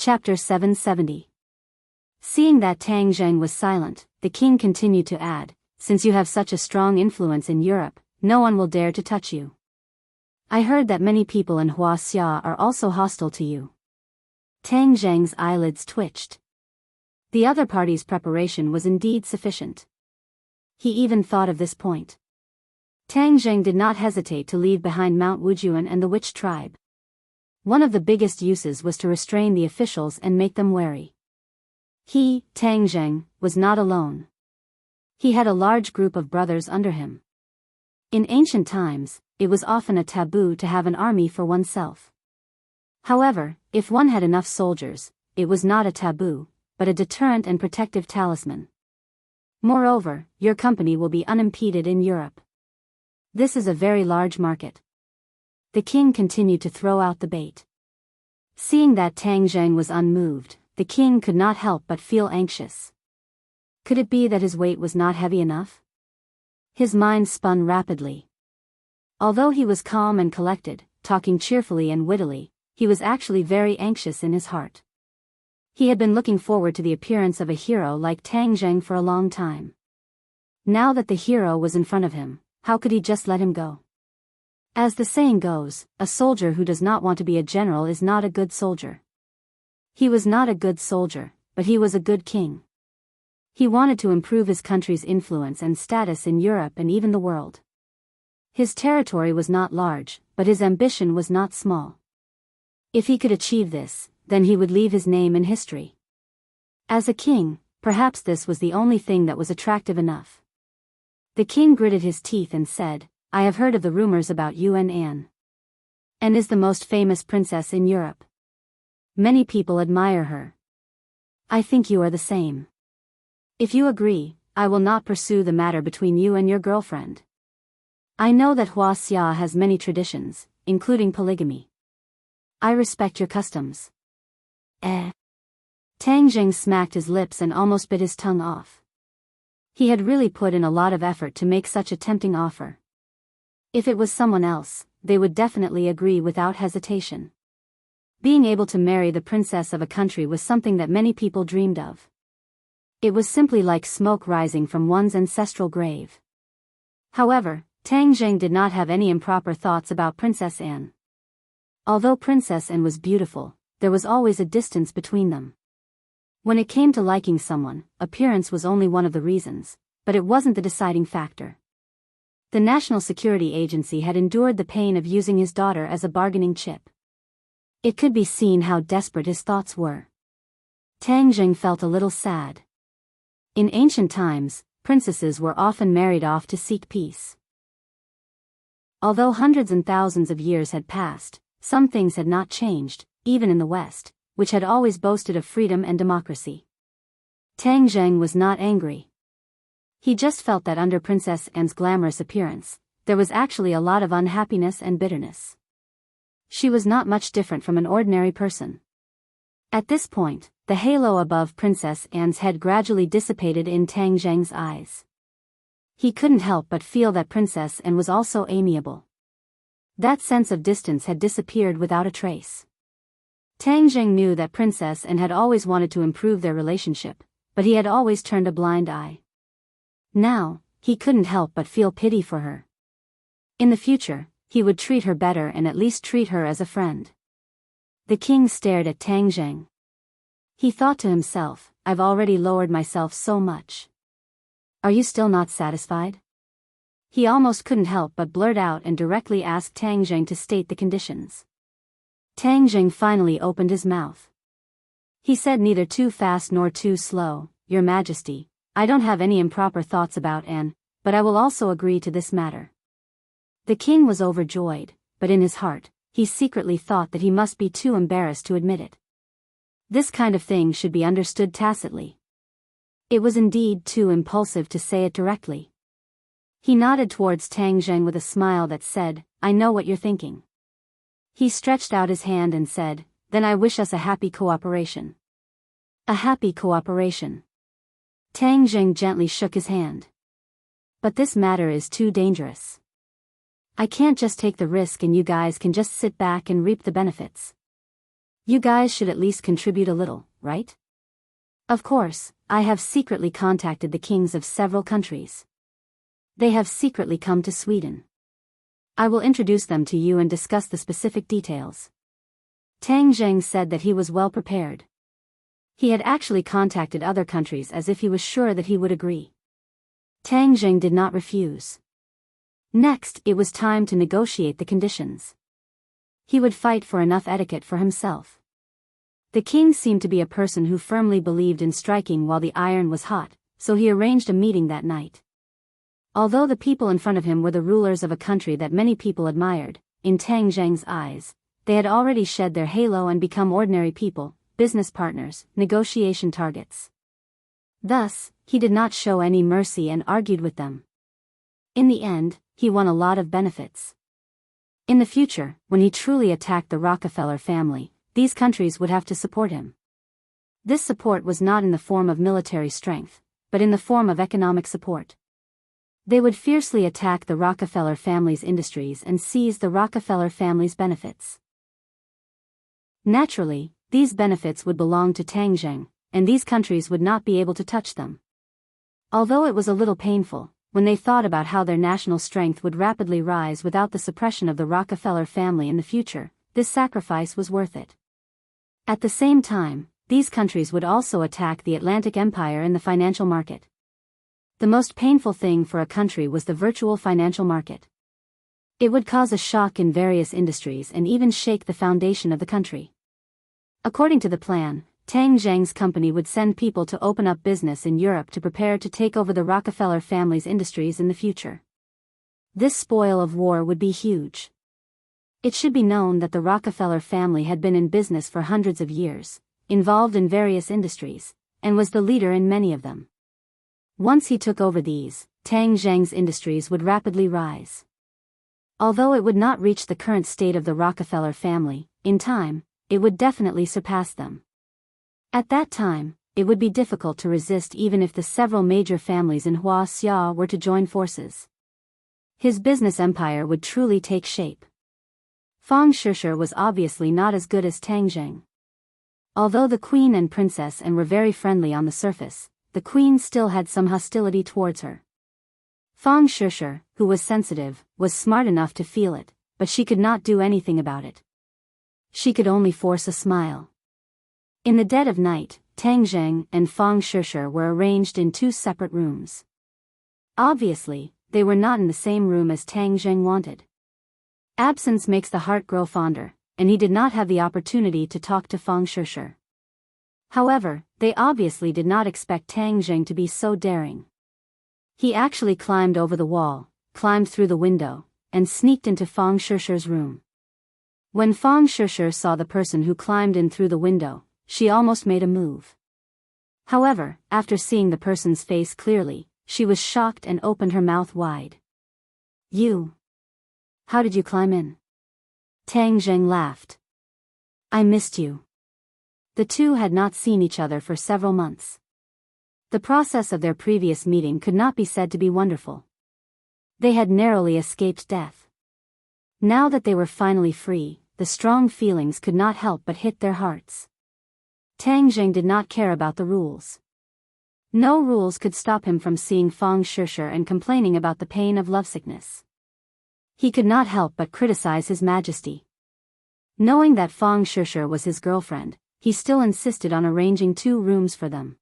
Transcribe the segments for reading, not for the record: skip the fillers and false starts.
Chapter 770. Seeing that Tang Zheng was silent, the king continued to add, "Since you have such a strong influence in Europe, no one will dare to touch you. I heard that many people in Huaxia are also hostile to you." Tang Zheng's eyelids twitched. The other party's preparation was indeed sufficient. He even thought of this point. Tang Zheng did not hesitate to leave behind Mount Wujuan and the witch tribe. One of the biggest uses was to restrain the officials and make them wary. He, Tang Zheng, was not alone. He had a large group of brothers under him. In ancient times, it was often a taboo to have an army for oneself. However, if one had enough soldiers, it was not a taboo, but a deterrent and protective talisman. Moreover, your company will be unimpeded in Europe. This is a very large market. The king continued to throw out the bait. Seeing that Tang Zheng was unmoved, the king could not help but feel anxious. Could it be that his weight was not heavy enough? His mind spun rapidly. Although he was calm and collected, talking cheerfully and wittily, he was actually very anxious in his heart. He had been looking forward to the appearance of a hero like Tang Zheng for a long time. Now that the hero was in front of him, how could he just let him go? As the saying goes, a soldier who does not want to be a general is not a good soldier. He was not a good soldier, but he was a good king. He wanted to improve his country's influence and status in Europe and even the world. His territory was not large, but his ambition was not small. If he could achieve this, then he would leave his name in history. As a king, perhaps this was the only thing that was attractive enough. The king gritted his teeth and said, "I have heard of the rumors about you and Anne. Anne is the most famous princess in Europe. Many people admire her. I think you are the same. If you agree, I will not pursue the matter between you and your girlfriend. I know that Huaxia has many traditions, including polygamy. I respect your customs." Tang Zheng smacked his lips and almost bit his tongue off. He had really put in a lot of effort to make such a tempting offer. If it was someone else, they would definitely agree without hesitation. Being able to marry the princess of a country was something that many people dreamed of. It was simply like smoke rising from one's ancestral grave. However, Tang Zheng did not have any improper thoughts about Princess Anne. Although Princess Anne was beautiful, there was always a distance between them. When it came to liking someone, appearance was only one of the reasons, but it wasn't the deciding factor. The National Security Agency had endured the pain of using his daughter as a bargaining chip. It could be seen how desperate his thoughts were. Tang Zheng felt a little sad. In ancient times, princesses were often married off to seek peace. Although hundreds and thousands of years had passed, some things had not changed, even in the West, which had always boasted of freedom and democracy. Tang Zheng was not angry. He just felt that under Princess Anne's glamorous appearance, there was actually a lot of unhappiness and bitterness. She was not much different from an ordinary person. At this point, the halo above Princess Anne's head gradually dissipated in Tang Zheng's eyes. He couldn't help but feel that Princess Anne was also amiable. That sense of distance had disappeared without a trace. Tang Zheng knew that Princess Anne had always wanted to improve their relationship, but he had always turned a blind eye. Now, he couldn't help but feel pity for her. In the future, he would treat her better and at least treat her as a friend. The king stared at Tang Zheng. He thought to himself, "I've already lowered myself so much. Are you still not satisfied?" He almost couldn't help but blurt out and directly ask Tang Zheng to state the conditions. Tang Zheng finally opened his mouth. He said neither too fast nor too slow, "Your Majesty, I don't have any improper thoughts about Anne, but I will also agree to this matter." The king was overjoyed, but in his heart, he secretly thought that he must be too embarrassed to admit it. This kind of thing should be understood tacitly. It was indeed too impulsive to say it directly. He nodded towards Tang Zheng with a smile that said, "I know what you're thinking." He stretched out his hand and said, "Then I wish us a happy cooperation." A happy cooperation. Tang Zheng gently shook his hand. "But this matter is too dangerous. I can't just take the risk and you guys can just sit back and reap the benefits. You guys should at least contribute a little, right? Of course, I have secretly contacted the kings of several countries. They have secretly come to Sweden. I will introduce them to you and discuss the specific details. Tang Zheng said that he was well prepared. He had actually contacted other countries as if he was sure that he would agree. Tang Zheng did not refuse. Next, it was time to negotiate the conditions. He would fight for enough etiquette for himself. The king seemed to be a person who firmly believed in striking while the iron was hot, so he arranged a meeting that night. Although the people in front of him were the rulers of a country that many people admired, in Tang Zheng's eyes, they had already shed their halo and become ordinary people, business partners, negotiation targets. Thus, he did not show any mercy and argued with them. In the end, he won a lot of benefits. In the future, when he truly attacked the Rockefeller family, these countries would have to support him. This support was not in the form of military strength, but in the form of economic support. They would fiercely attack the Rockefeller family's industries and seize the Rockefeller family's benefits. Naturally, these benefits would belong to Tang Zheng, and these countries would not be able to touch them. Although it was a little painful, when they thought about how their national strength would rapidly rise without the suppression of the Rockefeller family in the future, this sacrifice was worth it. At the same time, these countries would also attack the Atlantic Empire in the financial market. The most painful thing for a country was the virtual financial market. It would cause a shock in various industries and even shake the foundation of the country. According to the plan, Tang Zheng's company would send people to open up business in Europe to prepare to take over the Rockefeller family's industries in the future. This spoil of war would be huge. It should be known that the Rockefeller family had been in business for hundreds of years, involved in various industries, and was the leader in many of them. Once he took over these, Tang Zheng's industries would rapidly rise. Although it would not reach the current state of the Rockefeller family, in time, it would definitely surpass them. At that time, it would be difficult to resist even if the several major families in Xia were to join forces. His business empire would truly take shape. Fang Shishir was obviously not as good as Tang Zheng. Although the queen and princess were very friendly on the surface, the queen still had some hostility towards her. Fang Shishir, who was sensitive, was smart enough to feel it, but she could not do anything about it. She could only force a smile. In the dead of night, Tang Zheng and Fang Shishir were arranged in two separate rooms. Obviously, they were not in the same room as Tang Zheng wanted. Absence makes the heart grow fonder, and he did not have the opportunity to talk to Fang Shishir. However, they obviously did not expect Tang Zheng to be so daring. He actually climbed over the wall, climbed through the window, and sneaked into Fang Shishir's room. When Fang Shishir saw the person who climbed in through the window, she almost made a move. However, after seeing the person's face clearly, she was shocked and opened her mouth wide. "You? How did you climb in?" Tang Zheng laughed. "I missed you." The two had not seen each other for several months. The process of their previous meeting could not be said to be wonderful. They had narrowly escaped death. Now that they were finally free, the strong feelings could not help but hit their hearts. Tang Zheng did not care about the rules. No rules could stop him from seeing Fang Shishir and complaining about the pain of lovesickness. He could not help but criticize His Majesty. Knowing that Fang Shishir was his girlfriend, he still insisted on arranging two rooms for them.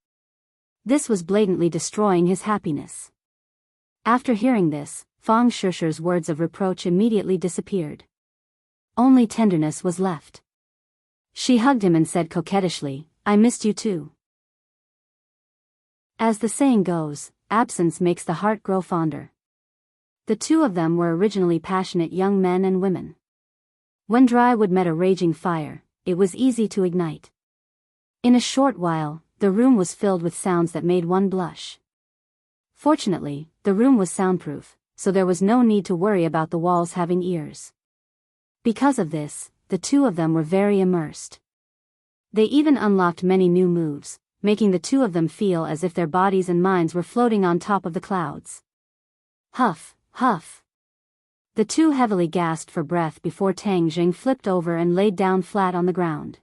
This was blatantly destroying his happiness. After hearing this, Fang Shishir's words of reproach immediately disappeared. Only tenderness was left. She hugged him and said coquettishly, "I missed you too." As the saying goes, absence makes the heart grow fonder. The two of them were originally passionate young men and women. When dry wood met a raging fire, it was easy to ignite. In a short while, the room was filled with sounds that made one blush. Fortunately, the room was soundproof, so there was no need to worry about the walls having ears. Because of this, the two of them were very immersed. They even unlocked many new moves, making the two of them feel as if their bodies and minds were floating on top of the clouds. Huff, huff. The two heavily gasped for breath before Tang Zheng flipped over and laid down flat on the ground.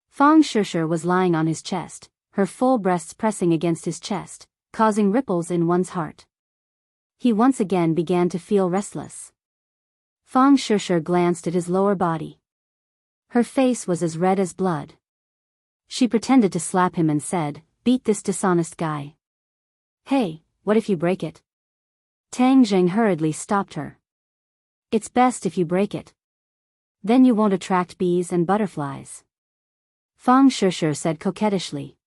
Fang Shishir was lying on his chest, her full breasts pressing against his chest, causing ripples in one's heart. He once again began to feel restless. Fang Shishir glanced at his lower body. Her face was as red as blood. She pretended to slap him and said, "Beat this dishonest guy." "Hey, what if you break it?" Tang Zheng hurriedly stopped her. "It's best if you break it. Then you won't attract bees and butterflies," Fang Shishir said coquettishly.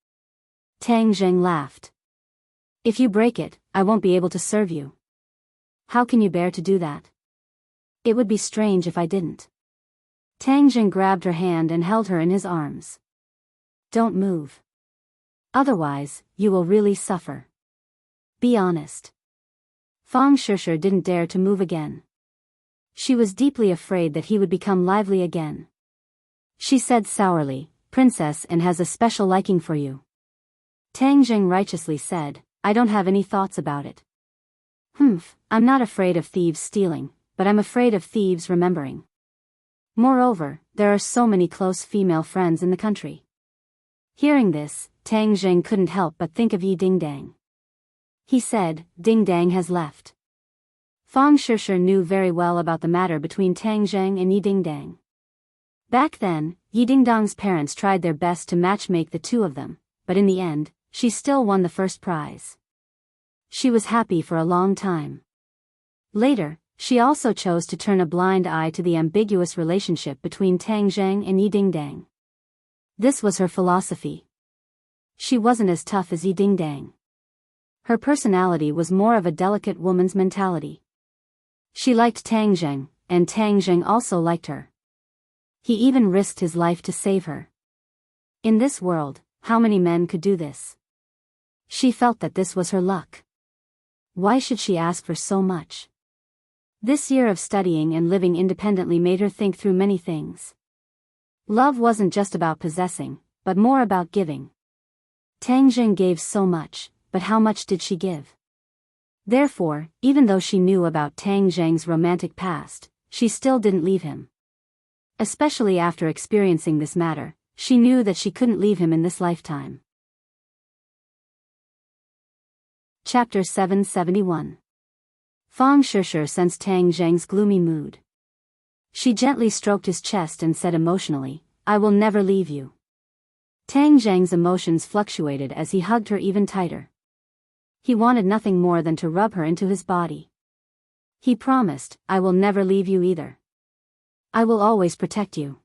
Tang Zheng laughed. "If you break it, I won't be able to serve you. How can you bear to do that?" "It would be strange if I didn't." Tang Zheng grabbed her hand and held her in his arms. "Don't move. Otherwise, you will really suffer. Be honest." Fang Shishir didn't dare to move again. She was deeply afraid that he would become lively again. She said sourly, "Princess An has a special liking for you." Tang Zheng righteously said, "I don't have any thoughts about it. I'm not afraid of thieves stealing, but I'm afraid of thieves remembering. Moreover, there are so many close female friends in the country." Hearing this, Tang Zheng couldn't help but think of Yi Dingdang. He said, "Ding Dang has left." Fang Shishir knew very well about the matter between Tang Zheng and Yi Dingdang. Back then, Yi Dingdang's parents tried their best to matchmake the two of them, but in the end, she still won the first prize. She was happy for a long time. Later, she also chose to turn a blind eye to the ambiguous relationship between Tang Zheng and Yi Dingdang. This was her philosophy. She wasn't as tough as Yi Dingdang. Her personality was more of a delicate woman's mentality. She liked Tang Zheng, and Tang Zheng also liked her. He even risked his life to save her. In this world, how many men could do this? She felt that this was her luck. Why should she ask for so much? This year of studying and living independently made her think through many things. Love wasn't just about possessing, but more about giving. Tang Zheng gave so much, but how much did she give? Therefore, even though she knew about Tang Zheng's romantic past, she still didn't leave him. Especially after experiencing this matter, she knew that she couldn't leave him in this lifetime. Chapter 771. Fang Shishir sensed Tang Zheng's gloomy mood. She gently stroked his chest and said emotionally, "I will never leave you." Tang Zheng's emotions fluctuated as he hugged her even tighter. He wanted nothing more than to rub her into his body. He promised, "I will never leave you either. I will always protect you."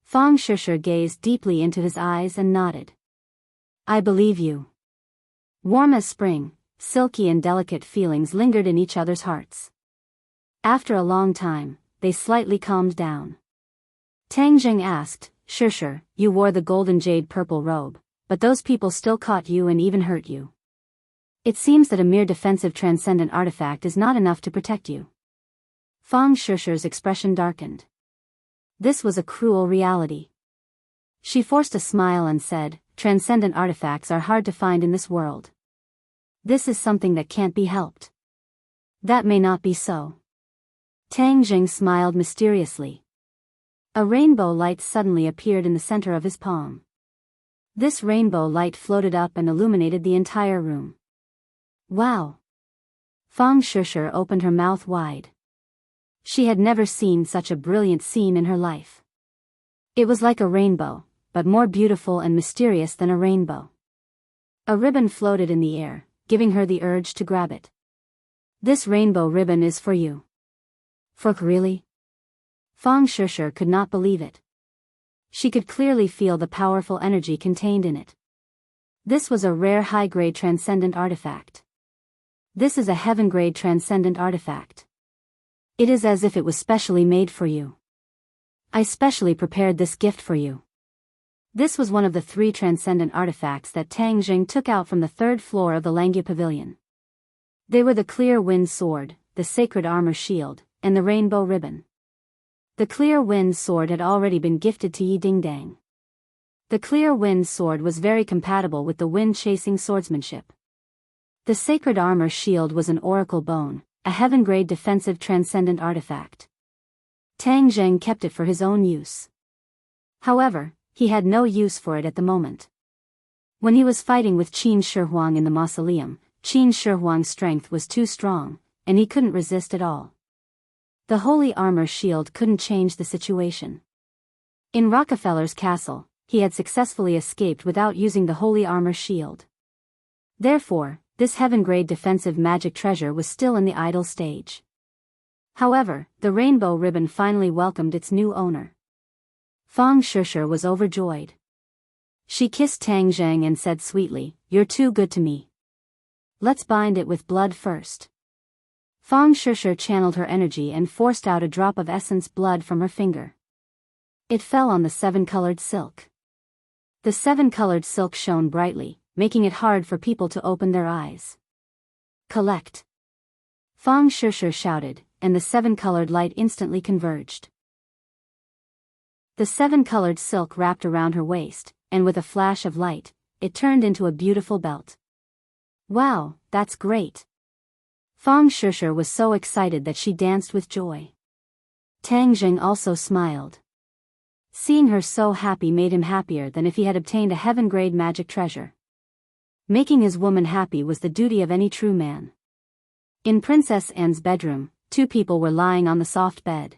Fang Shishir gazed deeply into his eyes and nodded. "I believe you." Warm as spring, silky and delicate feelings lingered in each other's hearts. After a long time, they slightly calmed down. Tang Zheng asked, "Shishir, you wore the golden jade purple robe, but those people still caught you and even hurt you. It seems that a mere defensive transcendent artifact is not enough to protect you." Fang Shishir's expression darkened. This was a cruel reality. She forced a smile and said, "Transcendent artifacts are hard to find in this world. This is something that can't be helped." "That may not be so." Tang Zheng smiled mysteriously. A rainbow light suddenly appeared in the center of his palm. This rainbow light floated up and illuminated the entire room. "Wow!" Fang Shishir opened her mouth wide. She had never seen such a brilliant scene in her life. It was like a rainbow, but more beautiful and mysterious than a rainbow. A ribbon floated in the air, giving her the urge to grab it. "This rainbow ribbon is for you." "For really?" Fang Shishir could not believe it. She could clearly feel the powerful energy contained in it. This was a rare high-grade transcendent artifact. This is a heaven-grade transcendent artifact. It is as if it was specially made for you. I specially prepared this gift for you. This was one of the 3 transcendent artifacts that Tang Zheng took out from the 3rd floor of the Langya Pavilion. They were the clear wind sword, the sacred armor shield, and the rainbow ribbon. The clear wind sword had already been gifted to Yi Dingdang. The clear wind sword was very compatible with the wind-chasing swordsmanship. The sacred armor shield was an oracle bone, a heaven-grade defensive transcendent artifact. Tang Zheng kept it for his own use. However, he had no use for it at the moment. When he was fighting with Qin Shi Huang in the mausoleum, Qin Shi Huang's strength was too strong, and he couldn't resist at all. The holy armor shield couldn't change the situation. In Rockefeller's castle, he had successfully escaped without using the holy armor shield. Therefore, this heaven-grade defensive magic treasure was still in the idle stage. However, the rainbow ribbon finally welcomed its new owner. Fang Shusher was overjoyed. She kissed Tang Zheng and said sweetly, "You're too good to me. Let's bind it with blood first." Fang Shusher channeled her energy and forced out a drop of essence blood from her finger. It fell on the 7-colored silk. The 7-colored silk shone brightly, making it hard for people to open their eyes. "Collect!" Fang Shusher shouted, and the 7-colored light instantly converged. The 7-colored silk wrapped around her waist, and with a flash of light, it turned into a beautiful belt. "Wow, that's great!" Fang Shusher was so excited that she danced with joy. Tang Jing also smiled. Seeing her so happy made him happier than if he had obtained a heaven-grade magic treasure. Making his woman happy was the duty of any true man. In Princess Anne's bedroom, 2 people were lying on the soft bed.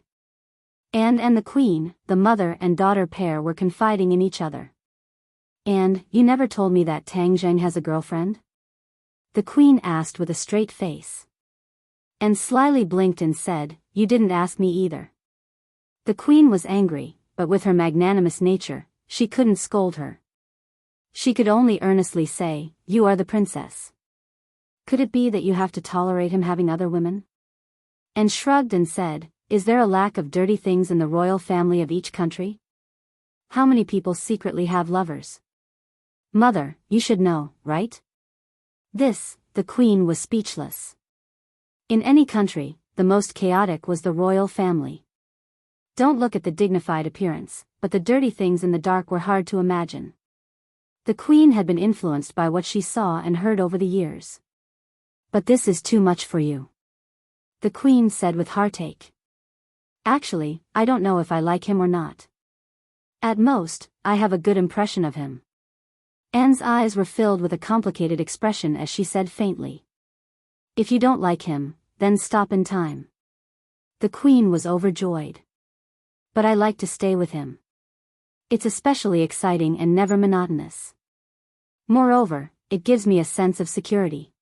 Anne and the Queen, the mother and daughter pair, were confiding in each other. "And, you never told me that Tang Zheng has a girlfriend?" the Queen asked with a straight face. And slyly blinked and said, "You didn't ask me either." The Queen was angry, but with her magnanimous nature, she couldn't scold her. She could only earnestly say, "You are the princess. Could it be that you have to tolerate him having other women?" And shrugged and said, "Is there a lack of dirty things in the royal family of each country? How many people secretly have lovers? Mother, you should know, right?" The Queen was speechless. In any country, the most chaotic was the royal family. Don't look at the dignified appearance, but the dirty things in the dark were hard to imagine. The Queen had been influenced by what she saw and heard over the years. "But this is too much for you," the Queen said with heartache. "Actually, I don't know if I like him or not. At most, I have a good impression of him." Anne's eyes were filled with a complicated expression as she said faintly, "If you don't like him, then stop in time." The Queen was overjoyed. "But I like to stay with him. It's especially exciting and never monotonous. Moreover, it gives me a sense of security."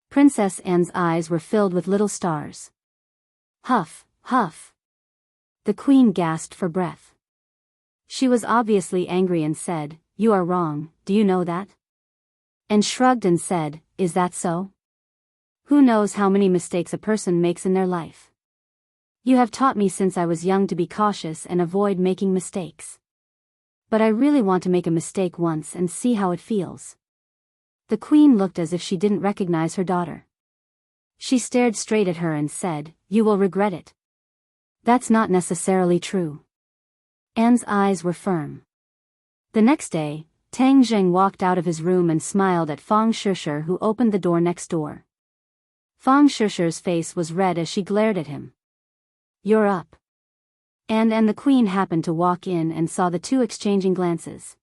Princess Anne's eyes were filled with little stars. "Huff, huff." The Queen gasped for breath. She was obviously angry and said, "You are wrong, do you know that?" And shrugged and said, "Is that so? Who knows how many mistakes a person makes in their life? You have taught me since I was young to be cautious and avoid making mistakes. But I really want to make a mistake once and see how it feels." The Queen looked as if she didn't recognize her daughter. She stared straight at her and said, "You will regret it." "That's not necessarily true." Anne's eyes were firm. The next day, Tang Zheng walked out of his room and smiled at Fang Shusher, who opened the door next door. Fang Shusher's face was red as she glared at him. "You're up." Anne and the Queen happened to walk in and saw the 2 exchanging glances.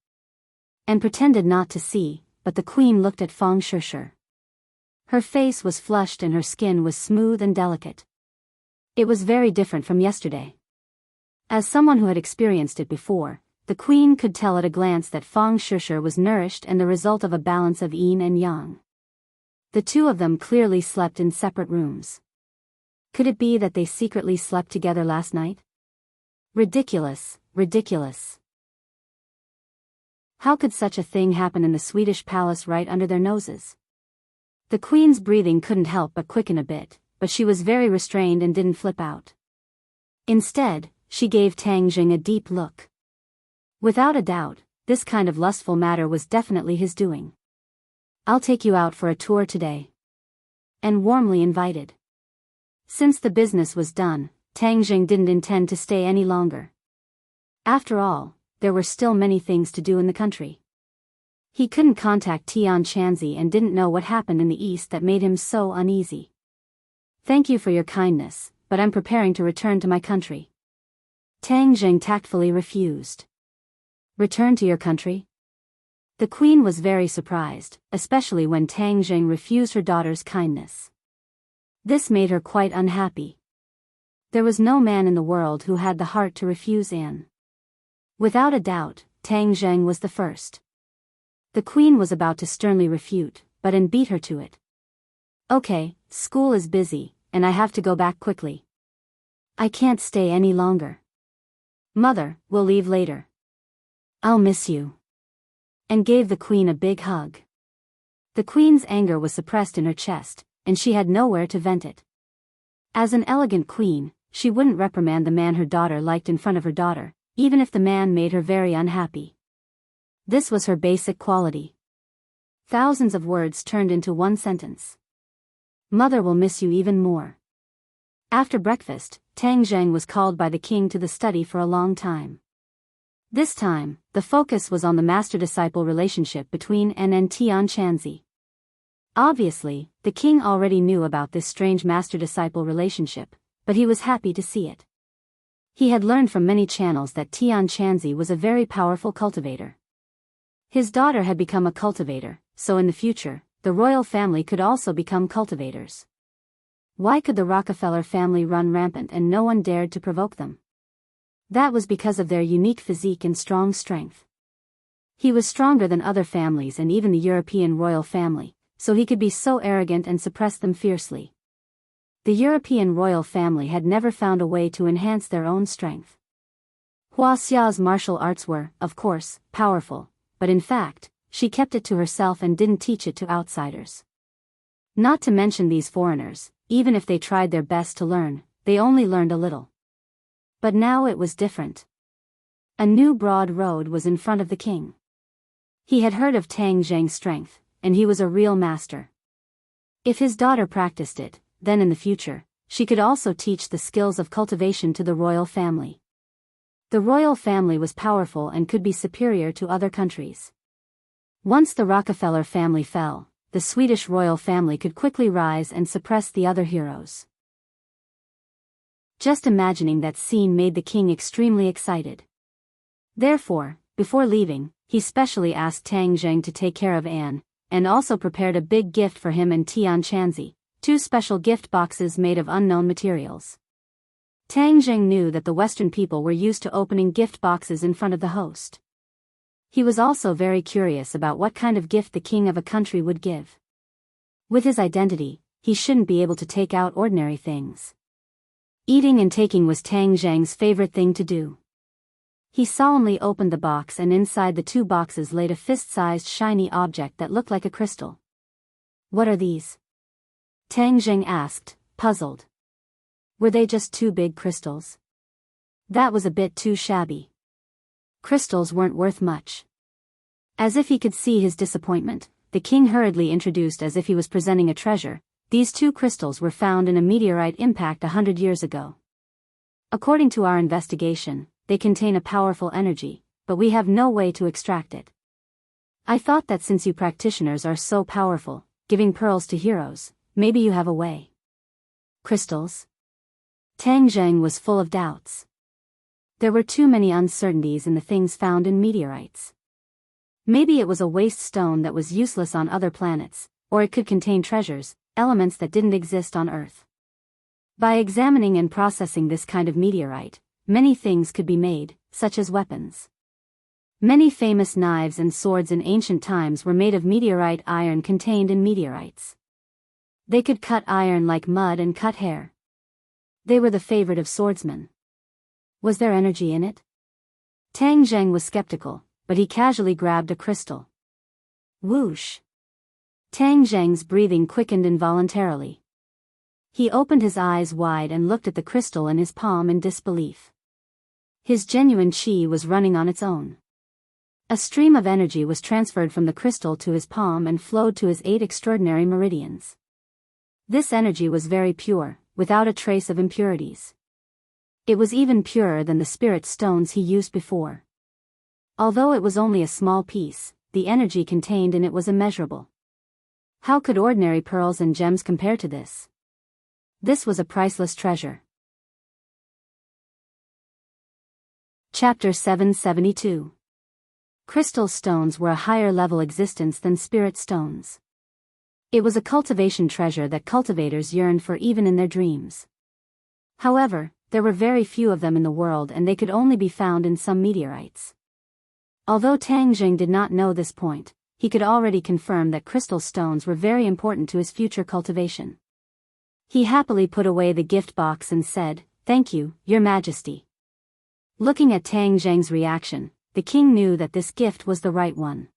And pretended not to see, but the Queen looked at Fang Shusher. Her face was flushed and her skin was smooth and delicate. It was very different from yesterday. As someone who had experienced it before, the Queen could tell at a glance that Fang Shusher was nourished and the result of a balance of yin and yang. The 2 of them clearly slept in separate rooms. Could it be that they secretly slept together last night? Ridiculous, ridiculous. How could such a thing happen in the Swedish palace right under their noses? The Queen's breathing couldn't help but quicken a bit, but she was very restrained and didn't flip out. Instead, she gave Tang Jing a deep look. Without a doubt, this kind of lustful matter was definitely his doing. "I'll take you out for a tour today." And warmly invited. Since the business was done, Tang Jing didn't intend to stay any longer. After all, there were still many things to do in the country. He couldn't contact Tian Chanzi and didn't know what happened in the East that made him so uneasy. "Thank you for your kindness, but I'm preparing to return to my country." Tang Jing tactfully refused. Return to your country? The queen was very surprised, especially when Tang Zheng refused her daughter's kindness. This made her quite unhappy. There was no man in the world who had the heart to refuse Anne. Without a doubt, Tang Zheng was the first. The queen was about to sternly refute, but Anne beat her to it. Okay, school is busy, and I have to go back quickly. I can't stay any longer. Mother, we'll leave later. I'll miss you. And gave the queen a big hug. The queen's anger was suppressed in her chest, and she had nowhere to vent it. As an elegant queen, she wouldn't reprimand the man her daughter liked in front of her daughter, even if the man made her very unhappy. This was her basic quality. Thousands of words turned into one sentence. Mother will miss you even more. After breakfast, Tang Zheng was called by the king to the study for a long time. This time, the focus was on the master-disciple relationship between Anne and Tian Chanzi. Obviously, the king already knew about this strange master-disciple relationship, but he was happy to see it. He had learned from many channels that Tian Chanzi was a very powerful cultivator. His daughter had become a cultivator, so in the future, the royal family could also become cultivators. Why could the Rockefeller family run rampant and no one dared to provoke them? That was because of their unique physique and strong strength. He was stronger than other families and even the European royal family, so he could be so arrogant and suppress them fiercely. The European royal family had never found a way to enhance their own strength. Hua Xia's martial arts were, of course, powerful, but in fact, she kept it to herself and didn't teach it to outsiders. Not to mention these foreigners, even if they tried their best to learn, they only learned a little. But now it was different. A new broad road was in front of the king. He had heard of Tang Zheng's strength, and he was a real master. If his daughter practiced it, then in the future, she could also teach the skills of cultivation to the royal family. The royal family was powerful and could be superior to other countries. Once the Rockefeller family fell, the Swedish royal family could quickly rise and suppress the other heroes. Just imagining that scene made the king extremely excited. Therefore, before leaving, he specially asked Tang Zheng to take care of Anne, and also prepared a big gift for him and Tian Chanzi, 2 special gift boxes made of unknown materials. Tang Zheng knew that the Western people were used to opening gift boxes in front of the host. He was also very curious about what kind of gift the king of a country would give. With his identity, he shouldn't be able to take out ordinary things. Eating and taking was Tang Zheng's favorite thing to do. He solemnly opened the box, and inside the 2 boxes laid a fist-sized shiny object that looked like a crystal. What are these? Tang Zheng asked, puzzled. Were they just 2 big crystals? That was a bit too shabby. Crystals weren't worth much. As if he could see his disappointment, the king hurriedly introduced as if he was presenting a treasure. These 2 crystals were found in a meteorite impact 100 years ago. According to our investigation, they contain a powerful energy, but we have no way to extract it. I thought that since you practitioners are so powerful, giving pearls to heroes, maybe you have a way. Crystals? Tang Zheng was full of doubts. There were too many uncertainties in the things found in meteorites. Maybe it was a waste stone that was useless on other planets, or it could contain treasures, elements that didn't exist on Earth. By examining and processing this kind of meteorite, many things could be made, such as weapons. Many famous knives and swords in ancient times were made of meteorite iron contained in meteorites. They could cut iron like mud and cut hair. They were the favorite of swordsmen. Was there energy in it? Tang Zheng was skeptical, but he casually grabbed a crystal. Whoosh! Tang Zheng's breathing quickened involuntarily. He opened his eyes wide and looked at the crystal in his palm in disbelief. His genuine qi was running on its own. A stream of energy was transferred from the crystal to his palm and flowed to his 8 extraordinary meridians. This energy was very pure, without a trace of impurities. It was even purer than the spirit stones he used before. Although it was only a small piece, the energy contained in it was immeasurable. How could ordinary pearls and gems compare to this? This was a priceless treasure. Chapter 772. Crystal stones were a higher-level existence than spirit stones. It was a cultivation treasure that cultivators yearned for even in their dreams. However, there were very few of them in the world and they could only be found in some meteorites. Although Tang Jing did not know this point, he could already confirm that crystal stones were very important to his future cultivation. He happily put away the gift box and said, "Thank you, Your Majesty." Looking at Tang Jing's reaction, the king knew that this gift was the right one.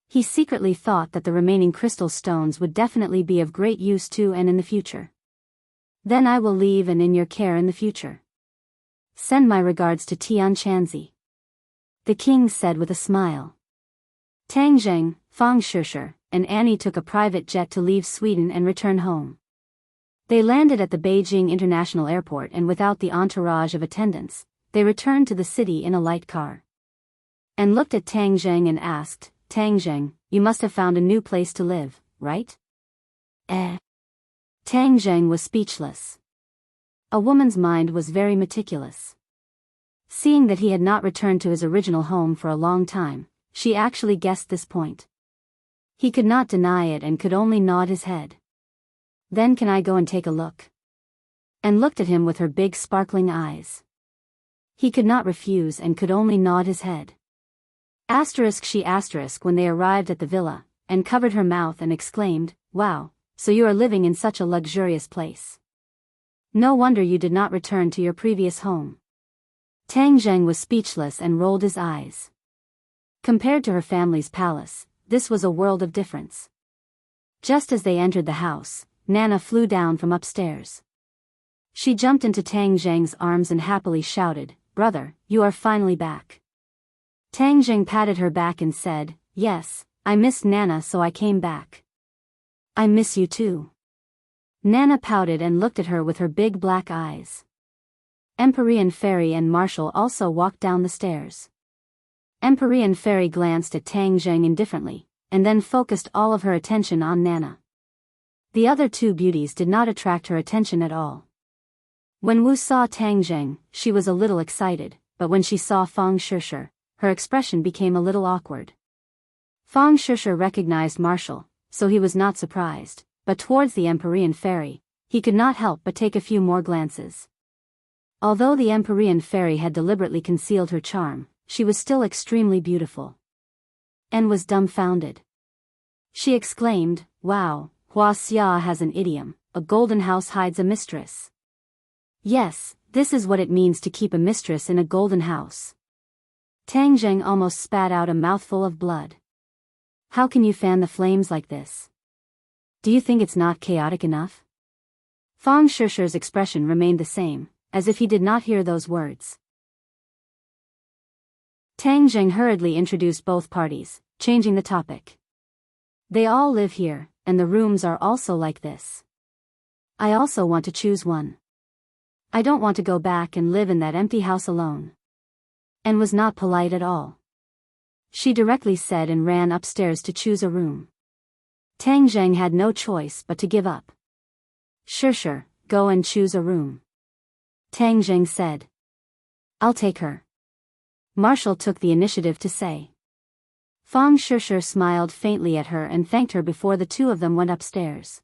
He secretly thought that the remaining crystal stones would definitely be of great use to and in the future. "Then I will leave and in your care in the future. Send my regards to Tian Chanzi," the king said with a smile. Tang Jing, Fang Shishir, and Annie took a private jet to leave Sweden and return home. They landed at the Beijing International Airport and without the entourage of attendants, they returned to the city in a light car. And looked at Tang Jing and asked, "Tang Jing, you must have found a new place to live, right?" Tang Jing was speechless. A woman's mind was very meticulous. Seeing that he had not returned to his original home for a long time, she actually guessed this point. He could not deny it and could only nod his head. "Then can I go and take a look?" And looked at him with her big sparkling eyes. He could not refuse and could only nod his head. She when they arrived at the villa, and covered her mouth and exclaimed, "Wow, so you are living in such a luxurious place. No wonder you did not return to your previous home." Tang Jing was speechless and rolled his eyes. Compared to her family's palace, this was a world of difference. Just as they entered the house, Nana flew down from upstairs. She jumped into Tang Jing's arms and happily shouted, "Brother, you are finally back." Tang Jing patted her back and said, "Yes, I missed Nana so I came back." "I miss you too." Nana pouted and looked at her with her big black eyes. Empyrean Fairy and Marshall also walked down the stairs. Empyrean Fairy glanced at Tang Jing indifferently, and then focused all of her attention on Nana. The other two beauties did not attract her attention at all. When Wu saw Tang Jing, she was a little excited, but when she saw Fang Shishir, her expression became a little awkward. Fang Shishir recognized Marshall, so he was not surprised, but towards the Empyrean Fairy, he could not help but take a few more glances. Although the Empyrean Fairy had deliberately concealed her charm, she was still extremely beautiful. And was dumbfounded. She exclaimed, "Wow, Hua Xia has an idiom, a golden house hides a mistress." Yes, this is what it means to keep a mistress in a golden house. Tang Jing almost spat out a mouthful of blood. How can you fan the flames like this? Do you think it's not chaotic enough? Fang Shishir's expression remained the same, as if he did not hear those words. Tang Jing hurriedly introduced both parties, changing the topic. "They all live here, and the rooms are also like this. I also want to choose one. I don't want to go back and live in that empty house alone." And was not polite at all. She directly said and ran upstairs to choose a room. Tang Jing had no choice but to give up. Sure, go and choose a room." Tang Jing said. "I'll take her." Marshall took the initiative to say. Fang Shishir smiled faintly at her and thanked her before the two of them went upstairs.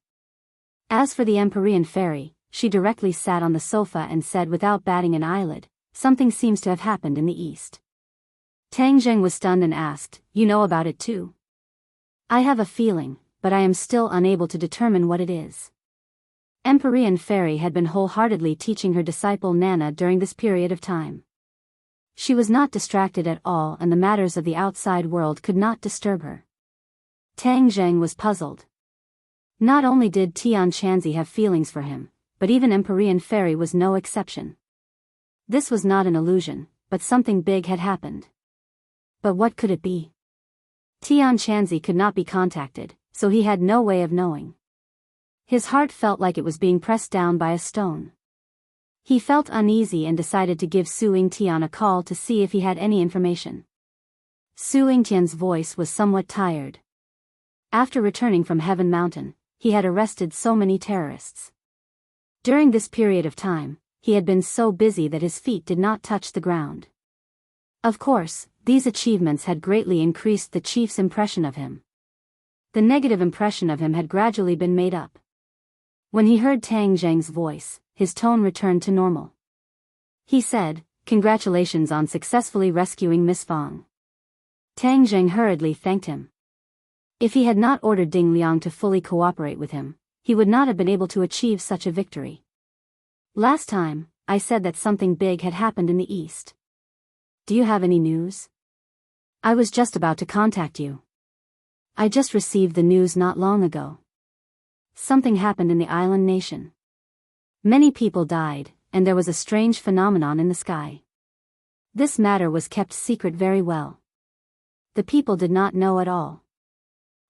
As for the Empyrean Fairy, she directly sat on the sofa and said without batting an eyelid, "Something seems to have happened in the east." Tang Jing was stunned and asked, "You know about it too?" "I have a feeling, but I am still unable to determine what it is." Empyrean Fairy had been wholeheartedly teaching her disciple Nana during this period of time. She was not distracted at all and the matters of the outside world could not disturb her. Tang Jing was puzzled. Not only did Tian Chanzi have feelings for him, but even Empyrean Fairy was no exception. This was not an illusion, but something big had happened. But what could it be? Tian Chanzi could not be contacted, so he had no way of knowing. His heart felt like it was being pressed down by a stone. He felt uneasy and decided to give Su Yingtian a call to see if he had any information. Su Yingtian's voice was somewhat tired. After returning from Heaven Mountain, he had arrested so many terrorists. During this period of time, he had been so busy that his feet did not touch the ground. Of course, these achievements had greatly increased the chief's impression of him. The negative impression of him had gradually been made up. When he heard Tang Zheng's voice, his tone returned to normal. He said, "Congratulations on successfully rescuing Miss Fang." Tang Zheng hurriedly thanked him. If he had not ordered Ding Liang to fully cooperate with him, he would not have been able to achieve such a victory. Last time, I said that something big had happened in the east. Do you have any news? I was just about to contact you. I just received the news not long ago. Something happened in the island nation. Many people died, and there was a strange phenomenon in the sky. This matter was kept secret very well. The people did not know at all.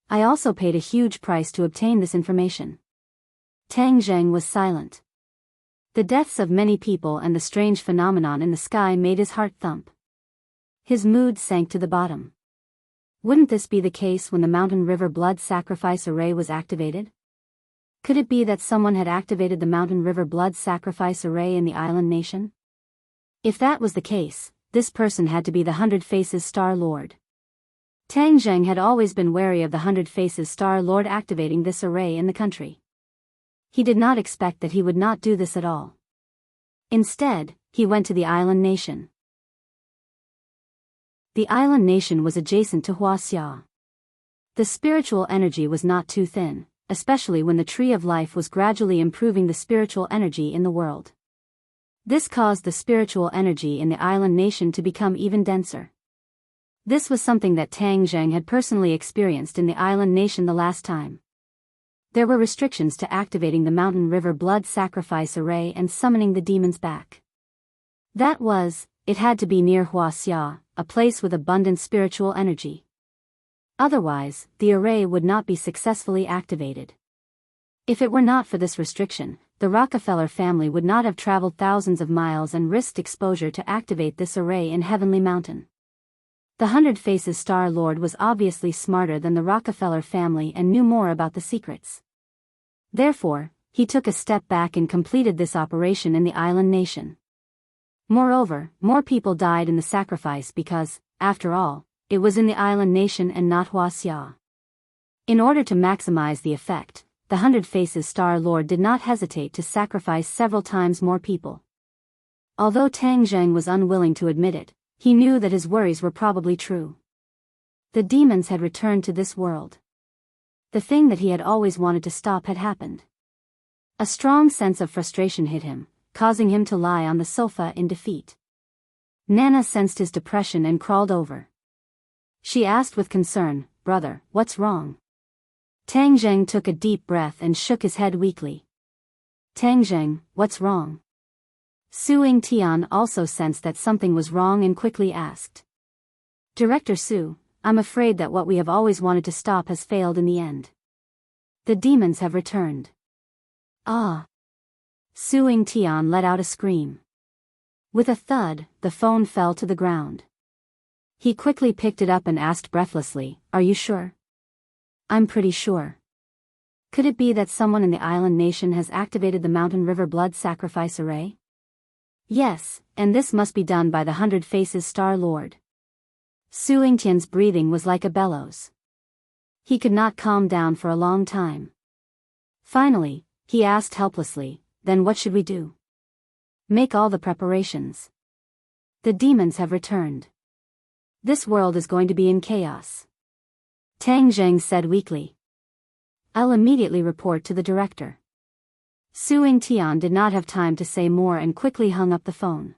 I also paid a huge price to obtain this information. Tang Zheng was silent. The deaths of many people and the strange phenomenon in the sky made his heart thump. His mood sank to the bottom. Wouldn't this be the case when the Mountain River Blood Sacrifice Array was activated? Could it be that someone had activated the Mountain River Blood Sacrifice Array in the island nation? If that was the case, this person had to be the Hundred Faces Star Lord. Tang Zheng had always been wary of the Hundred Faces Star Lord activating this array in the country. He did not expect that he would not do this at all. Instead, he went to the island nation. The island nation was adjacent to Huaxia. The spiritual energy was not too thin, especially when the Tree of Life was gradually improving the spiritual energy in the world. This caused the spiritual energy in the island nation to become even denser. This was something that Tang Zheng had personally experienced in the island nation the last time. There were restrictions to activating the Mountain River Blood Sacrifice Array and summoning the demons back. That was, it had to be near Huaxia, a place with abundant spiritual energy. Otherwise, the array would not be successfully activated. If it were not for this restriction, the Rockefeller family would not have traveled thousands of miles and risked exposure to activate this array in Heavenly Mountain. The Hundred Faces Star Lord was obviously smarter than the Rockefeller family and knew more about the secrets. Therefore, he took a step back and completed this operation in the island nation. Moreover, more people died in the sacrifice because, after all, it was in the island nation and not Huaxia. In order to maximize the effect, the Hundred Faces Star Lord did not hesitate to sacrifice several times more people. Although Tang Zheng was unwilling to admit it, he knew that his worries were probably true. The demons had returned to this world. The thing that he had always wanted to stop had happened. A strong sense of frustration hit him, causing him to lie on the sofa in defeat. Nana sensed his depression and crawled over. She asked with concern, "Brother, what's wrong?" Tang Zheng took a deep breath and shook his head weakly. "Tang Zheng, what's wrong?" Su Yingtian also sensed that something was wrong and quickly asked. "Director Su, I'm afraid that what we have always wanted to stop has failed in the end. The demons have returned." "Ah!" Su Yingtian let out a scream. With a thud, the phone fell to the ground. He quickly picked it up and asked breathlessly, "Are you sure?" "I'm pretty sure." Could it be that someone in the island nation has activated the Mountain River Blood Sacrifice Array? Yes, and this must be done by the Hundred Faces Star Lord. Su Yingtian's breathing was like a bellows. He could not calm down for a long time. Finally, he asked helplessly, "Then what should we do?" "Make all the preparations. The demons have returned. This world is going to be in chaos." Tang Zheng said weakly. "I'll immediately report to the director." Su Yingtian did not have time to say more and quickly hung up the phone.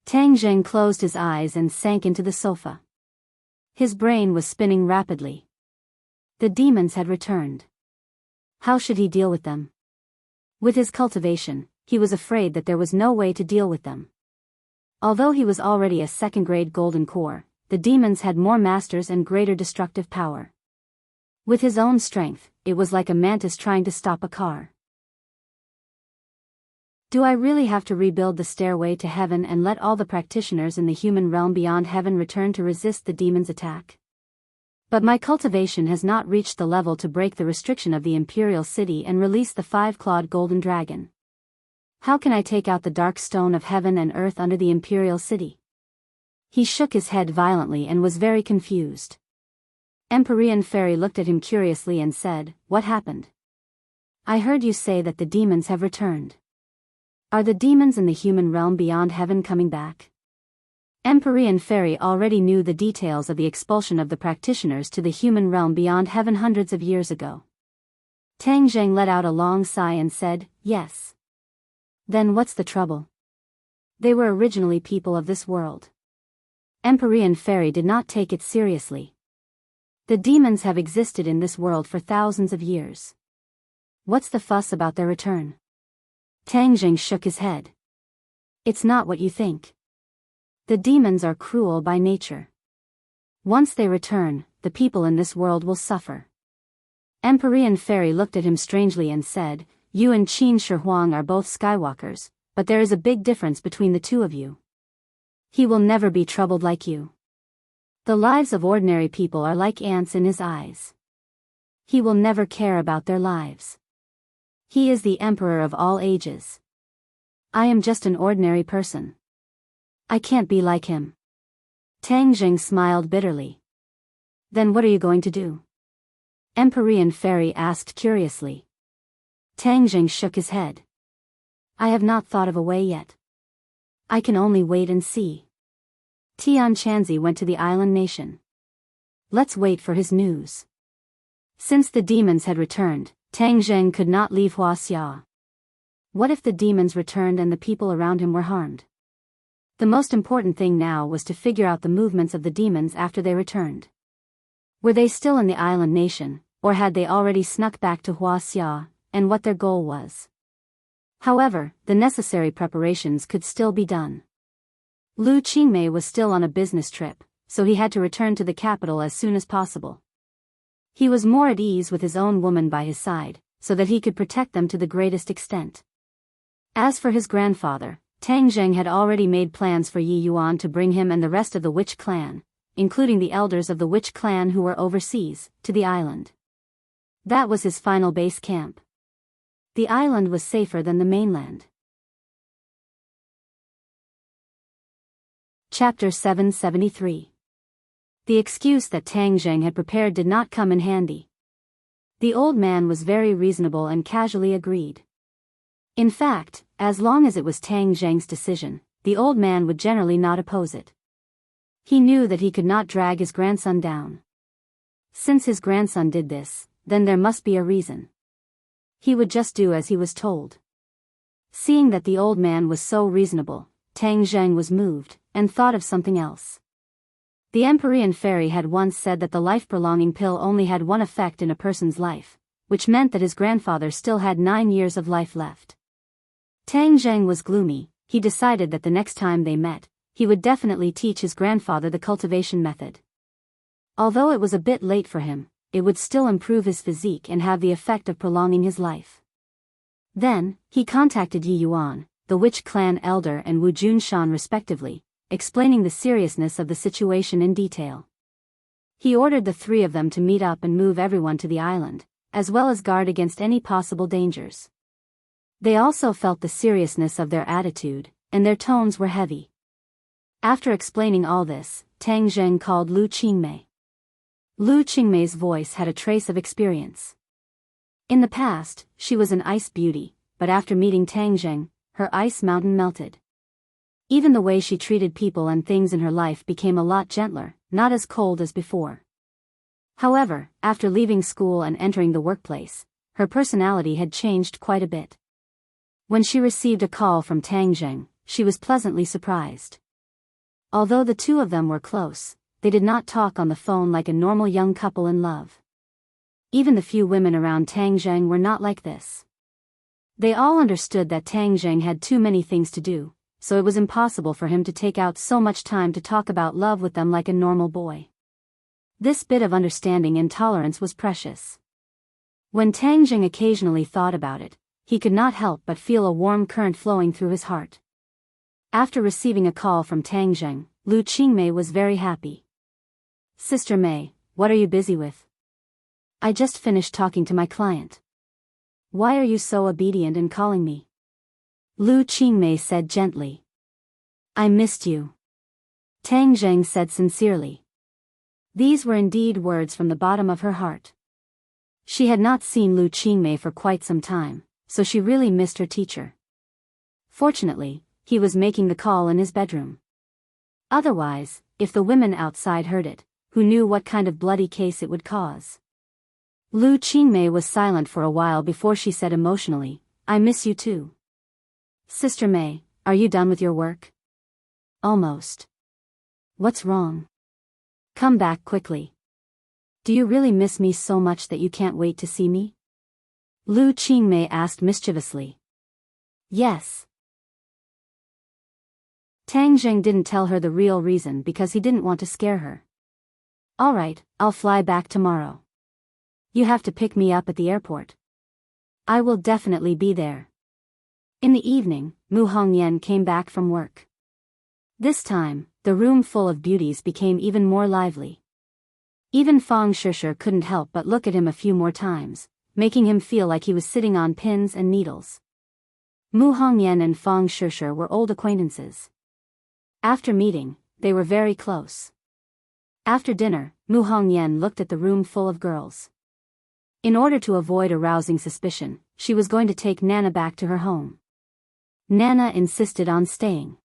Tang Zheng closed his eyes and sank into the sofa. His brain was spinning rapidly. The demons had returned. How should he deal with them? With his cultivation, he was afraid that there was no way to deal with them. Although he was already a second-grade golden core, the demons had more masters and greater destructive power. With his own strength, it was like a mantis trying to stop a car. Do I really have to rebuild the stairway to heaven and let all the practitioners in the human realm beyond heaven return to resist the demon's attack? But my cultivation has not reached the level to break the restriction of the Imperial City and release the five-clawed golden dragon. How can I take out the dark stone of heaven and earth under the Imperial City? He shook his head violently and was very confused. Empyrean Fairy looked at him curiously and said, "What happened? I heard you say that the demons have returned. Are the demons in the human realm beyond heaven coming back?" Empyrean Fairy already knew the details of the expulsion of the practitioners to the human realm beyond heaven hundreds of years ago. Tang Zheng let out a long sigh and said, "Yes." "Then what's the trouble? They were originally people of this world." Empyrean Fairy did not take it seriously. The demons have existed in this world for thousands of years. What's the fuss about their return? Tang Zheng shook his head. "It's not what you think. The demons are cruel by nature. Once they return, the people in this world will suffer." Empyrean Fairy looked at him strangely and said, "You and Qin Shi Huang are both Skywalkers, but there is a big difference between the two of you. He will never be troubled like you. The lives of ordinary people are like ants in his eyes. He will never care about their lives. He is the emperor of all ages. I am just an ordinary person. I can't be like him." Tang Zheng smiled bitterly. "Then what are you going to do?" Empyrean Fairy asked curiously. Tang Zheng shook his head. "I have not thought of a way yet. I can only wait and see." Tian Chanzi went to the island nation. Let's wait for his news. Since the demons had returned, Tang Zheng could not leave Huaxia. What if the demons returned and the people around him were harmed? The most important thing now was to figure out the movements of the demons after they returned. Were they still in the island nation, or had they already snuck back to Huaxia, and what their goal was? However, the necessary preparations could still be done. Lu Qingmei was still on a business trip, so he had to return to the capital as soon as possible. He was more at ease with his own woman by his side, so that he could protect them to the greatest extent. As for his grandfather, Tang Zheng had already made plans for Yi Yuan to bring him and the rest of the witch clan, including the elders of the witch clan who were overseas, to the island. That was his final base camp. The island was safer than the mainland. Chapter 773. The excuse that Tang Zheng had prepared did not come in handy. The old man was very reasonable and casually agreed. In fact, as long as it was Tang Zheng's decision, the old man would generally not oppose it. He knew that he could not drag his grandson down. Since his grandson did this, then there must be a reason. He would just do as he was told. Seeing that the old man was so reasonable, Tang Zheng was moved, and thought of something else. The Empyrean Fairy had once said that the life-prolonging pill only had one effect in a person's life, which meant that his grandfather still had 9 years of life left. Tang Zheng was gloomy. He decided that the next time they met, he would definitely teach his grandfather the cultivation method. Although it was a bit late for him, it would still improve his physique and have the effect of prolonging his life. Then, he contacted Yi Yuan, the witch clan elder, and Wu Junshan respectively, explaining the seriousness of the situation in detail. He ordered the three of them to meet up and move everyone to the island, as well as guard against any possible dangers. They also felt the seriousness of their attitude, and their tones were heavy. After explaining all this, Tang Zheng called Lu Qingmei. Lu Qingmei's voice had a trace of experience. In the past, she was an ice beauty, but after meeting Tang Zheng, her ice mountain melted. Even the way she treated people and things in her life became a lot gentler, not as cold as before. However, after leaving school and entering the workplace, her personality had changed quite a bit. When she received a call from Tang Zheng, she was pleasantly surprised. Although the two of them were close, they did not talk on the phone like a normal young couple in love. Even the few women around Tang Zheng were not like this. They all understood that Tang Zheng had too many things to do, so it was impossible for him to take out so much time to talk about love with them like a normal boy. This bit of understanding and tolerance was precious. When Tang Zheng occasionally thought about it, he could not help but feel a warm current flowing through his heart. After receiving a call from Tang Zheng, Lu Qingmei was very happy. "Sister Mei, what are you busy with?" "I just finished talking to my client." "Why are you so obedient in calling me?" Lu Qingmei said gently. "I missed you." Tang Zheng said sincerely. These were indeed words from the bottom of her heart. She had not seen Lu Qingmei for quite some time, so she really missed her teacher. Fortunately, he was making the call in his bedroom. Otherwise, if the women outside heard it, who knew what kind of bloody case it would cause? Lu Qingmei was silent for a while before she said emotionally, "I miss you too." "Sister Mei, are you done with your work?" "Almost." "What's wrong? Come back quickly. Do you really miss me so much that you can't wait to see me?" Lu Qingmei asked mischievously. "Yes." Tang Zheng didn't tell her the real reason because he didn't want to scare her. "All right, I'll fly back tomorrow. You have to pick me up at the airport." "I will definitely be there." In the evening, Mu Hongyan came back from work. This time, the room full of beauties became even more lively. Even Fang Shishir couldn't help but look at him a few more times, making him feel like he was sitting on pins and needles. Mu Hongyan and Fang Shishir were old acquaintances. After meeting, they were very close. After dinner, Mu Hongyan looked at the room full of girls. In order to avoid arousing suspicion, she was going to take Nana back to her home. Nana insisted on staying.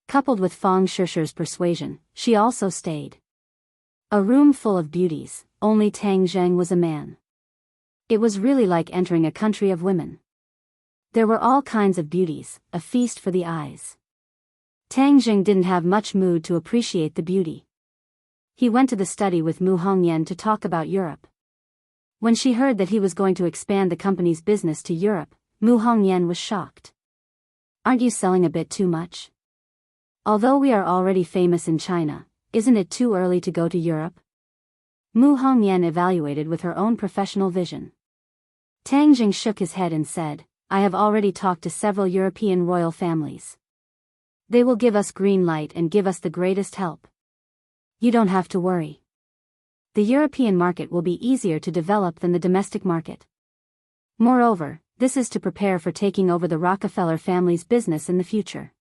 Coupled with Fang Shishir's persuasion, she also stayed. A room full of beauties, only Tang Zheng was a man. It was really like entering a country of women. There were all kinds of beauties, a feast for the eyes. Tang Zheng didn't have much mood to appreciate the beauty. He went to the study with Mu Hongyan to talk about Europe. When she heard that he was going to expand the company's business to Europe, Mu Hongyan was shocked. "Aren't you selling a bit too much? Although we are already famous in China, isn't it too early to go to Europe?" Mu Hongyan evaluated with her own professional vision. Tang Zheng shook his head and said, "I have already talked to several European royal families. They will give us green light and give us the greatest help. You don't have to worry. The European market will be easier to develop than the domestic market. Moreover, this is to prepare for taking over the Rockefeller family's business in the future.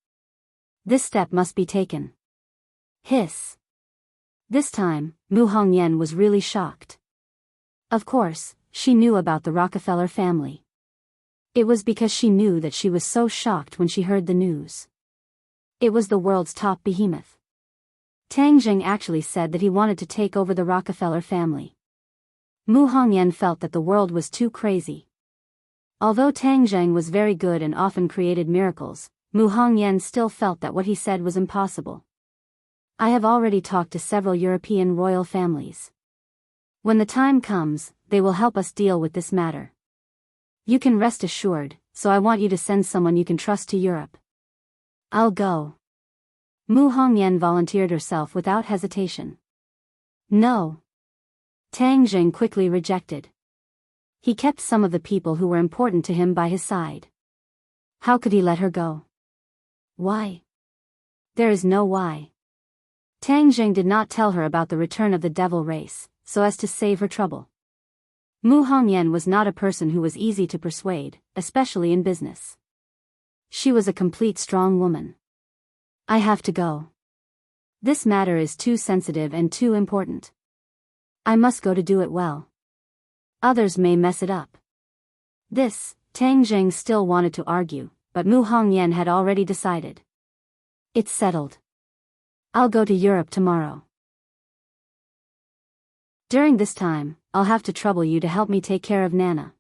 This step must be taken." Hiss. This time, Mu Hongyan was really shocked. Of course, she knew about the Rockefeller family. It was because she knew that she was so shocked when she heard the news. It was the world's top behemoth. Tang Zheng actually said that he wanted to take over the Rockefeller family. Mu Hongyan felt that the world was too crazy. Although Tang Zheng was very good and often created miracles, Mu Hongyan still felt that what he said was impossible. "I have already talked to several European royal families. When the time comes, they will help us deal with this matter. You can rest assured, so I want you to send someone you can trust to Europe." "I'll go." Mu Hongyan volunteered herself without hesitation. "No." Tang Zheng quickly rejected. He kept some of the people who were important to him by his side. How could he let her go? Why? There is no why. Tang Zheng did not tell her about the return of the devil race, so as to save her trouble. Mu Hongyan was not a person who was easy to persuade, especially in business. She was a complete strong woman. "I have to go. This matter is too sensitive and too important. I must go to do it well. Others may mess it up." This, Tang Zheng still wanted to argue, but Mu Hongyan had already decided. "It's settled. I'll go to Europe tomorrow. During this time, I'll have to trouble you to help me take care of Nana."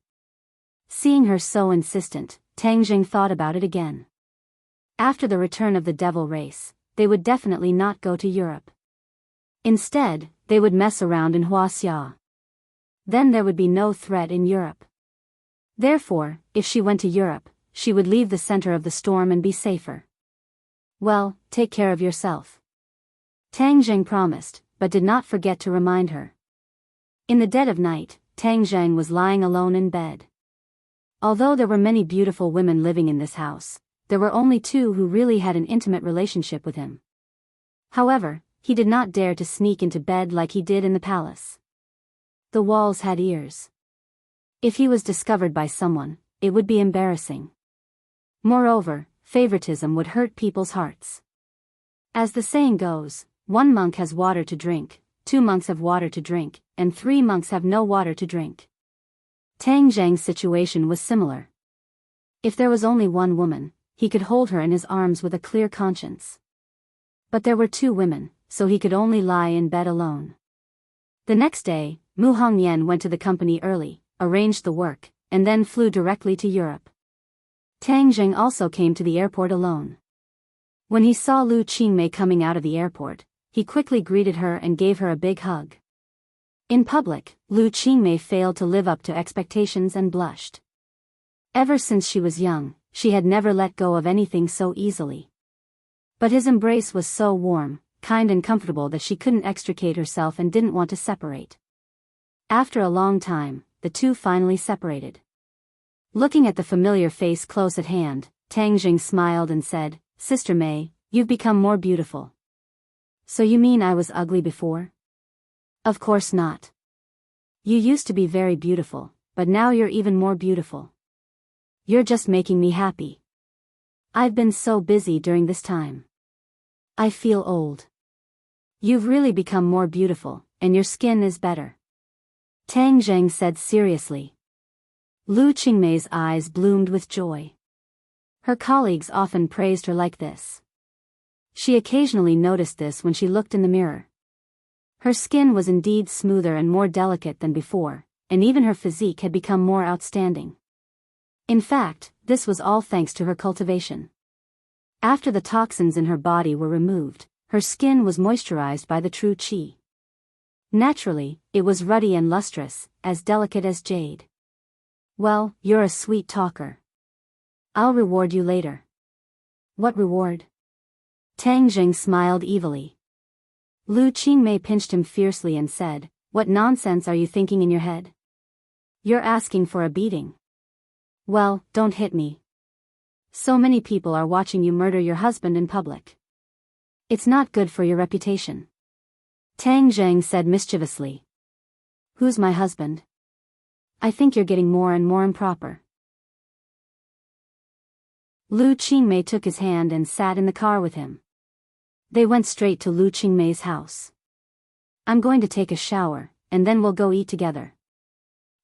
Seeing her so insistent, Tang Zheng thought about it again. After the return of the devil race, they would definitely not go to Europe. Instead, they would mess around in Huaxia. Then there would be no threat in Europe. Therefore, if she went to Europe, she would leave the center of the storm and be safer. "Well, take care of yourself." Tang Zheng promised, but did not forget to remind her. In the dead of night, Tang Zheng was lying alone in bed. Although there were many beautiful women living in this house, there were only two who really had an intimate relationship with him. However, he did not dare to sneak into bed like he did in the palace. The walls had ears. If he was discovered by someone, it would be embarrassing. Moreover, favoritism would hurt people's hearts. As the saying goes, 1 monk has water to drink, 2 monks have water to drink, and 3 monks have no water to drink. Tang Zhang's situation was similar. If there was only one woman, he could hold her in his arms with a clear conscience. But there were 2 women, so he could only lie in bed alone. The next day, Mu Hongnian went to the company early, arranged the work, and then flew directly to Europe. Tang Zhang also came to the airport alone. When he saw Lu Qingmei coming out of the airport, he quickly greeted her and gave her a big hug. In public, Lu Qingmei failed to live up to expectations and blushed. Ever since she was young, she had never let go of anything so easily. But his embrace was so warm, kind and comfortable that she couldn't extricate herself and didn't want to separate. After a long time, the 2 finally separated. Looking at the familiar face close at hand, Tang Jing smiled and said, "Sister Mei, you've become more beautiful." "So you mean I was ugly before?" "Of course not. You used to be very beautiful, but now you're even more beautiful. You're just making me happy. I've been so busy during this time. I feel old. You've really become more beautiful, and your skin is better," Tang Zheng said seriously. Lu Qingmei's eyes bloomed with joy. Her colleagues often praised her like this. She occasionally noticed this when she looked in the mirror. Her skin was indeed smoother and more delicate than before, and even her physique had become more outstanding. In fact, this was all thanks to her cultivation. After the toxins in her body were removed, her skin was moisturized by the true qi. Naturally, it was ruddy and lustrous, as delicate as jade. "Well, you're a sweet talker. I'll reward you later." "What reward?" Tang Jing smiled evilly. Lu Qingmei pinched him fiercely and said, "What nonsense are you thinking in your head? You're asking for a beating. Well, don't hit me. So many people are watching you murder your husband in public. It's not good for your reputation." Tang Zheng said mischievously. "Who's my husband? I think you're getting more and more improper." Lu Qingmei took his hand and sat in the car with him. They went straight to Lu Qingmei's house. "I'm going to take a shower, and then we'll go eat together."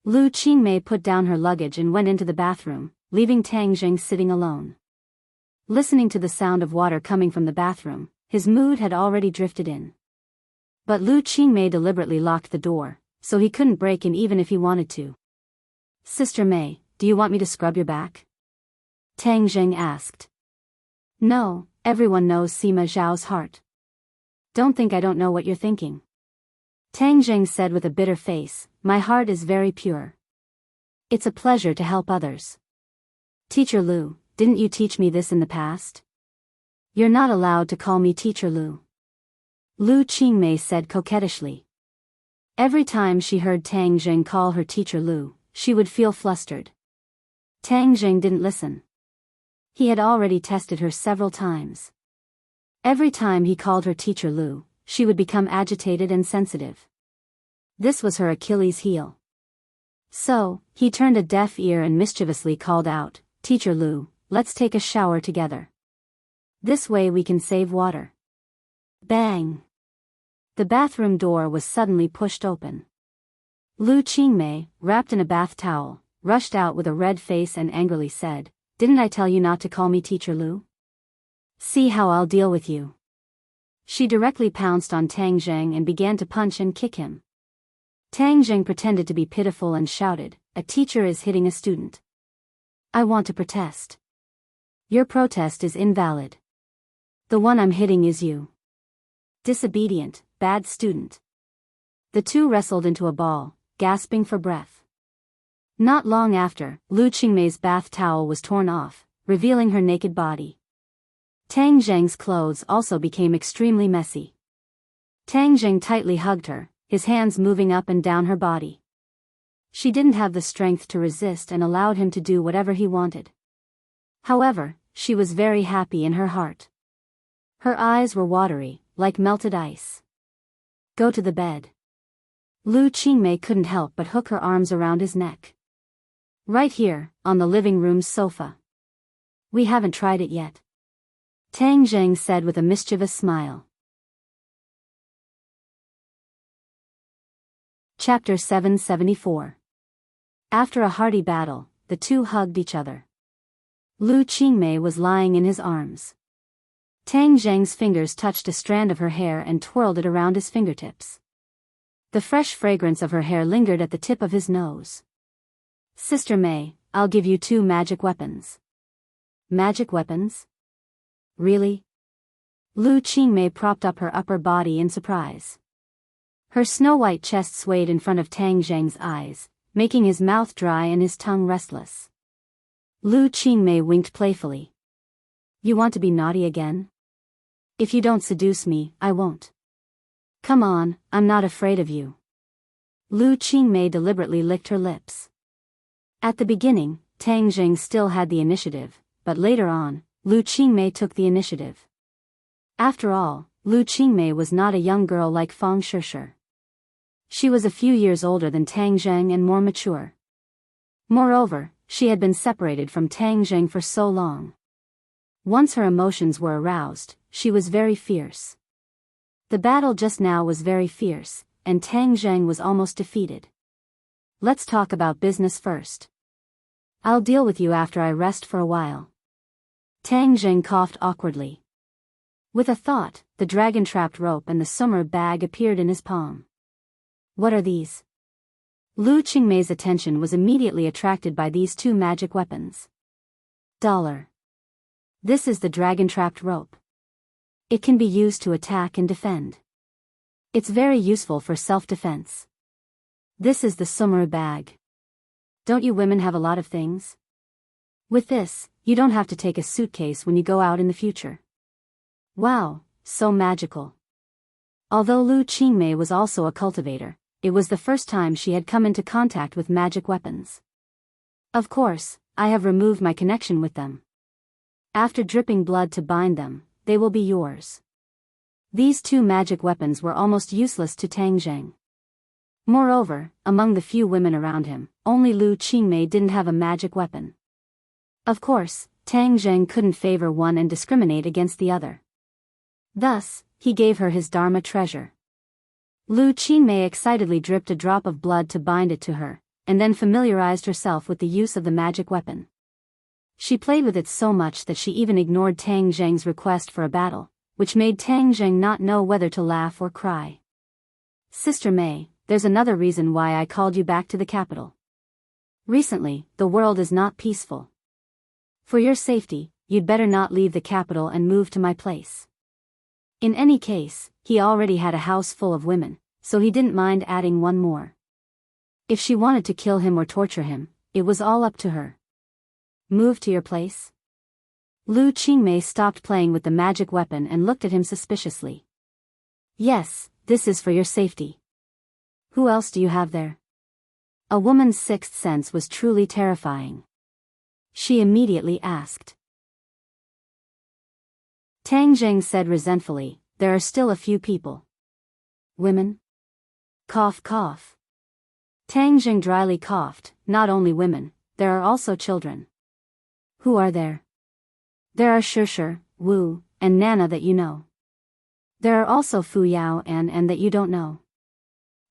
Lu Qingmei put down her luggage and went into the bathroom, leaving Tang Jing sitting alone. Listening to the sound of water coming from the bathroom, his mood had already drifted in. But Lu Qingmei deliberately locked the door, so he couldn't break in even if he wanted to. "Sister Mei, do you want me to scrub your back?" Tang Jing asked. "No, everyone knows Sima Zhao's heart. Don't think I don't know what you're thinking." Tang Jing said with a bitter face, "My heart is very pure. It's a pleasure to help others." "Teacher Lu, didn't you teach me this in the past?" "You're not allowed to call me Teacher Lu," Lu Qingmei said coquettishly. Every time she heard Tang Jing call her Teacher Lu, she would feel flustered. Tang Jing didn't listen. He had already tested her several times. Every time he called her Teacher Lu, she would become agitated and sensitive. This was her Achilles heel. So, he turned a deaf ear and mischievously called out, "Teacher Lu, let's take a shower together. This way we can save water." Bang! The bathroom door was suddenly pushed open. Lu Qingmei, wrapped in a bath towel, rushed out with a red face and angrily said, "Didn't I tell you not to call me Teacher Lu? See how I'll deal with you." She directly pounced on Tang Zheng and began to punch and kick him. Tang Zheng pretended to be pitiful and shouted, "A teacher is hitting a student. I want to protest." "Your protest is invalid. The one I'm hitting is you. Disobedient, bad student." The 2 wrestled into a ball, gasping for breath. Not long after, Lu Qingmei's bath towel was torn off, revealing her naked body. Tang Zheng's clothes also became extremely messy. Tang Zheng tightly hugged her, his hands moving up and down her body. She didn't have the strength to resist and allowed him to do whatever he wanted. However, she was very happy in her heart. Her eyes were watery, like melted ice. "Go to the bed." Lu Qingmei couldn't help but hook her arms around his neck. "Right here, on the living room sofa. We haven't tried it yet." Tang Zheng said with a mischievous smile. Chapter 774. After a hearty battle, the two hugged each other. Lu Qingmei was lying in his arms. Tang Zheng's fingers touched a strand of her hair and twirled it around his fingertips. The fresh fragrance of her hair lingered at the tip of his nose. Sister Mei, I'll give you 2 magic weapons. Magic weapons? Really? Lu Qingmei propped up her upper body in surprise. Her snow-white chest swayed in front of Tang Zheng's eyes, making his mouth dry and his tongue restless. Lu Qingmei winked playfully. You want to be naughty again? If you don't seduce me, I won't. Come on, I'm not afraid of you. Lu Qingmei deliberately licked her lips. At the beginning, Tang Zheng still had the initiative, but later on, Lu Qingmei took the initiative. After all, Lu Qingmei was not a young girl like Fang Shishir. She was a few years older than Tang Zheng and more mature. Moreover, she had been separated from Tang Zheng for so long. Once her emotions were aroused, she was very fierce. The battle just now was very fierce, and Tang Zheng was almost defeated. Let's talk about business first. I'll deal with you after I rest for a while. Tang Zheng coughed awkwardly. With a thought, the dragon-trapped rope and the summer bag appeared in his palm. What are these? Lu Qingmei's attention was immediately attracted by these 2 magic weapons. $. This is the dragon-trapped rope. It can be used to attack and defend. It's very useful for self-defense. This is the summer bag. Don't you women have a lot of things? With this, you don't have to take a suitcase when you go out in the future. Wow, so magical. Although Lu Qingmei was also a cultivator, it was the first time she had come into contact with magic weapons. Of course, I have removed my connection with them. After dripping blood to bind them, they will be yours. These 2 magic weapons were almost useless to Tang Zheng. Moreover, among the few women around him, only Lu Qingmei didn't have a magic weapon. Of course, Tang Zheng couldn't favor one and discriminate against the other. Thus, he gave her his Dharma treasure. Lu Qingmei excitedly dripped a drop of blood to bind it to her, and then familiarized herself with the use of the magic weapon. She played with it so much that she even ignored Tang Zheng's request for a battle, which made Tang Zheng not know whether to laugh or cry. Sister Mei, there's another reason why I called you back to the capital. Recently, the world is not peaceful. For your safety, you'd better not leave the capital and move to my place. In any case, he already had a house full of women, so he didn't mind adding one more. If she wanted to kill him or torture him, it was all up to her. Move to your place? Lu Qingmei stopped playing with the magic weapon and looked at him suspiciously. Yes, this is for your safety. Who else do you have there? A woman's 6th sense was truly terrifying. She immediately asked. Tang Zheng said resentfully, there are still a few people. Women? Cough cough. Tang Zheng dryly coughed, not only women, there are also children. Who are there? There are Shishir, Wu, and Nana that you know. There are also Fu Yao and that you don't know.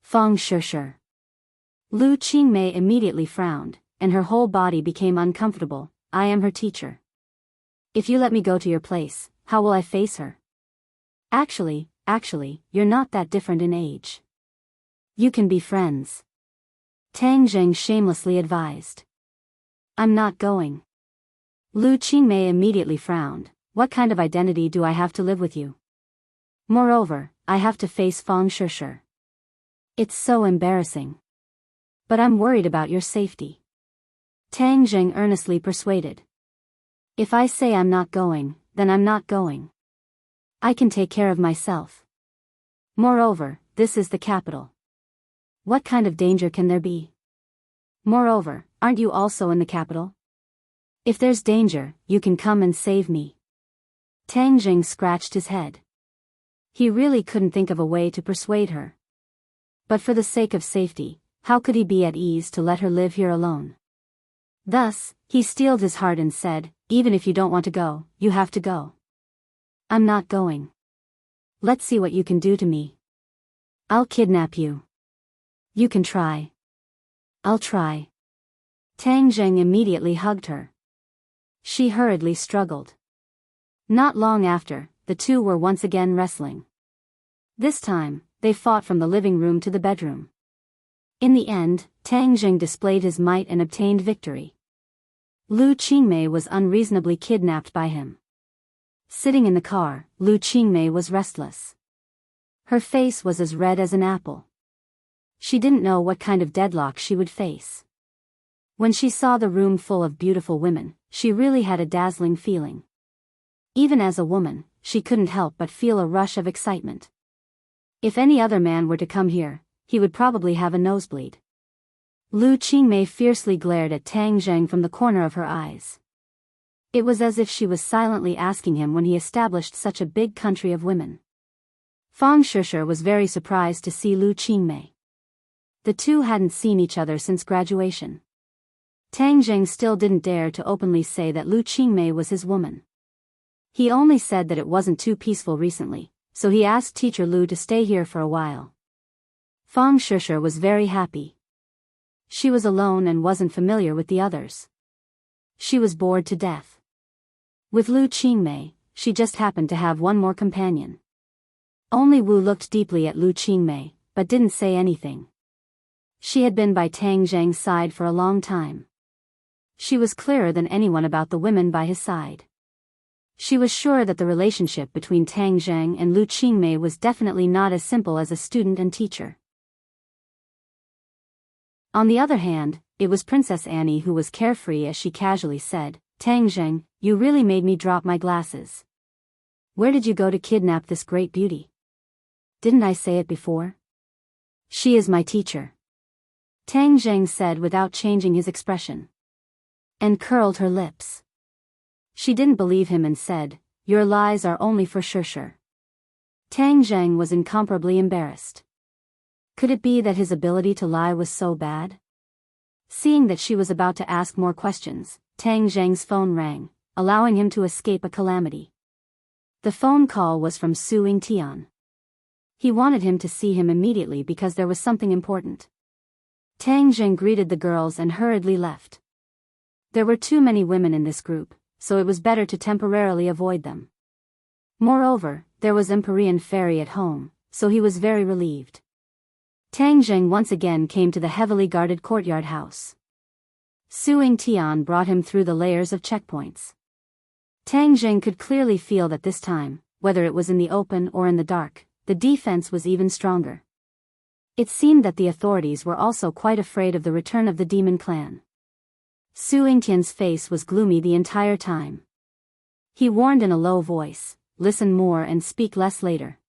Fang Shishir. Lu Qingmei immediately frowned, and her whole body became uncomfortable. I am her teacher. If you let me go to your place, how will I face her? Actually, you're not that different in age. You can be friends. Tang Zheng shamelessly advised. I'm not going. Lu Qingmei immediately frowned. What kind of identity do I have to live with you? Moreover, I have to face Fang Shishir. It's so embarrassing. But I'm worried about your safety. Tang Zheng earnestly persuaded. If I say I'm not going, then I'm not going. I can take care of myself. Moreover, this is the capital. What kind of danger can there be? Moreover, aren't you also in the capital? If there's danger, you can come and save me. Tang Zheng scratched his head. He really couldn't think of a way to persuade her. But for the sake of safety, how could he be at ease to let her live here alone? Thus, he steeled his heart and said, even if you don't want to go, you have to go. I'm not going. Let's see what you can do to me. I'll kidnap you. You can try. I'll try. Tang Zheng immediately hugged her. She hurriedly struggled. Not long after, the two were once again wrestling. This time, they fought from the living room to the bedroom. In the end, Tang Zheng displayed his might and obtained victory. Lu Qingmei was unreasonably kidnapped by him. Sitting in the car, Lu Qingmei was restless. Her face was as red as an apple. She didn't know what kind of deadlock she would face. When she saw the room full of beautiful women, she really had a dazzling feeling. Even as a woman, she couldn't help but feel a rush of excitement. If any other man were to come here, he would probably have a nosebleed. Lu Qingmei fiercely glared at Tang Zheng from the corner of her eyes. It was as if she was silently asking him when he established such a big country of women. Fang Shishir was very surprised to see Lu Qingmei. The two hadn't seen each other since graduation. Tang Zheng still didn't dare to openly say that Lu Qingmei was his woman. He only said that it wasn't too peaceful recently, so he asked teacher Lu to stay here for a while. Fang Shishir was very happy. She was alone and wasn't familiar with the others. She was bored to death. With Lu Qingmei, she just happened to have one more companion. Only Wu looked deeply at Lu Qingmei, but didn't say anything. She had been by Tang Zheng's side for a long time. She was clearer than anyone about the women by his side. She was sure that the relationship between Tang Zheng and Lu Qingmei was definitely not as simple as a student and teacher. On the other hand, it was Princess Annie who was carefree as she casually said, "Tang Zheng, you really made me drop my glasses. Where did you go to kidnap this great beauty? Didn't I say it before? She is my teacher." Tang Zheng said without changing his expression. And curled her lips. She didn't believe him and said, "Your lies are only for Shishir." Tang Zheng was incomparably embarrassed. Could it be that his ability to lie was so bad? Seeing that she was about to ask more questions, Tang Zheng's phone rang, allowing him to escape a calamity. The phone call was from Su Yingtian. He wanted him to see him immediately because there was something important. Tang Zheng greeted the girls and hurriedly left. There were too many women in this group, so it was better to temporarily avoid them. Moreover, there was Empyrean Fairy at home, so he was very relieved. Tang Zheng once again came to the heavily guarded courtyard house. Su Yingtian brought him through the layers of checkpoints. Tang Zheng could clearly feel that this time, whether it was in the open or in the dark, the defense was even stronger. It seemed that the authorities were also quite afraid of the return of the demon clan. Su Yingtian's face was gloomy the entire time. He warned in a low voice, "Listen more and speak less later.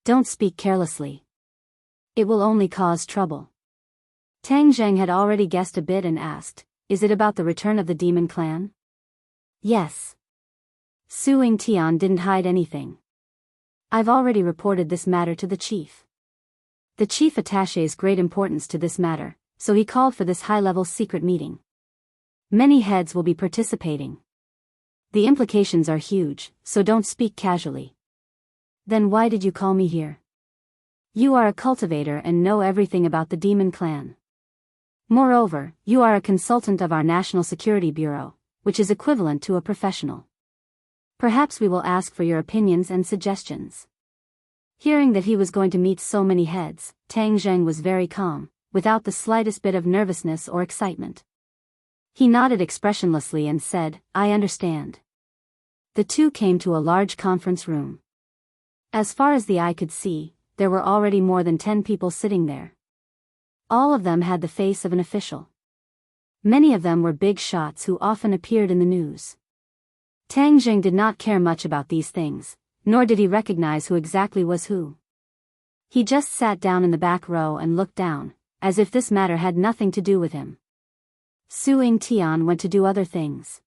Don't speak carelessly. It will only cause trouble." Tang Zheng had already guessed a bit and asked, "Is it about the return of the demon clan?" "Yes." Su Yingtian didn't hide anything. "I've already reported this matter to the chief. The chief attaches great importance to this matter, so he called for this high-level secret meeting. Many heads will be participating. The implications are huge, so don't speak casually." "Then why did you call me here? You are a cultivator and know everything about the demon clan. Moreover, you are a consultant of our National Security Bureau, which is equivalent to a professional. Perhaps we will ask for your opinions and suggestions." Hearing that he was going to meet so many heads, Tang Zheng was very calm, without the slightest bit of nervousness or excitement. He nodded expressionlessly and said, "I understand." The two came to a large conference room. As far as the eye could see, there were already more than 10 people sitting there. All of them had the face of an official. Many of them were big shots who often appeared in the news. Tang Zheng did not care much about these things, nor did he recognize who exactly was who. He just sat down in the back row and looked down, as if this matter had nothing to do with him. Su Yingtian went to do other things.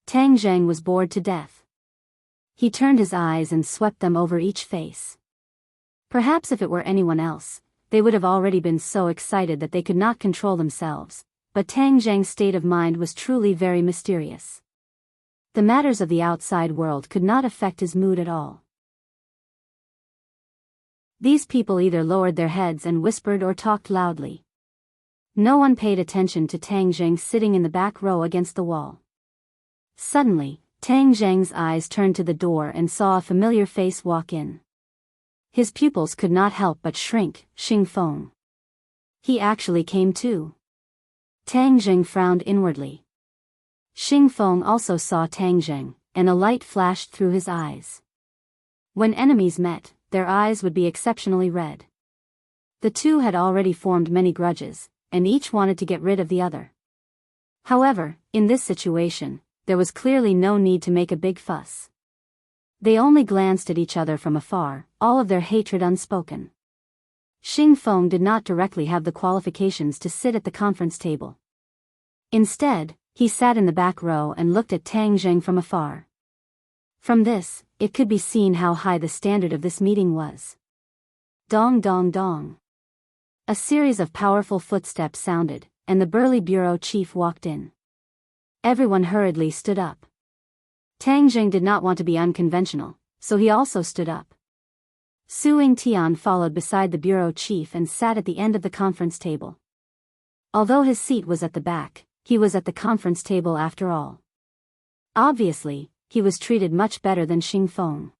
Tang Zheng was bored to death. He turned his eyes and swept them over each face. Perhaps if it were anyone else, they would have already been so excited that they could not control themselves, but Tang Zheng's state of mind was truly very mysterious. The matters of the outside world could not affect his mood at all. These people either lowered their heads and whispered or talked loudly. No one paid attention to Tang Zheng sitting in the back row against the wall. Suddenly, Tang Zheng's eyes turned to the door and saw a familiar face walk in. His pupils could not help but shrink. Xing Feng. He actually came too. Tang Zheng frowned inwardly. Xing Feng also saw Tang Zheng, and a light flashed through his eyes. When enemies met, their eyes would be exceptionally red. The two had already formed many grudges, and each wanted to get rid of the other. However, in this situation, there was clearly no need to make a big fuss. They only glanced at each other from afar, all of their hatred unspoken. Xing Feng did not directly have the qualifications to sit at the conference table. Instead, he sat in the back row and looked at Tang Zheng from afar. From this, it could be seen how high the standard of this meeting was. Dong dong dong. A series of powerful footsteps sounded, and the burly bureau chief walked in. Everyone hurriedly stood up. Tang Zheng did not want to be unconventional, so he also stood up. Su Yingtian followed beside the bureau chief and sat at the end of the conference table. Although his seat was at the back, he was at the conference table after all. Obviously, he was treated much better than Xing Feng.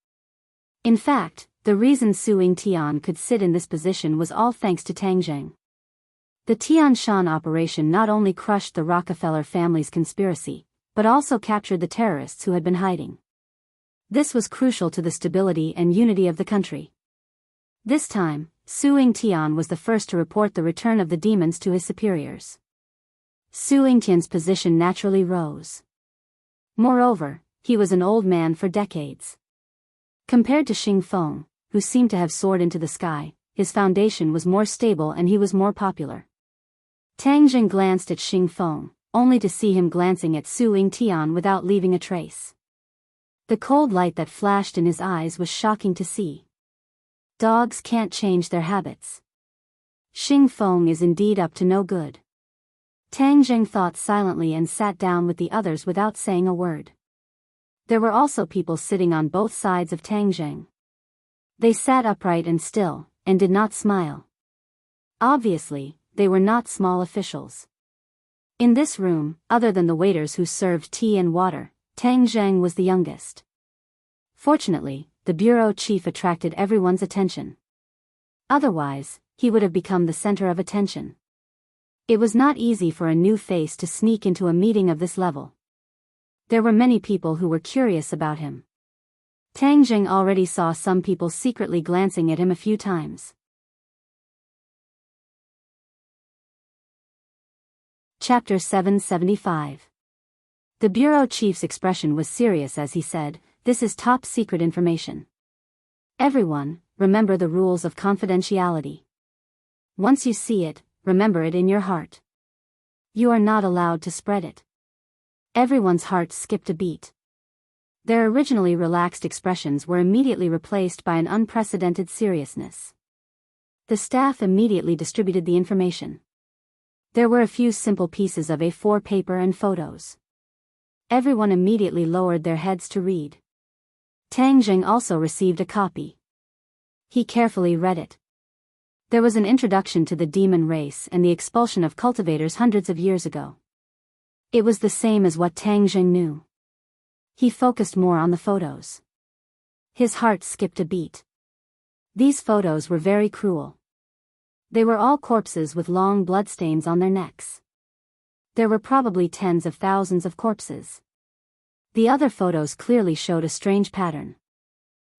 In fact, the reason Su Yingtian could sit in this position was all thanks to Tang Zheng. The Tian Shan operation not only crushed the Rockefeller family's conspiracy, but also captured the terrorists who had been hiding. This was crucial to the stability and unity of the country. This time, Su Yingtian was the first to report the return of the demons to his superiors. Su Yingtian's position naturally rose. Moreover, he was an old man for decades. Compared to Xing Feng, who seemed to have soared into the sky, his foundation was more stable and he was more popular. Tang Zheng glanced at Xing Feng, only to see him glancing at Su Yingtian without leaving a trace. The cold light that flashed in his eyes was shocking to see. Dogs can't change their habits. Xing Feng is indeed up to no good. Tang Zheng thought silently and sat down with the others without saying a word. There were also people sitting on both sides of Tang Zheng. They sat upright and still, and did not smile. Obviously, they were not small officials. In this room, other than the waiters who served tea and water, Tang Zheng was the youngest. Fortunately, the bureau chief attracted everyone's attention. Otherwise, he would have become the center of attention. It was not easy for a new face to sneak into a meeting of this level. There were many people who were curious about him. Tang Zheng already saw some people secretly glancing at him a few times. Chapter 775. The bureau chief's expression was serious as he said, "This is top secret information. Everyone, remember the rules of confidentiality. Once you see it, remember it in your heart. You are not allowed to spread it." Everyone's heart skipped a beat. Their originally relaxed expressions were immediately replaced by an unprecedented seriousness. The staff immediately distributed the information. There were a few simple pieces of A4 paper and photos. Everyone immediately lowered their heads to read. Tang Zheng also received a copy. He carefully read it. There was an introduction to the demon race and the expulsion of cultivators hundreds of years ago. It was the same as what Tang Zheng knew. He focused more on the photos. His heart skipped a beat. These photos were very cruel. They were all corpses with long bloodstains on their necks. There were probably tens of thousands of corpses. The other photos clearly showed a strange pattern.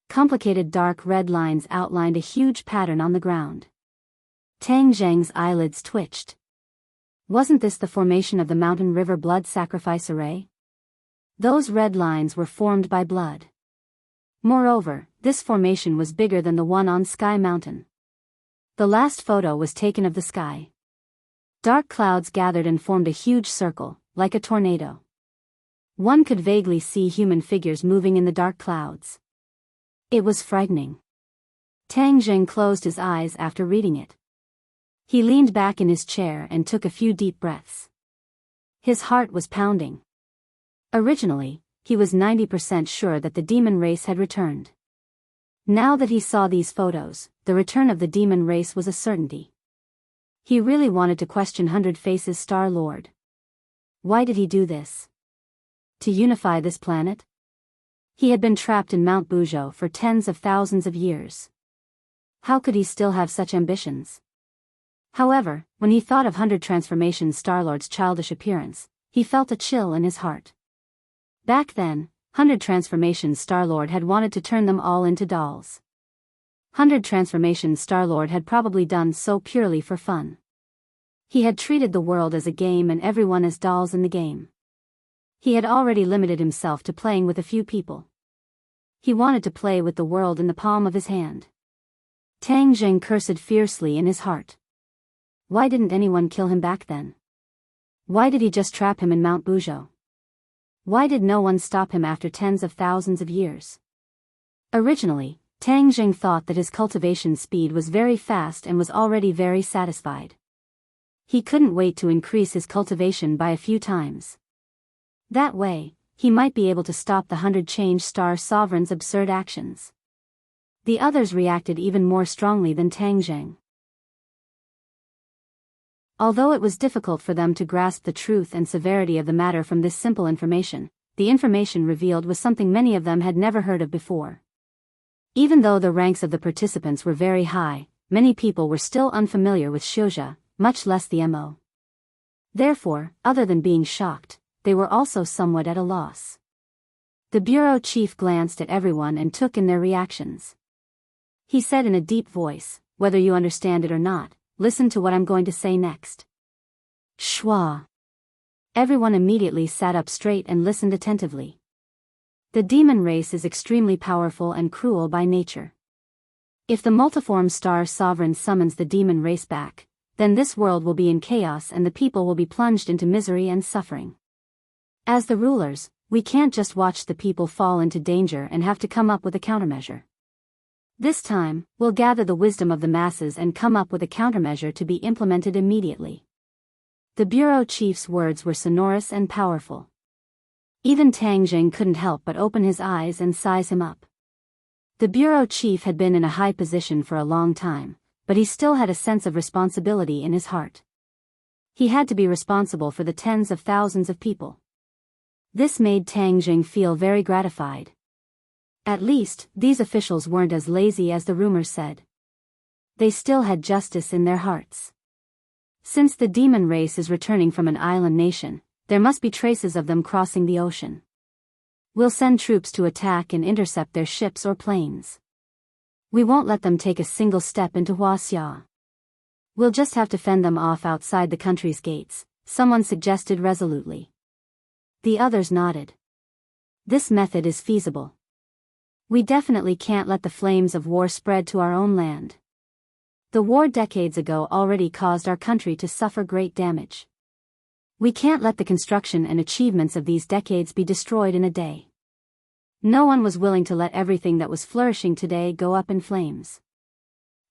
Complicated dark red lines outlined a huge pattern on the ground. Tang Zheng's eyelids twitched. Wasn't this the formation of the Mountain River blood sacrifice array? Those red lines were formed by blood. Moreover, this formation was bigger than the one on Sky Mountain. The last photo was taken of the sky. Dark clouds gathered and formed a huge circle, like a tornado. One could vaguely see human figures moving in the dark clouds. It was frightening. Tang Zheng closed his eyes after reading it. He leaned back in his chair and took a few deep breaths. His heart was pounding. Originally, he was 90% sure that the demon race had returned. Now that he saw these photos, the return of the demon race was a certainty. He really wanted to question Hundred Faces' Star Lord. Why did he do this? To unify this planet? He had been trapped in Mount Bujo for tens of thousands of years. How could he still have such ambitions? However, when he thought of 100 Transformations Star-Lord's childish appearance, he felt a chill in his heart. Back then, 100 Transformations Star-Lord had wanted to turn them all into dolls. 100 Transformations Star-Lord had probably done so purely for fun. He had treated the world as a game and everyone as dolls in the game. He had already limited himself to playing with a few people. He wanted to play with the world in the palm of his hand. Tang Zheng cursed fiercely in his heart. Why didn't anyone kill him back then? Why did he just trap him in Mount Bujo? Why did no one stop him after tens of thousands of years? Originally, Tang Zheng thought that his cultivation speed was very fast and was already very satisfied. He couldn't wait to increase his cultivation by a few times. That way, he might be able to stop the 100 Change Star Sovereign's absurd actions. The others reacted even more strongly than Tang Zheng. Although it was difficult for them to grasp the truth and severity of the matter from this simple information, the information revealed was something many of them had never heard of before. Even though the ranks of the participants were very high, many people were still unfamiliar with Xiuzha, much less the MO. Therefore, other than being shocked, they were also somewhat at a loss. The bureau chief glanced at everyone and took in their reactions. He said in a deep voice, "Whether you understand it or not, listen to what I'm going to say next." Schwa. Everyone immediately sat up straight and listened attentively. The demon race is extremely powerful and cruel by nature. If the multiform star sovereign summons the demon race back, then this world will be in chaos and the people will be plunged into misery and suffering. As the rulers, we can't just watch the people fall into danger and have to come up with a countermeasure. This time, we'll gather the wisdom of the masses and come up with a countermeasure to be implemented immediately. The bureau chief's words were sonorous and powerful. Even Tang Zheng couldn't help but open his eyes and size him up. The bureau chief had been in a high position for a long time, but he still had a sense of responsibility in his heart. He had to be responsible for the tens of thousands of people. This made Tang Zheng feel very gratified. At least, these officials weren't as lazy as the rumors said. They still had justice in their hearts. Since the demon race is returning from an island nation, there must be traces of them crossing the ocean. We'll send troops to attack and intercept their ships or planes. We won't let them take a single step into Huaxia. We'll just have to fend them off outside the country's gates, someone suggested resolutely. The others nodded. This method is feasible. We definitely can't let the flames of war spread to our own land. The war decades ago already caused our country to suffer great damage. We can't let the construction and achievements of these decades be destroyed in a day. No one was willing to let everything that was flourishing today go up in flames.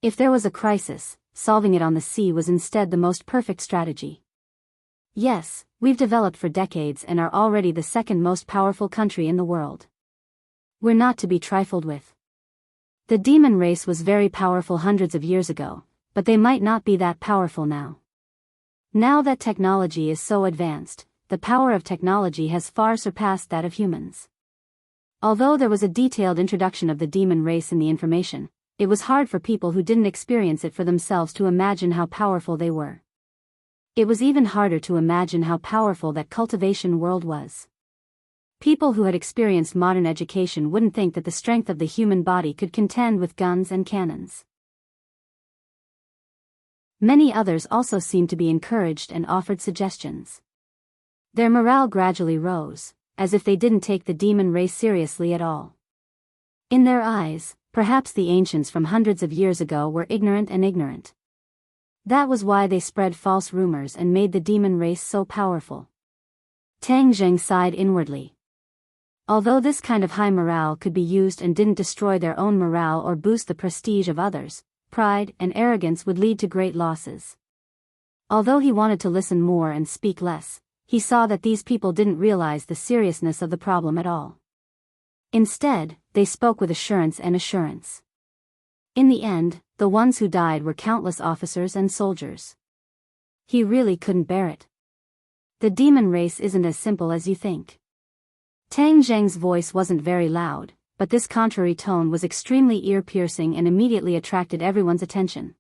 If there was a crisis, solving it on the sea was instead the most perfect strategy. Yes, we've developed for decades and are already the second most powerful country in the world. We're not to be trifled with. The demon race was very powerful hundreds of years ago, but they might not be that powerful now. Now that technology is so advanced, the power of technology has far surpassed that of humans. Although there was a detailed introduction of the demon race in the information, it was hard for people who didn't experience it for themselves to imagine how powerful they were. It was even harder to imagine how powerful that cultivation world was. People who had experienced modern education wouldn't think that the strength of the human body could contend with guns and cannons. Many others also seemed to be encouraged and offered suggestions. Their morale gradually rose, as if they didn't take the demon race seriously at all. In their eyes, perhaps the ancients from hundreds of years ago were ignorant. That was why they spread false rumors and made the demon race so powerful. Tang Zheng sighed inwardly. Although this kind of high morale could be used and didn't destroy their own morale or boost the prestige of others, pride and arrogance would lead to great losses. Although he wanted to listen more and speak less, he saw that these people didn't realize the seriousness of the problem at all. Instead, they spoke with assurance and assurance. In the end, the ones who died were countless officers and soldiers. He really couldn't bear it. The demon race isn't as simple as you think. Tang Zheng's voice wasn't very loud, but this contrary tone was extremely ear-piercing and immediately attracted everyone's attention.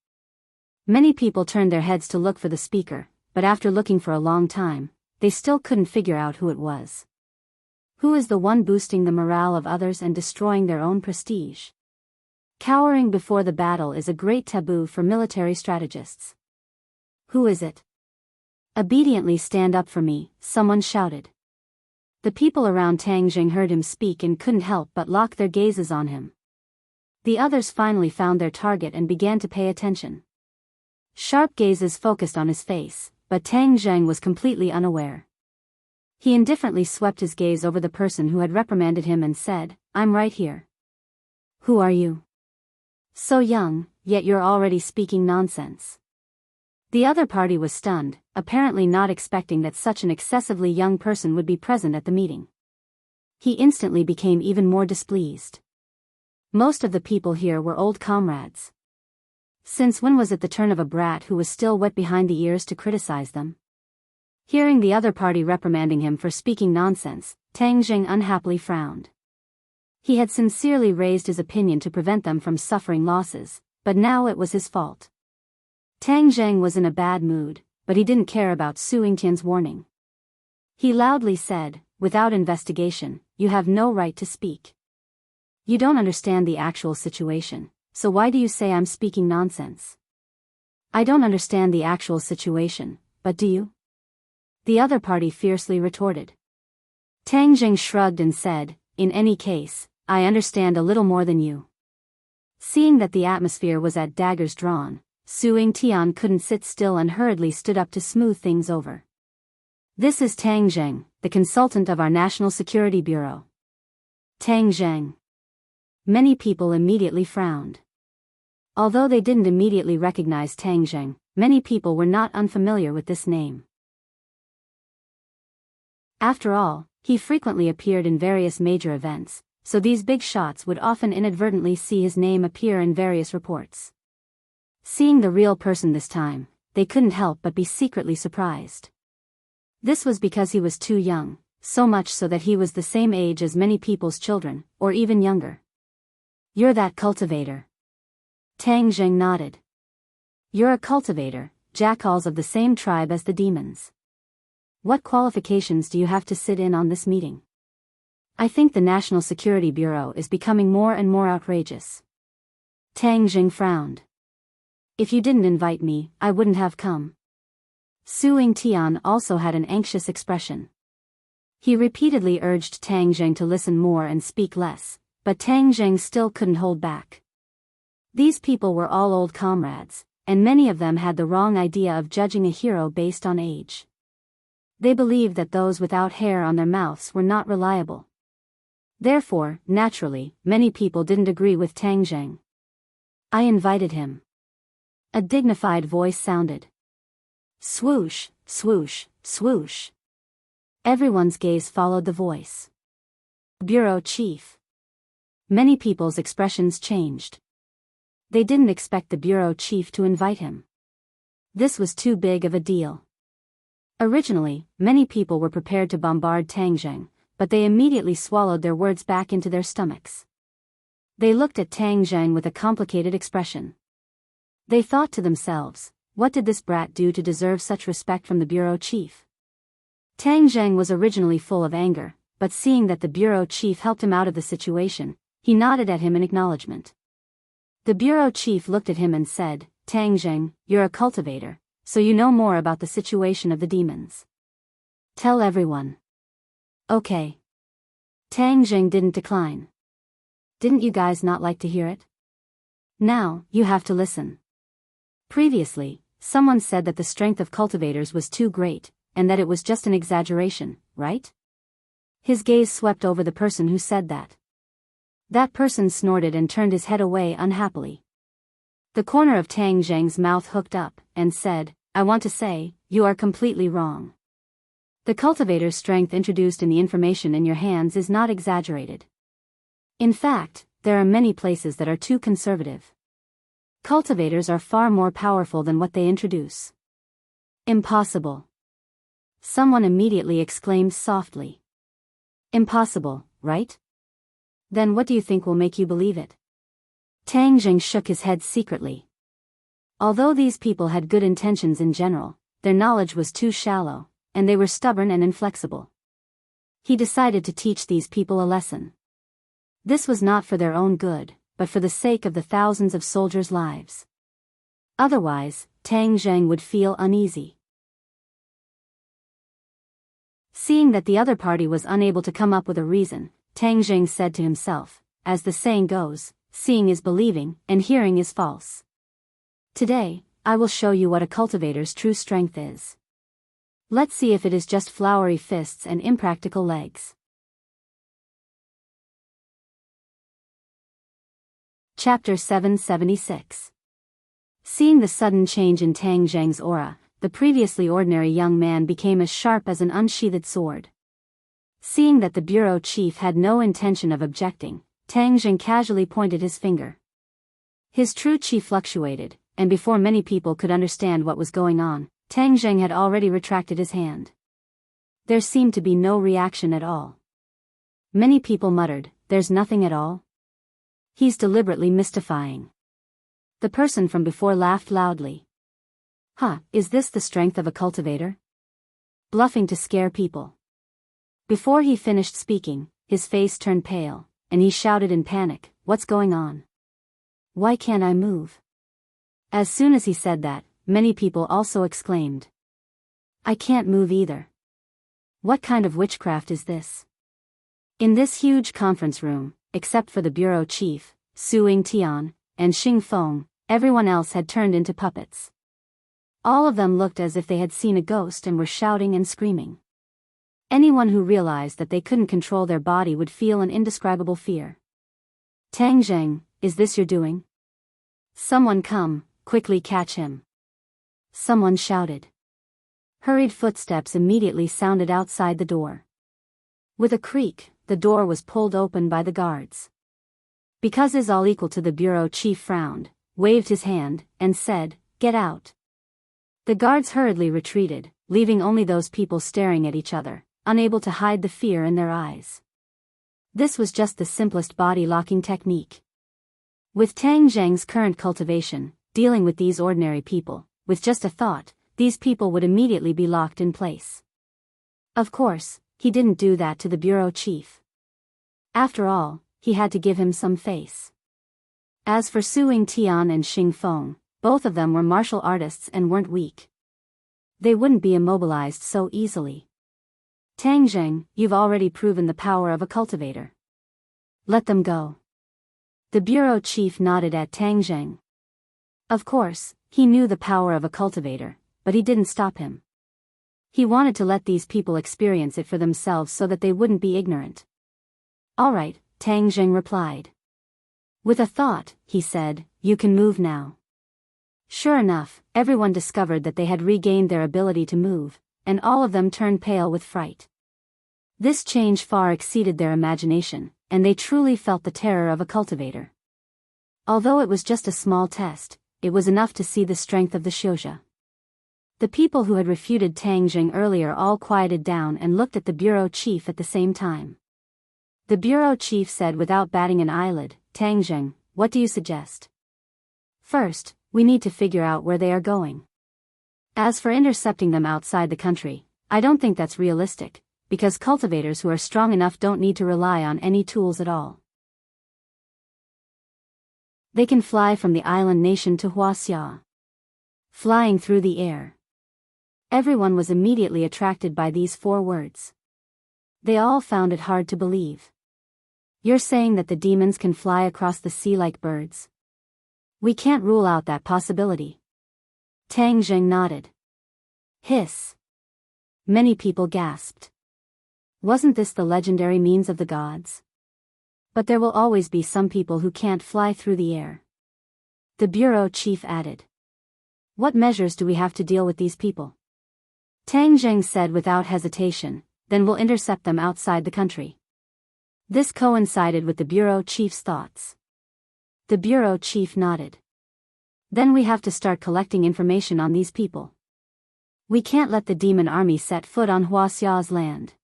Many people turned their heads to look for the speaker, but after looking for a long time, they still couldn't figure out who it was. Who is the one boosting the morale of others and destroying their own prestige? Cowering before the battle is a great taboo for military strategists. Who is it? Obediently stand up for me, someone shouted. The people around Tang Zheng heard him speak and couldn't help but lock their gazes on him. The others finally found their target and began to pay attention. Sharp gazes focused on his face, but Tang Zheng was completely unaware. He indifferently swept his gaze over the person who had reprimanded him and said, "I'm right here." "Who are you? So young, yet you're already speaking nonsense." The other party was stunned, apparently not expecting that such an excessively young person would be present at the meeting. He instantly became even more displeased. Most of the people here were old comrades. Since when was it the turn of a brat who was still wet behind the ears to criticize them? Hearing the other party reprimanding him for speaking nonsense, Tang Zheng unhappily frowned. He had sincerely raised his opinion to prevent them from suffering losses, but now it was his fault. Tang Zheng was in a bad mood, but he didn't care about Su Yingtian's warning. He loudly said, "Without investigation, you have no right to speak. You don't understand the actual situation, so why do you say I'm speaking nonsense?" "I don't understand the actual situation, but do you?" The other party fiercely retorted. Tang Zheng shrugged and said, "In any case, I understand a little more than you." Seeing that the atmosphere was at daggers drawn, Su Yingtian couldn't sit still and hurriedly stood up to smooth things over. "This is Tang Zheng, the consultant of our National Security Bureau." Tang Zheng. Many people immediately frowned. Although they didn't immediately recognize Tang Zheng, many people were not unfamiliar with this name. After all, he frequently appeared in various major events, so these big shots would often inadvertently see his name appear in various reports. Seeing the real person this time, they couldn't help but be secretly surprised. This was because he was too young, so much so that he was the same age as many people's children, or even younger. "You're that cultivator." Tang Zheng nodded. "You're a cultivator, jackals of the same tribe as the demons. What qualifications do you have to sit in on this meeting? I think the National Security Bureau is becoming more and more outrageous." Tang Zheng frowned. "If you didn't invite me, I wouldn't have come." Su Yingtian also had an anxious expression. He repeatedly urged Tang Zheng to listen more and speak less, but Tang Zheng still couldn't hold back. These people were all old comrades, and many of them had the wrong idea of judging a hero based on age. They believed that those without hair on their mouths were not reliable. Therefore, naturally, many people didn't agree with Tang Zheng. "I invited him." A dignified voice sounded. Swoosh, swoosh, swoosh. Everyone's gaze followed the voice. Bureau Chief. Many people's expressions changed. They didn't expect the bureau chief to invite him. This was too big of a deal. Originally, many people were prepared to bombard Tang Zheng, but they immediately swallowed their words back into their stomachs. They looked at Tang Zheng with a complicated expression. They thought to themselves, what did this brat do to deserve such respect from the bureau chief? Tang Zheng was originally full of anger, but seeing that the bureau chief helped him out of the situation, he nodded at him in acknowledgement. The bureau chief looked at him and said, "Tang Zheng, you're a cultivator, so you know more about the situation of the demons. Tell everyone." "Okay." Tang Zheng didn't decline. "Didn't you guys not like to hear it? Now, you have to listen. Previously, someone said that the strength of cultivators was too great, and that it was just an exaggeration, right?" His gaze swept over the person who said that. That person snorted and turned his head away unhappily. The corner of Tang Zheng's mouth hooked up, and said, "I want to say, you are completely wrong. The cultivator's strength introduced in the information in your hands is not exaggerated. In fact, there are many places that are too conservative. Cultivators are far more powerful than what they introduce. Impossible. Someone immediately exclaimed softly. Impossible, right? Then what do you think will make you believe it? Tang Jing shook his head secretly. Although these people had good intentions in general, their knowledge was too shallow, and they were stubborn and inflexible. He decided to teach these people a lesson. This was not for their own good, but for the sake of the thousands of soldiers' lives. Otherwise, Tang Jing would feel uneasy. Seeing that the other party was unable to come up with a reason, Tang Jing said to himself, as the saying goes, seeing is believing, and hearing is false. Today, I will show you what a cultivator's true strength is. Let's see if it is just flowery fists and impractical legs. Chapter 776. Seeing the sudden change in Tang Jing's aura, the previously ordinary young man became as sharp as an unsheathed sword. Seeing that the bureau chief had no intention of objecting, Tang Jing casually pointed his finger. His true chi fluctuated, and before many people could understand what was going on, Tang Jing had already retracted his hand. There seemed to be no reaction at all. Many people muttered, "There's nothing at all? He's deliberately mystifying." The person from before laughed loudly. "Huh, is this the strength of a cultivator? Bluffing to scare people." Before he finished speaking, his face turned pale, and he shouted in panic, "What's going on? Why can't I move?" As soon as he said that, many people also exclaimed, "I can't move either. What kind of witchcraft is this?" In this huge conference room, except for the bureau chief, Su Yingtian, and Xing Feng, everyone else had turned into puppets. All of them looked as if they had seen a ghost and were shouting and screaming. Anyone who realized that they couldn't control their body would feel an indescribable fear. "Tang Jing, is this your doing? Someone come, quickly catch him." Someone shouted. Hurried footsteps immediately sounded outside the door. With a creak, the door was pulled open by the guards. Because is all equal to the bureau chief frowned, waved his hand, and said, "Get out." The guards hurriedly retreated, leaving only those people staring at each other, unable to hide the fear in their eyes. This was just the simplest body-locking technique. With Tang Jing's current cultivation, dealing with these ordinary people, with just a thought, these people would immediately be locked in place. Of course, he didn't do that to the bureau chief. After all, he had to give him some face. As for Su Yingtian and Xing Feng, both of them were martial artists and weren't weak. They wouldn't be immobilized so easily. "Tang Jing, you've already proven the power of a cultivator. Let them go." The bureau chief nodded at Tang Jing. Of course, he knew the power of a cultivator, but he didn't stop him. He wanted to let these people experience it for themselves so that they wouldn't be ignorant. "All right," Tang Jing replied. With a thought, he said, "You can move now." Sure enough, everyone discovered that they had regained their ability to move, and all of them turned pale with fright. This change far exceeded their imagination, and they truly felt the terror of a cultivator. Although it was just a small test, it was enough to see the strength of the Xiuzha. The people who had refuted Tang Jing earlier all quieted down and looked at the bureau chief at the same time. The bureau chief said without batting an eyelid, "Tang Jing, what do you suggest? First, we need to figure out where they are going. As for intercepting them outside the country, I don't think that's realistic, because cultivators who are strong enough don't need to rely on any tools at all. They can fly from the island nation to Huaxia. Flying through the air." Everyone was immediately attracted by these 4 words. They all found it hard to believe. "You're saying that the demons can fly across the sea like birds? We can't rule out that possibility." Tang Jing nodded. Hiss. Many people gasped. Wasn't this the legendary means of the gods? But there will always be some people who can't fly through the air. The bureau chief added. "What measures do we have to deal with these people?" Tang Zheng said without hesitation, then we'll intercept them outside the country. This coincided with the bureau chief's thoughts. The bureau chief nodded. Then we have to start collecting information on these people. We can't let the demon army set foot on Huaxia's land.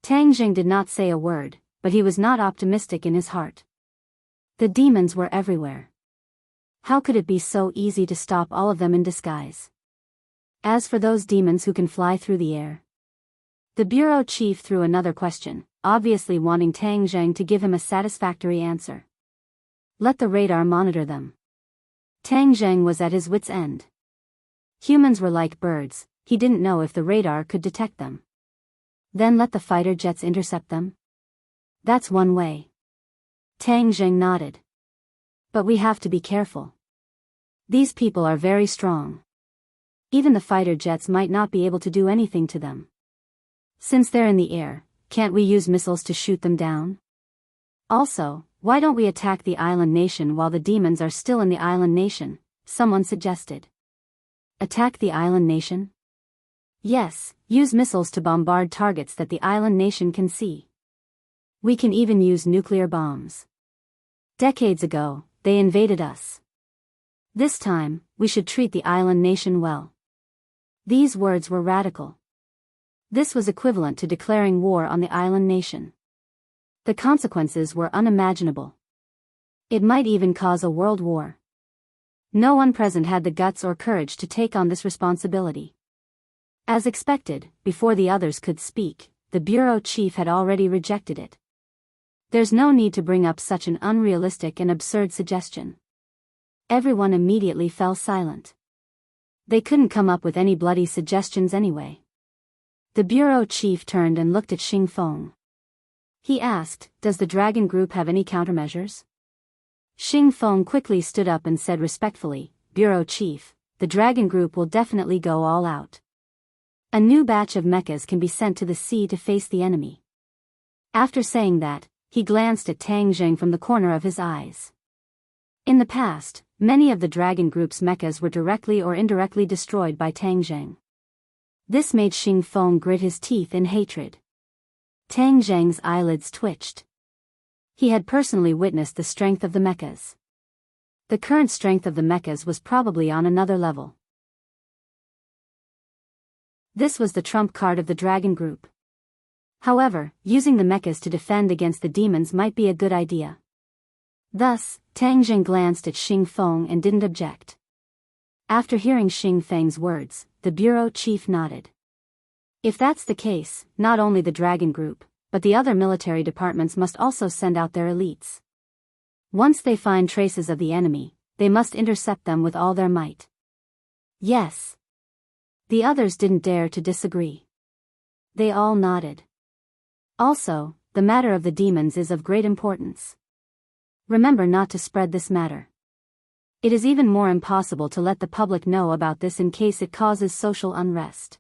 Tang Zheng did not say a word, but he was not optimistic in his heart. The demons were everywhere. How could it be so easy to stop all of them in disguise? As for those demons who can fly through the air. The bureau chief threw another question, obviously wanting Tang Zheng to give him a satisfactory answer. Let the radar monitor them. Tang Zheng was at his wit's end. Humans were like birds, he didn't know if the radar could detect them. Then let the fighter jets intercept them? That's one way. Tang Zheng nodded. But we have to be careful. These people are very strong. Even the fighter jets might not be able to do anything to them. Since they're in the air, can't we use missiles to shoot them down? Also, why don't we attack the island nation while the demons are still in the island nation? Someone suggested. Attack the island nation? Yes, use missiles to bombard targets that the island nation can see. We can even use nuclear bombs. Decades ago, they invaded us. This time, we should treat the island nation well. These words were radical. This was equivalent to declaring war on the island nation. The consequences were unimaginable. It might even cause a world war. No one present had the guts or courage to take on this responsibility. As expected, before the others could speak, the bureau chief had already rejected it. There's no need to bring up such an unrealistic and absurd suggestion. Everyone immediately fell silent. They couldn't come up with any bloody suggestions anyway. The bureau chief turned and looked at Xing Feng. He asked, "Does the dragon group have any countermeasures?" Xing Feng quickly stood up and said respectfully, "Bureau chief, the dragon group will definitely go all out. A new batch of mechas can be sent to the sea to face the enemy." After saying that, he glanced at Tang Zheng from the corner of his eyes. In the past, many of the dragon group's mechas were directly or indirectly destroyed by Tang Zheng. This made Xing Feng grit his teeth in hatred. Tang Zheng's eyelids twitched. He had personally witnessed the strength of the mechas. The current strength of the mechas was probably on another level. This was the trump card of the dragon group. However, using the mechas to defend against the demons might be a good idea. Thus, Tang Zheng glanced at Xing Feng and didn't object. After hearing Xing Feng's words, the bureau chief nodded. If that's the case, not only the dragon group, but the other military departments must also send out their elites. Once they find traces of the enemy, they must intercept them with all their might. Yes. The others didn't dare to disagree. They all nodded. Also, the matter of the demons is of great importance. Remember not to spread this matter. It is even more impossible to let the public know about this in case it causes social unrest.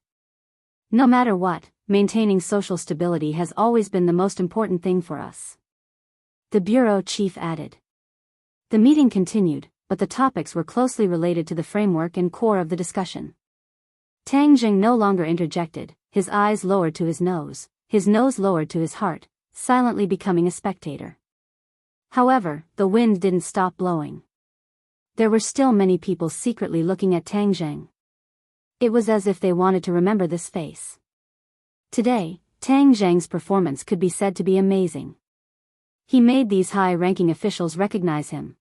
No matter what, maintaining social stability has always been the most important thing for us. The bureau chief added. The meeting continued, but the topics were closely related to the framework and core of the discussion. Tang Zheng no longer interjected, his eyes lowered to his nose lowered to his heart, silently becoming a spectator. However, the wind didn't stop blowing. There were still many people secretly looking at Tang Zheng. It was as if they wanted to remember this face. Today, Tang Zheng's performance could be said to be amazing. He made these high-ranking officials recognize him.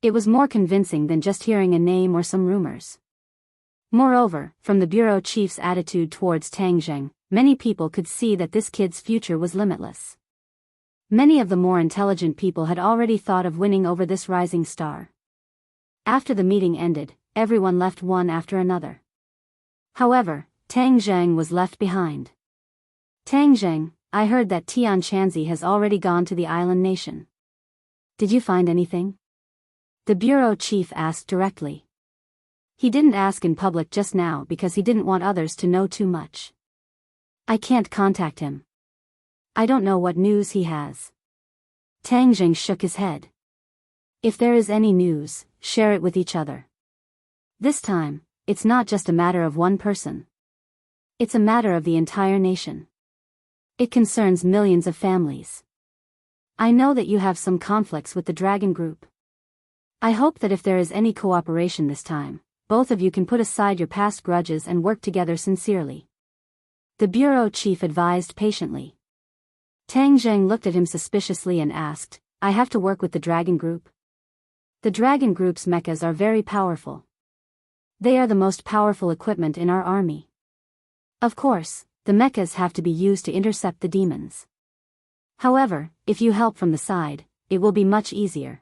It was more convincing than just hearing a name or some rumors. Moreover, from the bureau chief's attitude towards Tang Zheng, many people could see that this kid's future was limitless. Many of the more intelligent people had already thought of winning over this rising star. After the meeting ended, everyone left one after another. However, Tang Zheng was left behind. Tang Zheng, I heard that Tian Chanzi has already gone to the island nation. Did you find anything? The bureau chief asked directly. He didn't ask in public just now because he didn't want others to know too much. I can't contact him. I don't know what news he has. Tang Zheng shook his head. If there is any news, share it with each other. This time, it's not just a matter of one person. It's a matter of the entire nation. It concerns millions of families. I know that you have some conflicts with the dragon group. I hope that if there is any cooperation this time, both of you can put aside your past grudges and work together sincerely. The bureau chief advised patiently. Tang Zheng looked at him suspiciously and asked, I have to work with the dragon group? The dragon group's mechas are very powerful. They are the most powerful equipment in our army. Of course, the mechas have to be used to intercept the demons. However, if you help from the side, it will be much easier.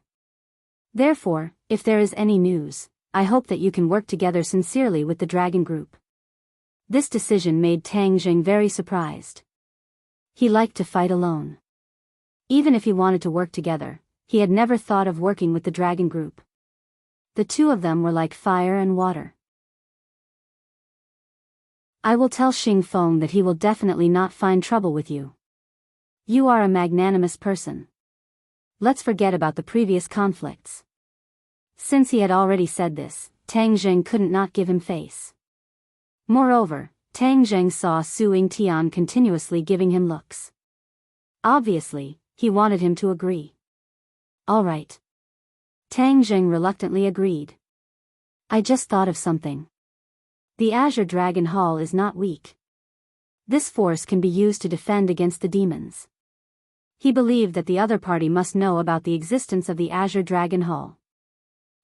Therefore, if there is any news, I hope that you can work together sincerely with the dragon group. This decision made Tang Zheng very surprised. He liked to fight alone. Even if he wanted to work together, he had never thought of working with the dragon group. The two of them were like fire and water. I will tell Xing Feng that he will definitely not find trouble with you. You are a magnanimous person. Let's forget about the previous conflicts. Since he had already said this, Tang Zheng couldn't not give him face. Moreover, Tang Zheng saw Su Yingtian continuously giving him looks. Obviously, he wanted him to agree. All right. Tang Zheng reluctantly agreed. I just thought of something. The Azure Dragon Hall is not weak. This force can be used to defend against the demons. He believed that the other party must know about the existence of the Azure Dragon Hall.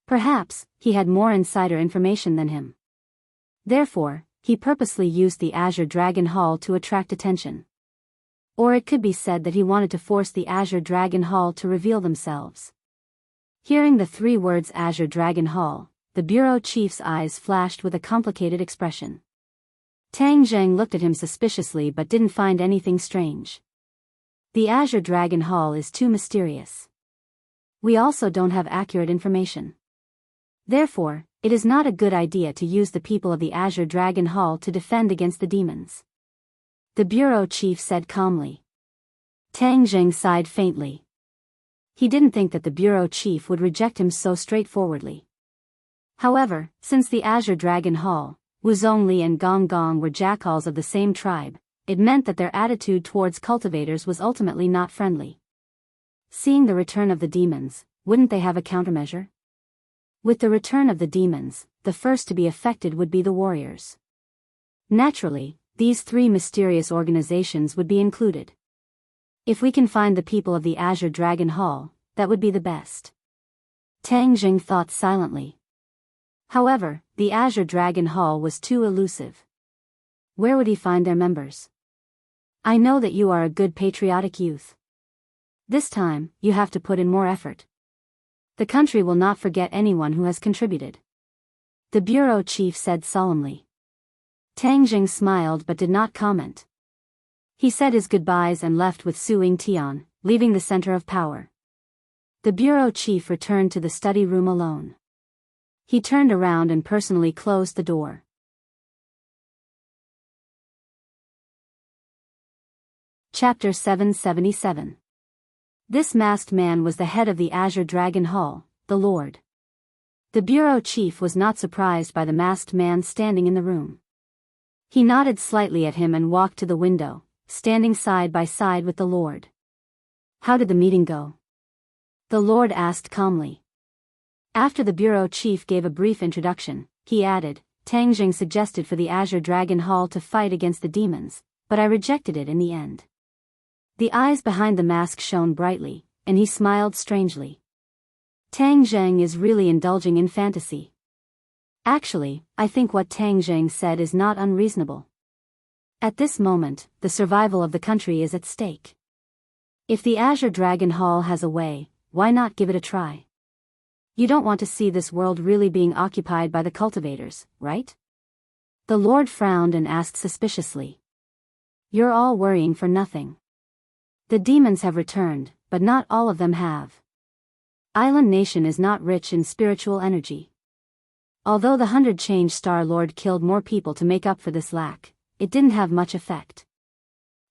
Perhaps, he had more insider information than him. Therefore, he purposely used the Azure Dragon Hall to attract attention. Or it could be said that he wanted to force the Azure Dragon Hall to reveal themselves. Hearing the three words Azure Dragon Hall, the bureau chief's eyes flashed with a complicated expression. Tang Zheng looked at him suspiciously but didn't find anything strange. The Azure Dragon Hall is too mysterious. We also don't have accurate information. Therefore, it is not a good idea to use the people of the Azure Dragon Hall to defend against the demons. The bureau chief said calmly. Tang Zheng sighed faintly. He didn't think that the bureau chief would reject him so straightforwardly. However, since the Azure Dragon Hall, Wu Zhongli and Gong Gong were jackals of the same tribe, it meant that their attitude towards cultivators was ultimately not friendly. Seeing the return of the demons, wouldn't they have a countermeasure? With the return of the demons, the first to be affected would be the warriors. Naturally, these three mysterious organizations would be included. If we can find the people of the Azure Dragon Hall, that would be the best. Tang Zheng thought silently. However, the Azure Dragon Hall was too elusive. Where would he find their members? I know that you are a good patriotic youth. This time, you have to put in more effort. The country will not forget anyone who has contributed. The bureau chief said solemnly. Tang Zheng smiled but did not comment. He said his goodbyes and left with Su Yingtian, leaving the center of power. The bureau chief returned to the study room alone. He turned around and personally closed the door. Chapter 777. This masked man was the head of the Azure Dragon Hall, the Lord. The bureau chief was not surprised by the masked man standing in the room. He nodded slightly at him and walked to the window, standing side by side with the Lord. How did the meeting go? The Lord asked calmly. After the bureau chief gave a brief introduction, he added, Tang Zheng suggested for the Azure Dragon Hall to fight against the demons, but I rejected it in the end. The eyes behind the mask shone brightly, and he smiled strangely. Tang Zheng is really indulging in fantasy. Actually, I think what Tang Zheng said is not unreasonable. At this moment, the survival of the country is at stake. If the Azure Dragon Hall has a way, why not give it a try? You don't want to see this world really being occupied by the cultivators, right? The Lord frowned and asked suspiciously. You're all worrying for nothing. The demons have returned, but not all of them have. Island Nation is not rich in spiritual energy. Although the 100 Change Star Lord killed more people to make up for this lack, it didn't have much effect.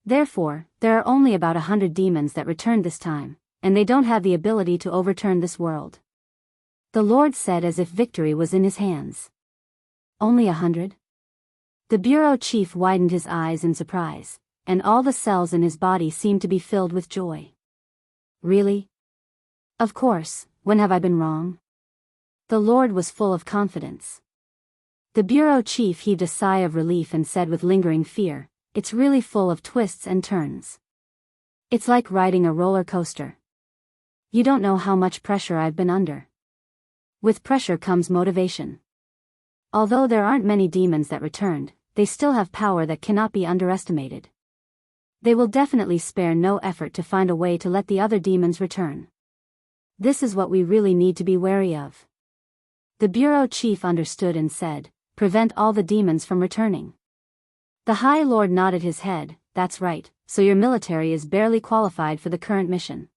Therefore, there are only about 100 demons that returned this time, and they don't have the ability to overturn this world. The Lord said as if victory was in his hands. Only 100? The bureau chief widened his eyes in surprise, and all the cells in his body seemed to be filled with joy. Really? Of course, when have I been wrong? The Lord was full of confidence. The bureau chief heaved a sigh of relief and said with lingering fear, "It's really full of twists and turns. It's like riding a roller coaster. You don't know how much pressure I've been under." With pressure comes motivation. Although there aren't many demons that returned, they still have power that cannot be underestimated. They will definitely spare no effort to find a way to let the other demons return. This is what we really need to be wary of. The bureau chief understood and said, "Prevent all the demons from returning." The High Lord nodded his head. "That's right, so your military is barely qualified for the current mission.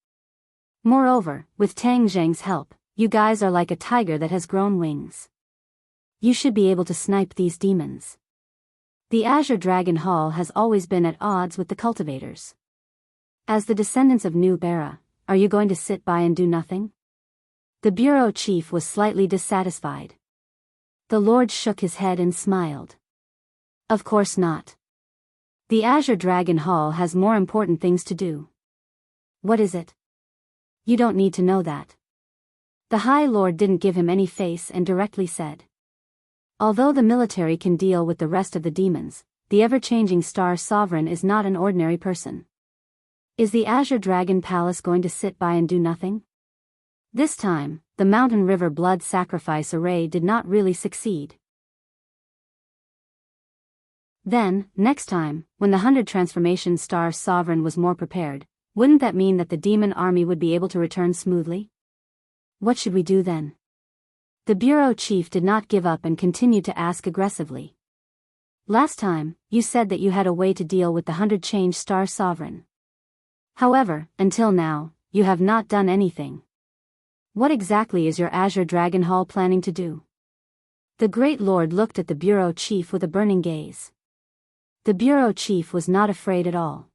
Moreover, with Tang Zheng's help, you guys are like a tiger that has grown wings. You should be able to snipe these demons. The Azure Dragon Hall has always been at odds with the cultivators. As the descendants of New Bara, are you going to sit by and do nothing?" The bureau chief was slightly dissatisfied. The Lord shook his head and smiled. "Of course not. The Azure Dragon Hall has more important things to do." "What is it?" "You don't need to know that." The High Lord didn't give him any face and directly said, "Although the military can deal with the rest of the demons, the ever-changing Star Sovereign is not an ordinary person. Is the Azure Dragon Palace going to sit by and do nothing?" This time, the Mountain River blood sacrifice array did not really succeed. Then, next time, when the 100 Transformation Star Sovereign was more prepared, wouldn't that mean that the demon army would be able to return smoothly? What should we do then? The bureau chief did not give up and continued to ask aggressively. "Last time, you said that you had a way to deal with the 100 Change Star Sovereign. However, until now, you have not done anything. What exactly is your Azure Dragon Hall planning to do?" The Great Lord looked at the bureau chief with a burning gaze. The bureau chief was not afraid at all.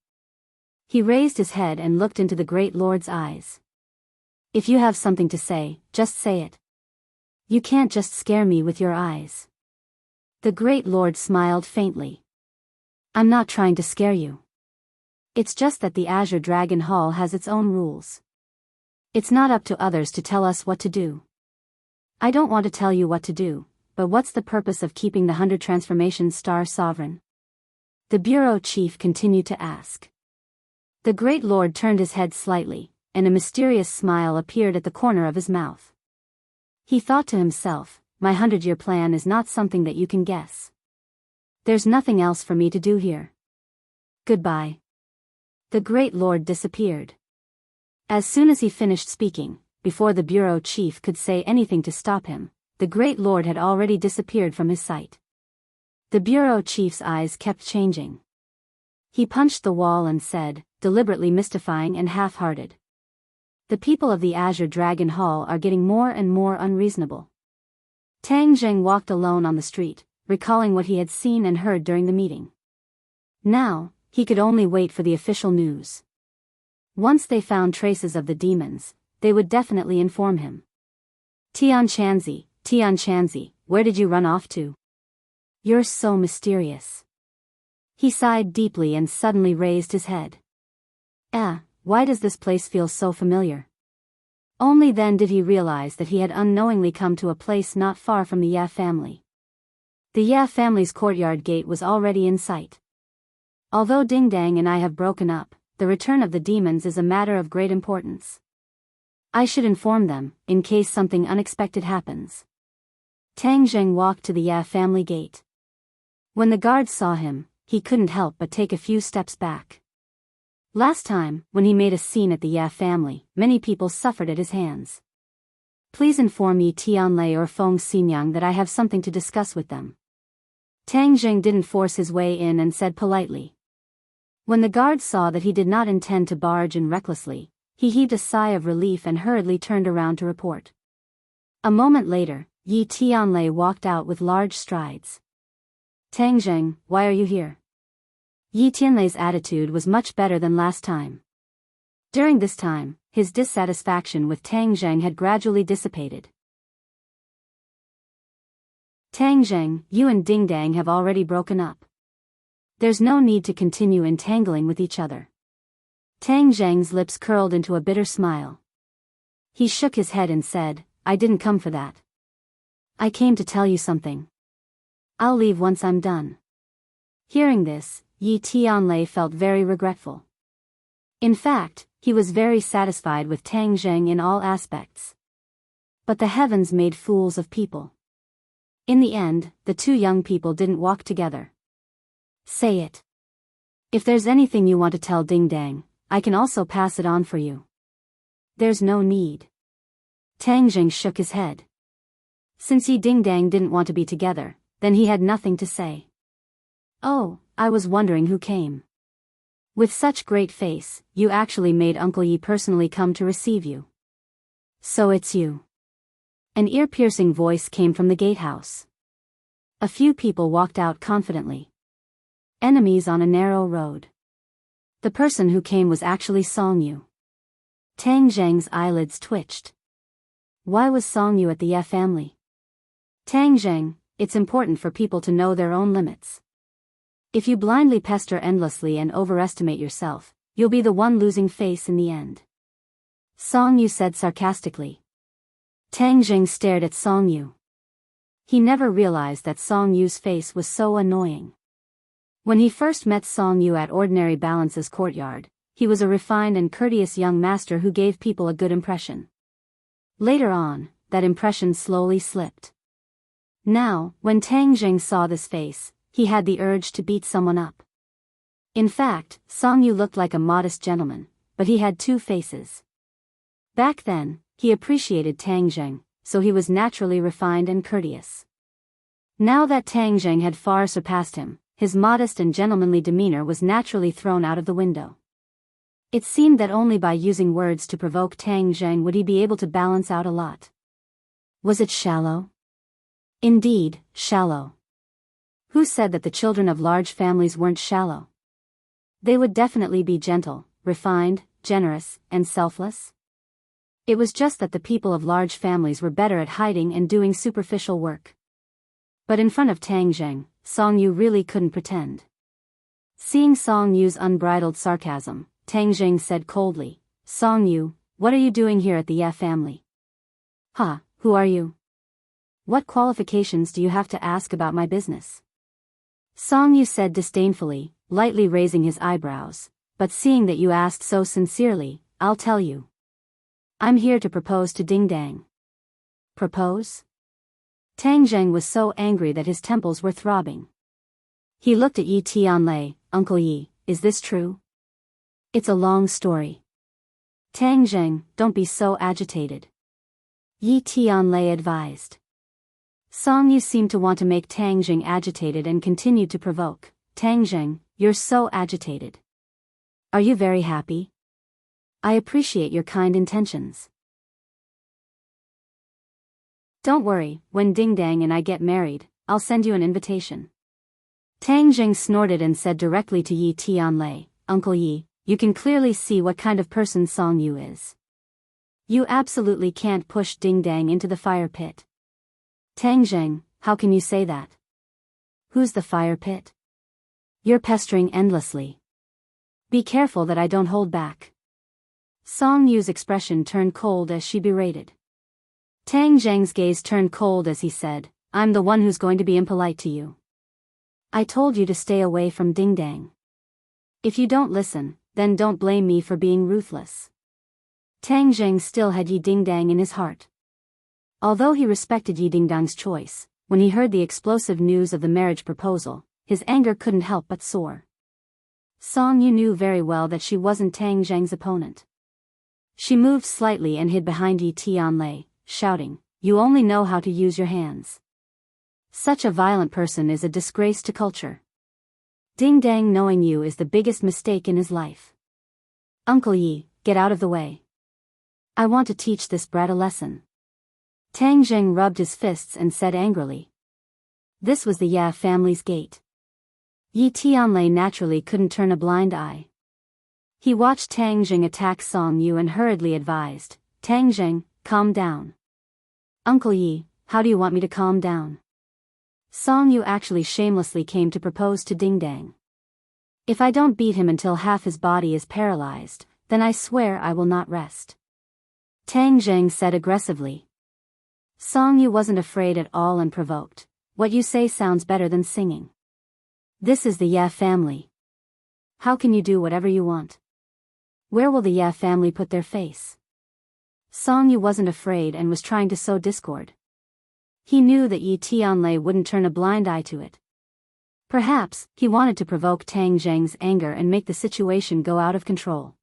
He raised his head and looked into the Great Lord's eyes. "If you have something to say, just say it. You can't just scare me with your eyes." The Great Lord smiled faintly. "I'm not trying to scare you. It's just that the Azure Dragon Hall has its own rules. It's not up to others to tell us what to do. I don't want to tell you what to do, but what's the purpose of keeping the 100 Transformation Star Sovereign?" The bureau chief continued to ask. The Great Lord turned his head slightly, and a mysterious smile appeared at the corner of his mouth. He thought to himself, "My 100-year plan is not something that you can guess. There's nothing else for me to do here. Goodbye." The Great Lord disappeared. As soon as he finished speaking, before the bureau chief could say anything to stop him, the Great Lord had already disappeared from his sight. The bureau chief's eyes kept changing. He punched the wall and said, deliberately mystifying and half-hearted, "The people of the Azure Dragon Hall are getting more and more unreasonable." Tang Zheng walked alone on the street, recalling what he had seen and heard during the meeting. Now, he could only wait for the official news. Once they found traces of the demons, they would definitely inform him. Tianchanzi, where did you run off to? You're so mysterious." He sighed deeply and suddenly raised his head. Why does this place feel so familiar?" Only then did he realize that he had unknowingly come to a place not far from the Ya family. The Ya family's courtyard gate was already in sight. "Although Ding Dang and I have broken up, the return of the demons is a matter of great importance. I should inform them, in case something unexpected happens." Tang Zheng walked to the Ya family gate. When the guards saw him, he couldn't help but take a few steps back. Last time, when he made a scene at the Ya family, many people suffered at his hands. "Please inform Yi Tianlei or Feng Xinyang that I have something to discuss with them." Tang Zheng didn't force his way in and said politely. When the guards saw that he did not intend to barge in recklessly, he heaved a sigh of relief and hurriedly turned around to report. A moment later, Yi Tianlei walked out with large strides. "Tang Zheng, why are you here?" Yi Tianlei's attitude was much better than last time. During this time, his dissatisfaction with Tang Zheng had gradually dissipated. Tang Zheng, you and Ding Dang have already broken up. There's no need to continue entangling with each other. Tang Zheng's lips curled into a bitter smile. He shook his head and said, I didn't come for that. I came to tell you something. I'll leave once I'm done. Hearing this, Yi Tianlei felt very regretful. In fact, he was very satisfied with Tang Zheng in all aspects. But the heavens made fools of people. In the end, the two young people didn't walk together. Say it. If there's anything you want to tell Ding Dang, I can also pass it on for you. There's no need. Tang Zheng shook his head. Since Yi Ding Dang didn't want to be together, then he had nothing to say. Oh, I was wondering who came. With such great face, you actually made Uncle Yi personally come to receive you. So it's you. An ear-piercing voice came from the gatehouse. A few people walked out confidently. Enemies on a narrow road. The person who came was actually Song Yu. Tang Zheng's eyelids twitched. Why was Song Yu at the Ye family? Tang Zheng, it's important for people to know their own limits. If you blindly pester endlessly and overestimate yourself, you'll be the one losing face in the end. Song Yu said sarcastically. Tang Zheng stared at Song Yu. He never realized that Song Yu's face was so annoying. When he first met Song Yu at Ordinary Balance's courtyard, he was a refined and courteous young master who gave people a good impression. Later on, that impression slowly slipped. Now, when Tang Zheng saw this face, he had the urge to beat someone up. In fact, Song Yu looked like a modest gentleman, but he had two faces. Back then, he appreciated Tang Zheng, so he was naturally refined and courteous. Now that Tang Zheng had far surpassed him, his modest and gentlemanly demeanor was naturally thrown out of the window. It seemed that only by using words to provoke Tang Zheng would he be able to balance out a lot. Was it shallow? Indeed, shallow. Who said that the children of large families weren't shallow? They would definitely be gentle, refined, generous, and selfless. It was just that the people of large families were better at hiding and doing superficial work. But in front of Tang Zheng, Song Yu really couldn't pretend. Seeing Song Yu's unbridled sarcasm, Tang Zheng said coldly, Song Yu, what are you doing here at the Ye family? Huh, who are you? What qualifications do you have to ask about my business? Song Yu said disdainfully, lightly raising his eyebrows, but seeing that you asked so sincerely, I'll tell you. I'm here to propose to Ding Dang. Propose? Tang Zheng was so angry that his temples were throbbing. He looked at Yi Tianlei, Uncle Yi, is this true? It's a long story. Tang Zheng, don't be so agitated. Yi Tianlei advised. Song Yu seemed to want to make Tang Zheng agitated and continued to provoke. Tang Zheng, you're so agitated. Are you very happy? I appreciate your kind intentions. Don't worry, when Ding Dang and I get married, I'll send you an invitation. Tang Zheng snorted and said directly to Yi Tianlei, Uncle Yi, you can clearly see what kind of person Song Yu is. You absolutely can't push Ding Dang into the fire pit. Tang Zheng, how can you say that? Who's the fire pit? You're pestering endlessly. Be careful that I don't hold back. Song Yu's expression turned cold as she berated. Tang Zheng's gaze turned cold as he said, I'm the one who's going to be impolite to you. I told you to stay away from Ding Dang. If you don't listen, then don't blame me for being ruthless. Tang Zheng still had Yi Ding Dang in his heart. Although he respected Yi Ding Dang's choice, when he heard the explosive news of the marriage proposal, his anger couldn't help but soar. Song Yu knew very well that she wasn't Tang Zheng's opponent. She moved slightly and hid behind Yi Tianlei, shouting, you only know how to use your hands. Such a violent person is a disgrace to culture. Ding Dang knowing you is the biggest mistake in his life. Uncle Yi, get out of the way. I want to teach this brat a lesson. Tang Zheng rubbed his fists and said angrily. This was the Ye family's gate. Yi Tianlei naturally couldn't turn a blind eye. He watched Tang Zheng attack Song Yu and hurriedly advised, Tang Zheng, calm down. Uncle Yi, how do you want me to calm down? Song Yu actually shamelessly came to propose to Ding Dang. If I don't beat him until half his body is paralyzed, then I swear I will not rest. Tang Zheng said aggressively. Song Yu wasn't afraid at all and provoked. What you say sounds better than singing. This is the Ye family. How can you do whatever you want? Where will the Ye family put their face? Song Yu wasn't afraid and was trying to sow discord. He knew that Yi Tianlei wouldn't turn a blind eye to it. Perhaps, he wanted to provoke Tang Zheng's anger and make the situation go out of control.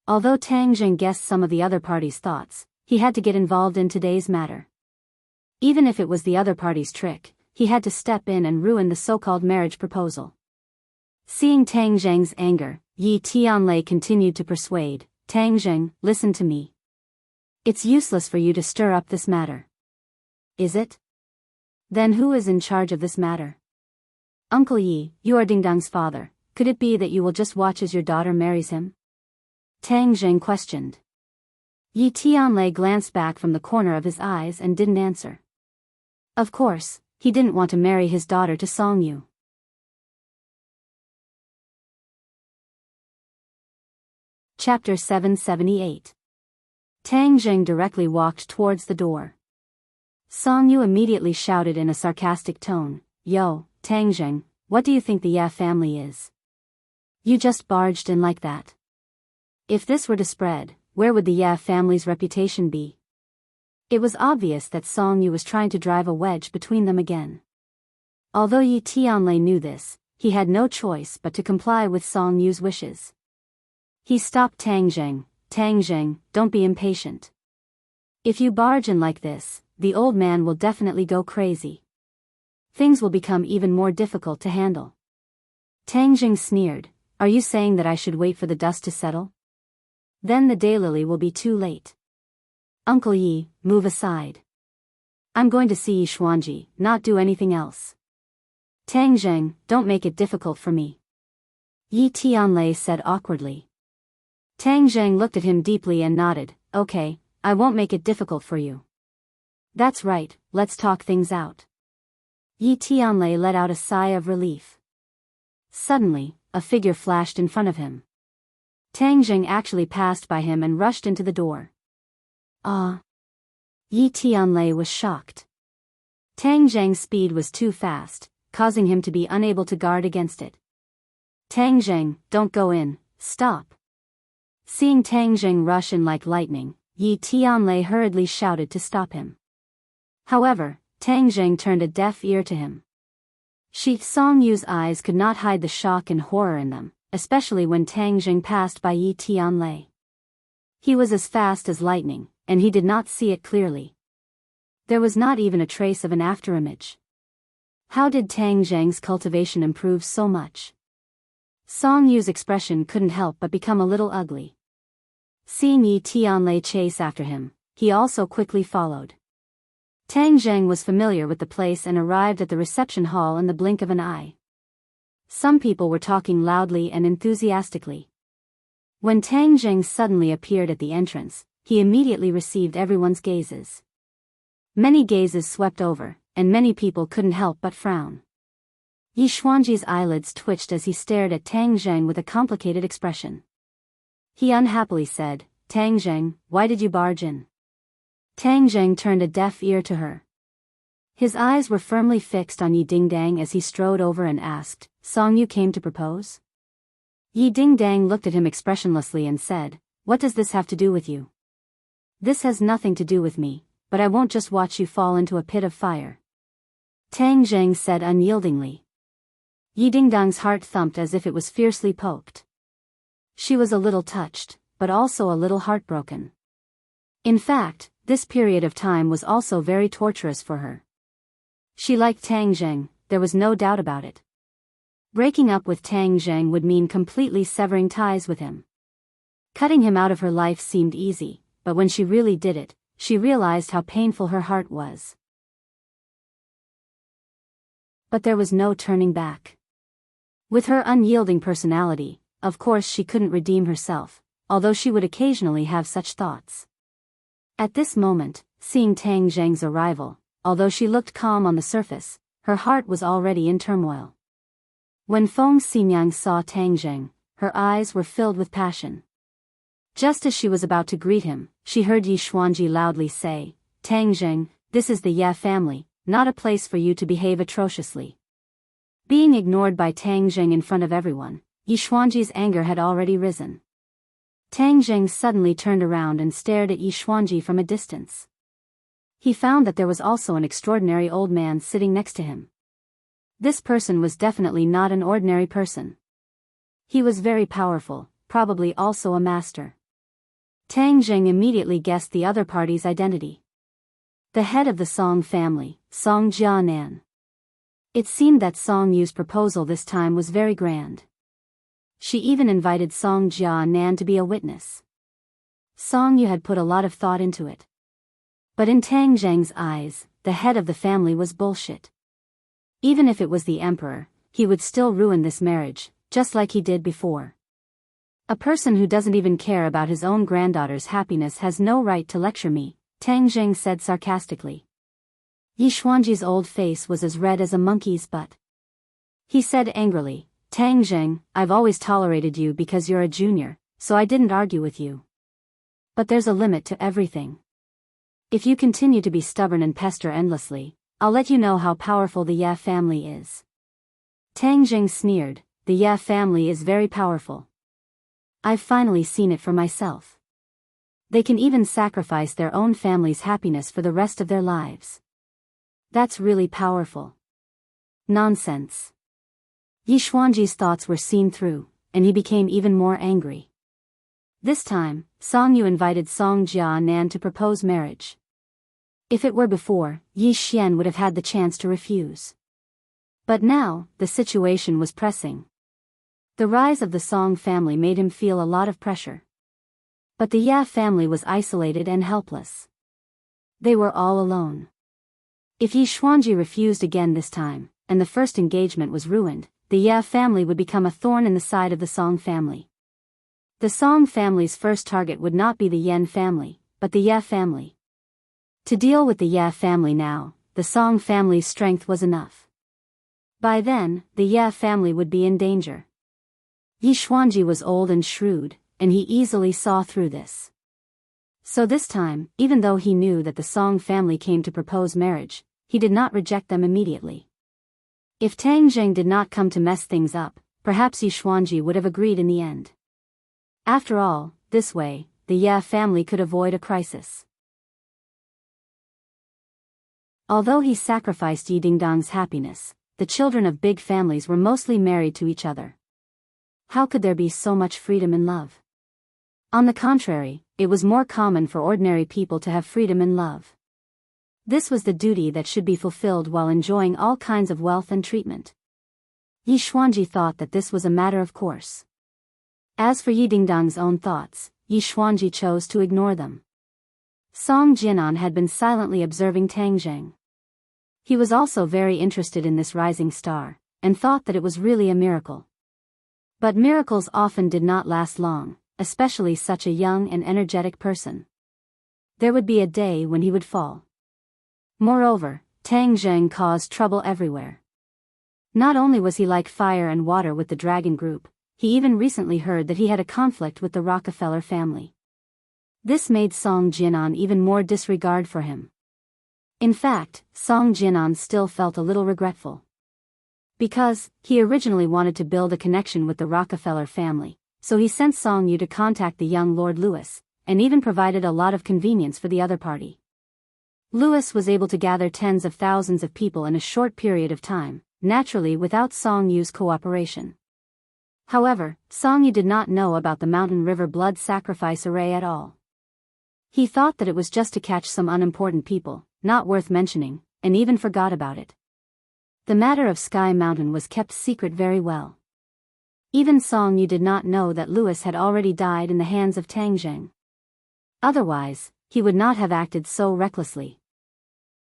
Although Tang Zheng guessed some of the other party's thoughts, he had to get involved in today's matter. Even if it was the other party's trick, he had to step in and ruin the so-called marriage proposal. Seeing Tang Zheng's anger, Yi Tianlei continued to persuade, Tang Zheng, listen to me. It's useless for you to stir up this matter. Is it? Then who is in charge of this matter? Uncle Yi, you are Ding Dang's father. Could it be that you will just watch as your daughter marries him? Tang Zheng questioned. Yi Tianlei glanced back from the corner of his eyes and didn't answer. Of course, he didn't want to marry his daughter to Song Yu. Chapter 778. Tang Zheng directly walked towards the door. Song Yu immediately shouted in a sarcastic tone, Yo, Tang Zheng, what do you think the Ye family is? You just barged in like that. If this were to spread, where would the Ye family's reputation be? It was obvious that Song Yu was trying to drive a wedge between them again. Although Yi Tianlei knew this, he had no choice but to comply with Song Yu's wishes. He stopped Tang Zheng. Tang Zheng, don't be impatient. If you barge in like this, the old man will definitely go crazy. Things will become even more difficult to handle. Tang Zheng sneered, are you saying that I should wait for the dust to settle? Then the daylily will be too late. Uncle Yi, move aside. I'm going to see Yi Xuanji, not do anything else. Tang Zheng, don't make it difficult for me. Yi Tianlei said awkwardly. Tang Zheng looked at him deeply and nodded, okay, I won't make it difficult for you. That's right, let's talk things out. Yi Tianlei let out a sigh of relief. Suddenly, a figure flashed in front of him. Tang Zheng actually passed by him and rushed into the door. Ah! Yi Tianlei was shocked. Tang Zheng's speed was too fast, causing him to be unable to guard against it. Tang Zheng, don't go in, stop. Seeing Tang Zheng rush in like lightning, Yi Tianlei hurriedly shouted to stop him. However, Tang Zheng turned a deaf ear to him. Song Yu's eyes could not hide the shock and horror in them, especially when Tang Zheng passed by Yi Tianlei. He was as fast as lightning, and he did not see it clearly. There was not even a trace of an afterimage. How did Tang Zheng's cultivation improve so much? Song Yu's expression couldn't help but become a little ugly. Seeing Yi Tianlei chase after him, he also quickly followed. Tang Zheng was familiar with the place and arrived at the reception hall in the blink of an eye. Some people were talking loudly and enthusiastically. When Tang Zheng suddenly appeared at the entrance, he immediately received everyone's gazes. Many gazes swept over, and many people couldn't help but frown. Yi Xuanji's eyelids twitched as he stared at Tang Zheng with a complicated expression. He unhappily said, Tang Zheng, why did you barge in? Tang Zheng turned a deaf ear to her. His eyes were firmly fixed on Yi Dingdang as he strode over and asked, Song Yu came to propose? Yi Dingdang looked at him expressionlessly and said, what does this have to do with you? This has nothing to do with me, but I won't just watch you fall into a pit of fire. Tang Zheng said unyieldingly. Yi Dingdang's heart thumped as if it was fiercely poked. She was a little touched, but also a little heartbroken. In fact, this period of time was also very torturous for her. She liked Tang Zheng, there was no doubt about it. Breaking up with Tang Zheng would mean completely severing ties with him. Cutting him out of her life seemed easy, but when she really did it, she realized how painful her heart was. But there was no turning back. With her unyielding personality, of course she couldn't redeem herself, although she would occasionally have such thoughts. At this moment, seeing Tang Zheng's arrival, although she looked calm on the surface, her heart was already in turmoil. When Feng Xinyang saw Tang Zheng, her eyes were filled with passion. Just as she was about to greet him, she heard Yi Xuanji loudly say, "Tang Zheng, this is the Ye family, not a place for you to behave atrociously." Being ignored by Tang Zheng in front of everyone, Yi Xuanji's anger had already risen. Tang Zheng suddenly turned around and stared at Yi Xuanji from a distance. He found that there was also an extraordinary old man sitting next to him. This person was definitely not an ordinary person. He was very powerful, probably also a master. Tang Zheng immediately guessed the other party's identity. The head of the Song family, Song Jianan. It seemed that Song Yu's proposal this time was very grand. She even invited Song Jianan to be a witness. Song Yu had put a lot of thought into it. But in Tang Zheng's eyes, the head of the family was bullshit. Even if it was the emperor, he would still ruin this marriage, just like he did before. A person who doesn't even care about his own granddaughter's happiness has no right to lecture me, Tang Zheng said sarcastically. Yi Xuanji's old face was as red as a monkey's butt. He said angrily, "Tang Zheng, I've always tolerated you because you're a junior, so I didn't argue with you. But there's a limit to everything. If you continue to be stubborn and pester endlessly, I'll let you know how powerful the Ye family is." Tang Zheng sneered, "The Ye family is very powerful. I've finally seen it for myself. They can even sacrifice their own family's happiness for the rest of their lives. That's really powerful." Nonsense. Yi Xuanji's thoughts were seen through, and he became even more angry. This time, Song Yu invited Song Jianan to propose marriage. If it were before, Yi Xian would have had the chance to refuse. But now, the situation was pressing. The rise of the Song family made him feel a lot of pressure. But the Ye family was isolated and helpless. They were all alone. If Yi Xuanji refused again this time, and the first engagement was ruined, the Ye family would become a thorn in the side of the Song family. The Song family's first target would not be the Yan family, but the Ye family. To deal with the Ye family now, the Song family's strength was enough. By then, the Ye family would be in danger. Yi Xuanji was old and shrewd, and he easily saw through this. So this time, even though he knew that the Song family came to propose marriage, he did not reject them immediately. If Tang Zheng did not come to mess things up, perhaps Yi Xuanji would have agreed in the end. After all, this way, the Ye family could avoid a crisis. Although he sacrificed Yi Dingdong's happiness, the children of big families were mostly married to each other. How could there be so much freedom in love? On the contrary, it was more common for ordinary people to have freedom in love. This was the duty that should be fulfilled while enjoying all kinds of wealth and treatment. Yi Xuanji thought that this was a matter of course. As for Yi Dingdong's own thoughts, Yi Xuanji chose to ignore them. Song Jianan had been silently observing Tang Zheng. He was also very interested in this rising star, and thought that it was really a miracle. But miracles often did not last long, especially such a young and energetic person. There would be a day when he would fall. Moreover, Tang Zheng caused trouble everywhere. Not only was he like fire and water with the dragon group, he even recently heard that he had a conflict with the Rockefeller family. This made Song Jianan even more disregard for him. In fact, Song Jianan still felt a little regretful. Because, he originally wanted to build a connection with the Rockefeller family, so he sent Song Yu to contact the young Lord Louis, and even provided a lot of convenience for the other party. Louis was able to gather tens of thousands of people in a short period of time, naturally without Song Yu's cooperation. However, Song Yu did not know about the Mountain River blood sacrifice array at all. He thought that it was just to catch some unimportant people, not worth mentioning, and even forgot about it. The matter of Sky Mountain was kept secret very well. Even Song Yu did not know that Louis had already died in the hands of Tang Zheng. Otherwise, he would not have acted so recklessly.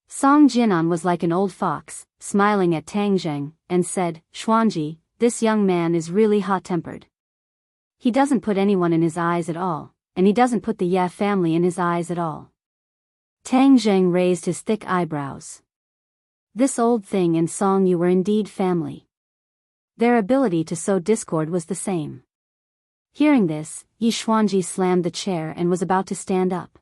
Song Jianan was like an old fox, smiling at Tang Zheng, and said, "Xuanji, this young man is really hot-tempered. He doesn't put anyone in his eyes at all, and he doesn't put the Ye family in his eyes at all." Tang Zheng raised his thick eyebrows. This old thing and Song Yu were indeed family. Their ability to sow discord was the same. Hearing this, Yi Xuanji slammed the chair and was about to stand up.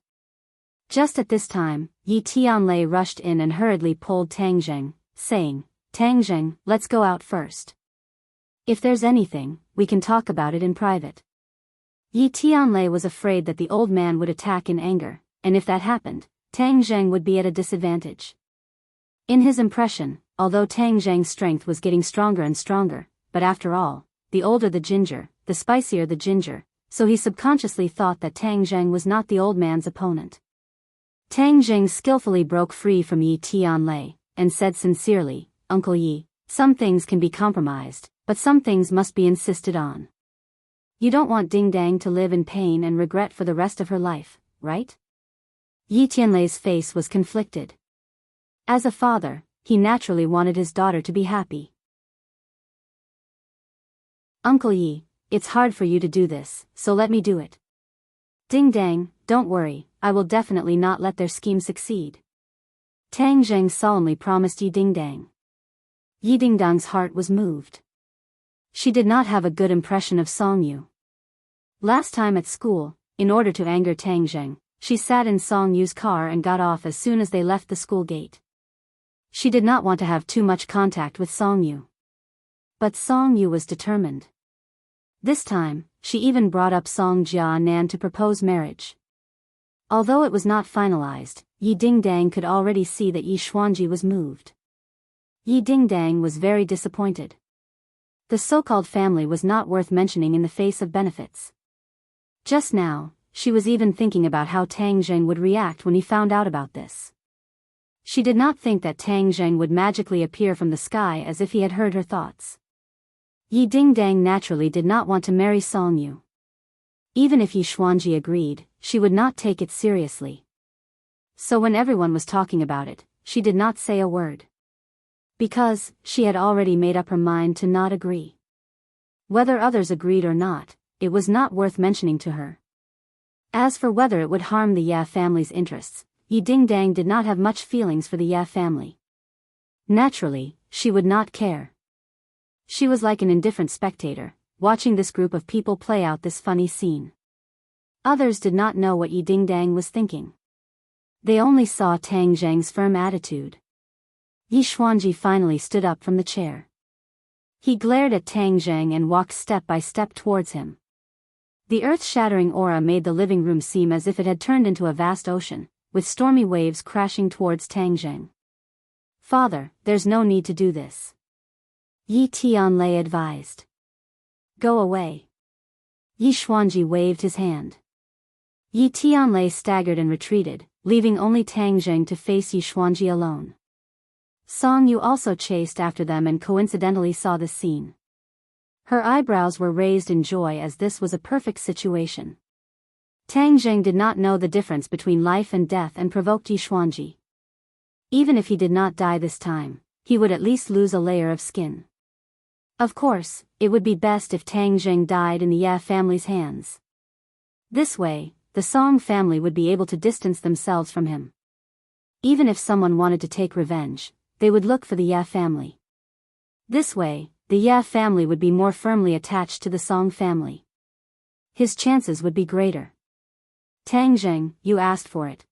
Just at this time, Yi Tianlei rushed in and hurriedly pulled Tang Zheng, saying, "Tang Zheng, let's go out first. If there's anything, we can talk about it in private." Yi Tianlei was afraid that the old man would attack in anger, and if that happened, Tang Zheng would be at a disadvantage. In his impression, although Tang Zheng's strength was getting stronger and stronger, but after all, the older the ginger, the spicier the ginger, so he subconsciously thought that Tang Zheng was not the old man's opponent. Tang Zheng skillfully broke free from Yi Tianlei, and said sincerely, "Uncle Yi, some things can be compromised, but some things must be insisted on. You don't want Ding Dang to live in pain and regret for the rest of her life, right?" Yi Tianlei's face was conflicted. As a father, he naturally wanted his daughter to be happy. "Uncle Yi, it's hard for you to do this, so let me do it. Ding Dang, don't worry, I will definitely not let their scheme succeed." Tang Zheng solemnly promised Yi Ding Dang. Yi Ding Dang's heart was moved. She did not have a good impression of Song Yu. Last time at school, in order to anger Tang Zheng, she sat in Song Yu's car and got off as soon as they left the school gate. She did not want to have too much contact with Song Yu. But Song Yu was determined. This time, she even brought up Song Jia Nan to propose marriage. Although it was not finalized, Yi Ding Dang could already see that Yi Xuanji was moved. Yi Ding Dang was very disappointed. The so-called family was not worth mentioning in the face of benefits. Just now, she was even thinking about how Tang Zheng would react when he found out about this. She did not think that Tang Zheng would magically appear from the sky as if he had heard her thoughts. Yi Ding Dang naturally did not want to marry Song Yu. Even if Yi Xuanji agreed, she would not take it seriously. So when everyone was talking about it, she did not say a word. Because, she had already made up her mind to not agree. Whether others agreed or not, it was not worth mentioning to her. As for whether it would harm the Ya family's interests, Yi Ding Dang did not have much feelings for the Ya family. Naturally, she would not care. She was like an indifferent spectator, watching this group of people play out this funny scene. Others did not know what Yi Ding Dang was thinking. They only saw Tang Zheng's firm attitude. Yi Xuanji finally stood up from the chair. He glared at Tang Zheng and walked step by step towards him. The earth-shattering aura made the living room seem as if it had turned into a vast ocean, with stormy waves crashing towards Tang Zheng. "Father, there's no need to do this," Yi Tianlei advised. "Go away." Yi Xuanji waved his hand. Yi Tianlei staggered and retreated, leaving only Tang Zheng to face Yi Xuanji alone. Song Yu also chased after them and coincidentally saw the scene. Her eyebrows were raised in joy as this was a perfect situation. Tang Zheng did not know the difference between life and death and provoked Yi Xuanji. Even if he did not die this time, he would at least lose a layer of skin. Of course, it would be best if Tang Zheng died in the Ya family's hands. This way, the Song family would be able to distance themselves from him. Even if someone wanted to take revenge, they would look for the Ya family. This way, the Ya family would be more firmly attached to the Song family. His chances would be greater. "Tang Zheng, you asked for it.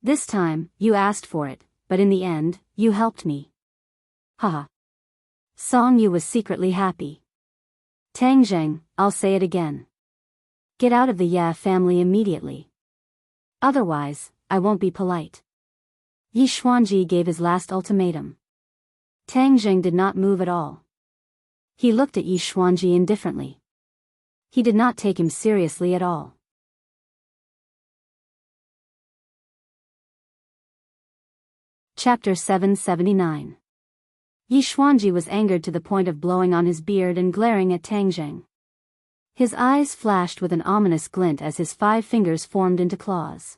This time, you asked for it, but in the end, you helped me. Haha." Song Yu was secretly happy. "Tang Zheng, I'll say it again. Get out of the Ya family immediately. Otherwise, I won't be polite." Yi Xuanji gave his last ultimatum. Tang Zheng did not move at all. He looked at Yi Xuanji indifferently. He did not take him seriously at all. Chapter 779. Yi Xuanji was angered to the point of blowing on his beard and glaring at Tang Zheng. His eyes flashed with an ominous glint as his 5 fingers formed into claws.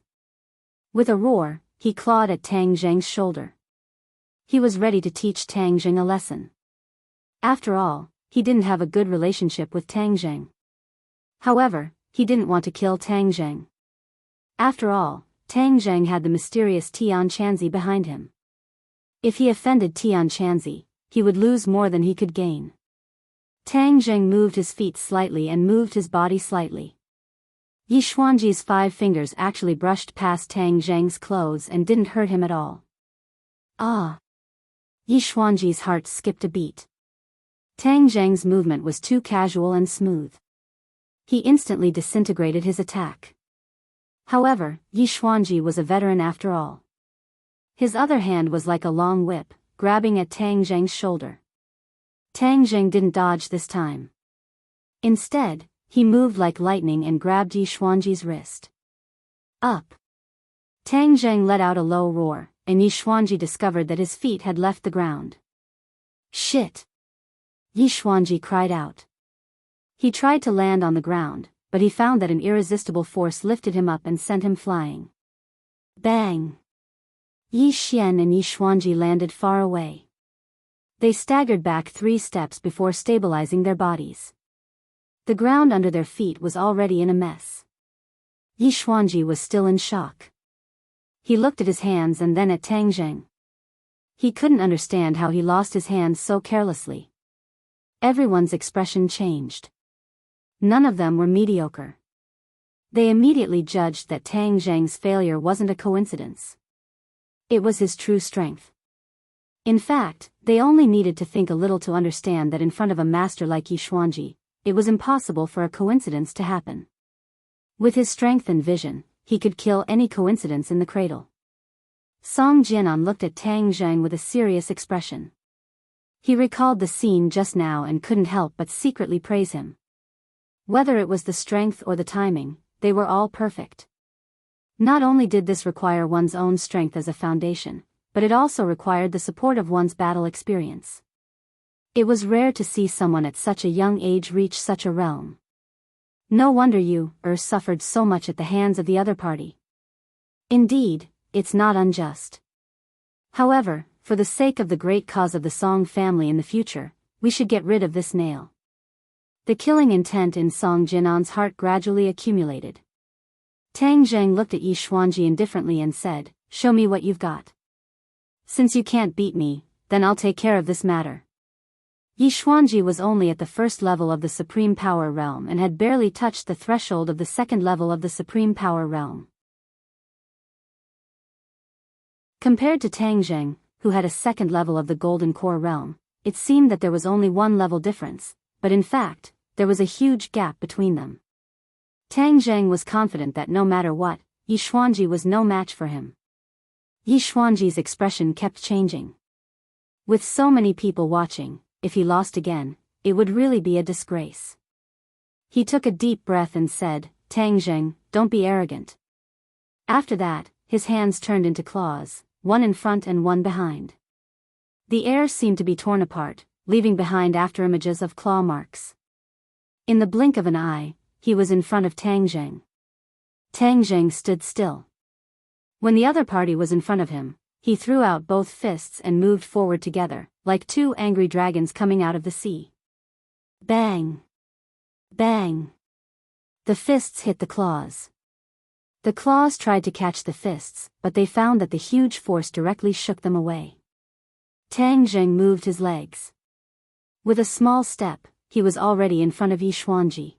With a roar, he clawed at Tang Zheng's shoulder. He was ready to teach Tang Zheng a lesson. After all, he didn't have a good relationship with Tang Zheng. However, he didn't want to kill Tang Zheng. After all, Tang Zheng had the mysterious Tian Chanzi behind him. If he offended Tian Chanzi, he would lose more than he could gain. Tang Zheng moved his feet slightly and moved his body slightly. Yi Xuanji's 5 fingers actually brushed past Tang Zheng's clothes and didn't hurt him at all. Ah! Yi Xuanji's heart skipped a beat. Tang Zheng's movement was too casual and smooth. He instantly disintegrated his attack. However, Yi Xuanji was a veteran after all. His other hand was like a long whip, grabbing at Tang Zheng's shoulder. Tang Zheng didn't dodge this time. Instead, he moved like lightning and grabbed Yi Xuanji's wrist. Up! Tang Zheng let out a low roar, and Yi Xuanji discovered that his feet had left the ground. Shit! Yi Xuanji cried out. He tried to land on the ground, but he found that an irresistible force lifted him up and sent him flying. Bang! Yi Xian and Yi Xuanji landed far away. They staggered back 3 steps before stabilizing their bodies. The ground under their feet was already in a mess. Yi Xuanji was still in shock. He looked at his hands and then at Tang Zheng. He couldn't understand how he lost his hands so carelessly. Everyone's expression changed. None of them were mediocre. They immediately judged that Tang Zheng's failure wasn't a coincidence. It was his true strength. In fact, they only needed to think a little to understand that in front of a master like Yi Xuanji, it was impossible for a coincidence to happen. With his strength and vision, he could kill any coincidence in the cradle. Song Jianan looked at Tang Zheng with a serious expression. He recalled the scene just now and couldn't help but secretly praise him. Whether it was the strength or the timing, they were all perfect. Not only did this require one's own strength as a foundation, but it also required the support of one's battle experience. It was rare to see someone at such a young age reach such a realm. No wonder you suffered so much at the hands of the other party. Indeed, it's not unjust. However, for the sake of the great cause of the Song family in the future, we should get rid of this nail. The killing intent in Song Jinan's heart gradually accumulated. Tang Zheng looked at Yi Xuanji indifferently and said, "Show me what you've got. Since you can't beat me, then I'll take care of this matter." Yi Xuanji was only at the first level of the Supreme Power Realm and had barely touched the threshold of the second level of the Supreme Power Realm. Compared to Tang Zheng, who had a second level of the Golden Core Realm, it seemed that there was only 1 level difference, but in fact, there was a huge gap between them. Tang Zheng was confident that no matter what, Yi Xuanji was no match for him. Yi Xuanji's expression kept changing. With so many people watching, if he lost again, it would really be a disgrace. He took a deep breath and said, "Tang Zheng, don't be arrogant." After that, his hands turned into claws, one in front and one behind. The air seemed to be torn apart, leaving behind after images of claw marks. In the blink of an eye, he was in front of Tang Zheng. Tang Zheng stood still. When the other party was in front of him, he threw out both fists and moved forward together, like 2 angry dragons coming out of the sea. Bang! Bang! The fists hit the claws. The claws tried to catch the fists, but they found that the huge force directly shook them away. Tang Zheng moved his legs. With a small step, he was already in front of Yi Xuanji.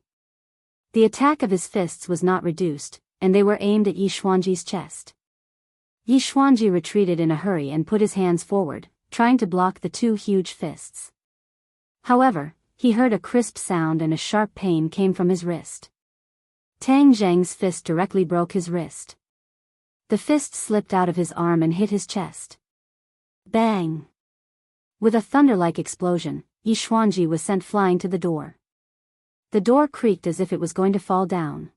The attack of his fists was not reduced, and they were aimed at Yi Xuanji's chest. Yi Xuanji retreated in a hurry and put his hands forward, trying to block the 2 huge fists. However, he heard a crisp sound and a sharp pain came from his wrist. Tang Zheng's fist directly broke his wrist. The fist slipped out of his arm and hit his chest. Bang! With a thunder-like explosion, Yi Xuanji was sent flying to the door. The door creaked as if it was going to fall down.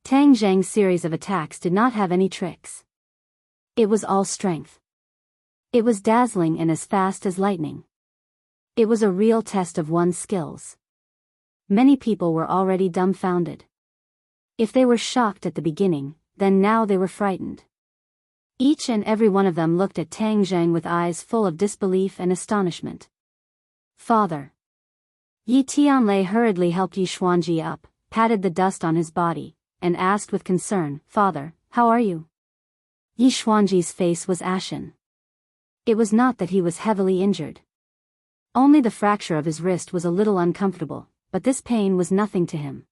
Tang Zheng's series of attacks did not have any tricks. It was all strength. It was dazzling and as fast as lightning. It was a real test of one's skills. Many people were already dumbfounded. If they were shocked at the beginning, then now they were frightened. Each and every one of them looked at Tang Zheng with eyes full of disbelief and astonishment. "Father." Yi Tianlei hurriedly helped Yi Xuanji up, patted the dust on his body, and asked with concern, "Father, how are you?" Yi Xuanji's face was ashen. It was not that he was heavily injured. Only the fracture of his wrist was a little uncomfortable, but this pain was nothing to him.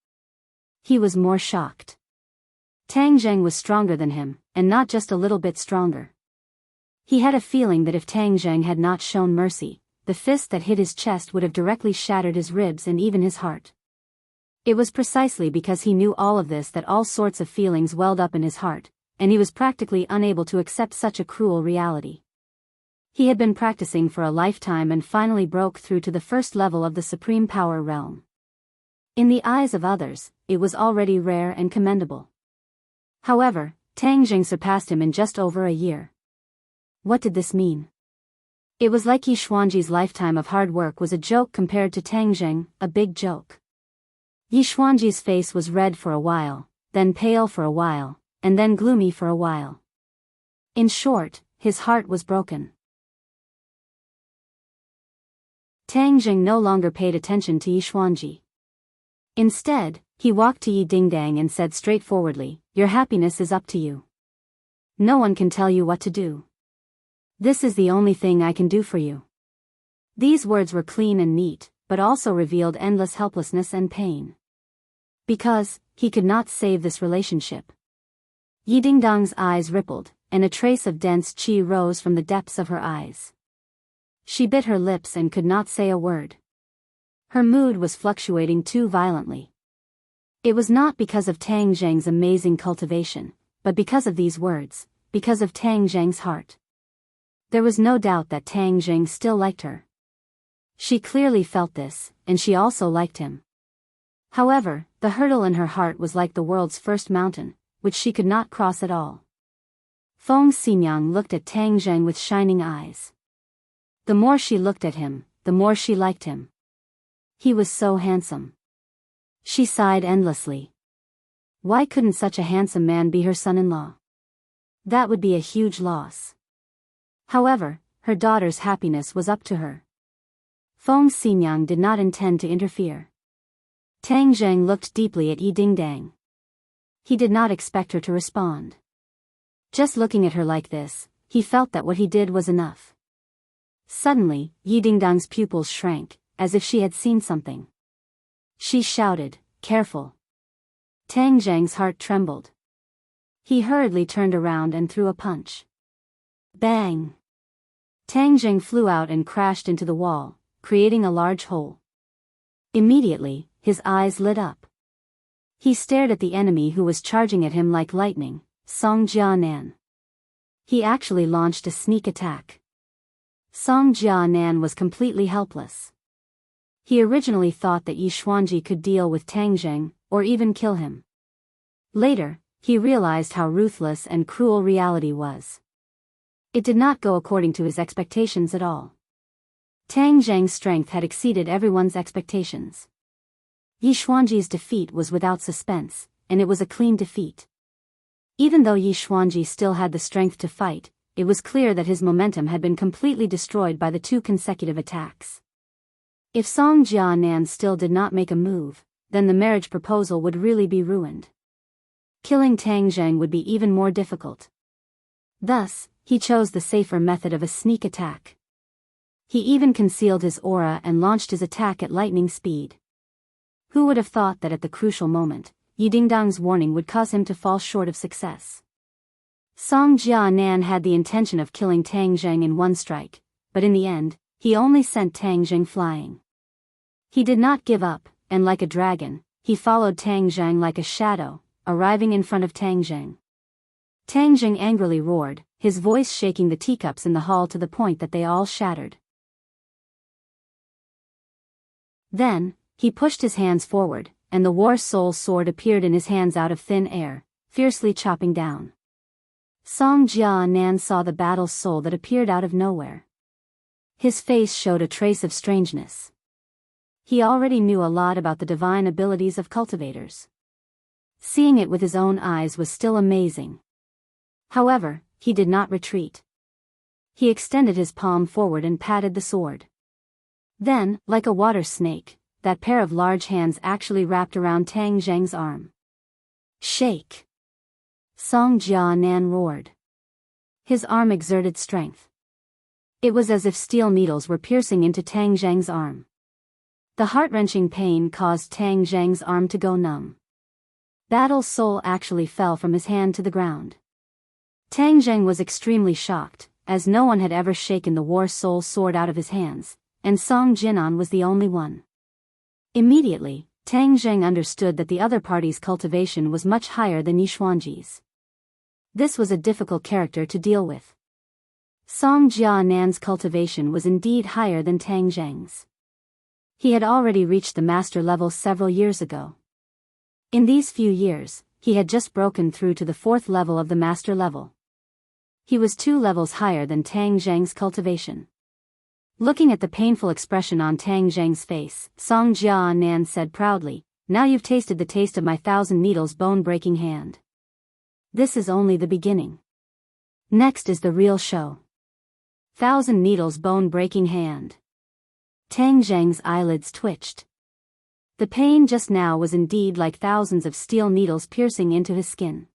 He was more shocked. Tang Zheng was stronger than him, and not just a little bit stronger. He had a feeling that if Tang Zheng had not shown mercy, the fist that hit his chest would have directly shattered his ribs and even his heart. It was precisely because he knew all of this that all sorts of feelings welled up in his heart, and he was practically unable to accept such a cruel reality. He had been practicing for a lifetime and finally broke through to the first level of the supreme power realm. In the eyes of others, it was already rare and commendable. However, Tang Zheng surpassed him in just over a year. What did this mean? It was like Yi Xuanji's lifetime of hard work was a joke compared to Tang Zheng, a big joke. Yi Xuanji's face was red for a while, then pale for a while, and then gloomy for a while. In short, his heart was broken. Tang Zheng no longer paid attention to Yi Xuanji. Instead, he walked to Yi Dingdang and said straightforwardly, "Your happiness is up to you. No one can tell you what to do. This is the only thing I can do for you." These words were clean and neat, but also revealed endless helplessness and pain. Because he could not save this relationship. Yi Dingdang's eyes rippled, and a trace of dense qi rose from the depths of her eyes. She bit her lips and could not say a word. Her mood was fluctuating too violently. It was not because of Tang Zheng's amazing cultivation, but because of these words, because of Tang Zheng's heart. There was no doubt that Tang Zheng still liked her. She clearly felt this, and she also liked him. However, the hurdle in her heart was like the world's first mountain, which she could not cross at all. Feng Xinyang looked at Tang Zheng with shining eyes. The more she looked at him, the more she liked him. He was so handsome. She sighed endlessly. Why couldn't such a handsome man be her son-in-law? That would be a huge loss. However, her daughter's happiness was up to her. Feng Xinyang did not intend to interfere. Tang Zheng looked deeply at Yi Dingdang. He did not expect her to respond. Just looking at her like this, he felt that what he did was enough. Suddenly, Yi Dingdang's pupils shrank, as if she had seen something. She shouted, "Careful!" Tang Zheng's heart trembled. He hurriedly turned around and threw a punch. Bang! Tang Zheng flew out and crashed into the wall, creating a large hole. Immediately, his eyes lit up. He stared at the enemy who was charging at him like lightning, Song Jianan. He actually launched a sneak attack. Song Jianan was completely helpless. He originally thought that Yi Xuanji could deal with Tang Zheng, or even kill him. Later, he realized how ruthless and cruel reality was. It did not go according to his expectations at all. Tang Zheng's strength had exceeded everyone's expectations. Yi Xuanji's defeat was without suspense, and it was a clean defeat. Even though Yi Xuanji still had the strength to fight, it was clear that his momentum had been completely destroyed by the 2 consecutive attacks. If Song Jianan still did not make a move, then the marriage proposal would really be ruined. Killing Tang Zheng would be even more difficult. Thus, he chose the safer method of a sneak attack. He even concealed his aura and launched his attack at lightning speed. Who would have thought that at the crucial moment, Yi Dingdang's warning would cause him to fall short of success? Song Jianan had the intention of killing Tang Zheng in one strike, but in the end, he only sent Tang Zheng flying. He did not give up, and like a dragon, he followed Tang Zheng like a shadow, arriving in front of Tang Zheng. Tang Zheng angrily roared, his voice shaking the teacups in the hall to the point that they all shattered. Then, he pushed his hands forward, and the War Soul sword appeared in his hands out of thin air, fiercely chopping down. Song Jianan saw the battle soul that appeared out of nowhere. His face showed a trace of strangeness. He already knew a lot about the divine abilities of cultivators. Seeing it with his own eyes was still amazing. However, he did not retreat. He extended his palm forward and patted the sword. Then, like a water snake, that pair of large hands actually wrapped around Tang Zheng's arm. Shake! Song Jianan roared. His arm exerted strength. It was as if steel needles were piercing into Tang Zhang's arm. The heart-wrenching pain caused Tang Zhang's arm to go numb. Battle's soul actually fell from his hand to the ground. Tang Zhang was extremely shocked, as no one had ever shaken the war soul sword out of his hands, and Song Jinan was the only one. Immediately, Tang Zhang understood that the other party's cultivation was much higher than Yi Xuanji's. This was a difficult character to deal with. Song Jianan's cultivation was indeed higher than Tang Zhang's. He had already reached the master level several years ago. In these few years, he had just broken through to the 4th level of the master level. He was 2 levels higher than Tang Zhang's cultivation. Looking at the painful expression on Tang Zhang's face, Song Jianan said proudly, "Now you've tasted the taste of my 1,000 needles bone-breaking hand. This is only the beginning. Next is the real show. 1,000 needles bone-breaking hand." Tang Zhang's eyelids twitched. The pain just now was indeed like thousands of steel needles piercing into his skin.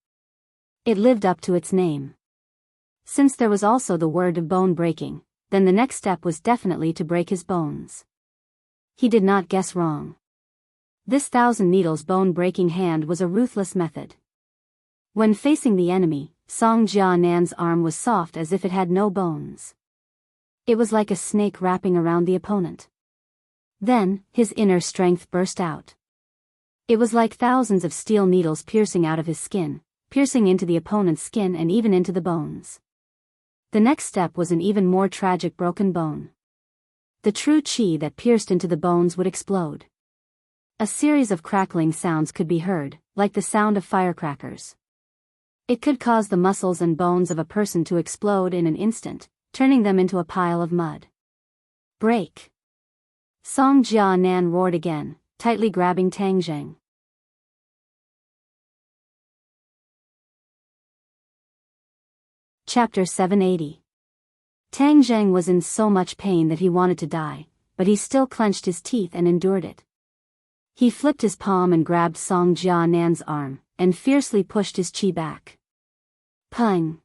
It lived up to its name. Since there was also the word of bone breaking, then the next step was definitely to break his bones. He did not guess wrong. This 1,000 needles bone-breaking hand was a ruthless method. When facing the enemy, Song Jianan's arm was soft as if it had no bones. It was like a snake wrapping around the opponent. Then, his inner strength burst out. It was like thousands of steel needles piercing out of his skin, piercing into the opponent's skin and even into the bones. The next step was an even more tragic broken bone. The true qi that pierced into the bones would explode. A series of crackling sounds could be heard, like the sound of firecrackers. It could cause the muscles and bones of a person to explode in an instant, turning them into a pile of mud. Break! Song Jianan roared again, tightly grabbing Tang Zhang. Chapter 780. Tang Zhang was in so much pain that he wanted to die, but he still clenched his teeth and endured it. He flipped his palm and grabbed Song Jianan's arm, and fiercely pushed his qi back. Pung!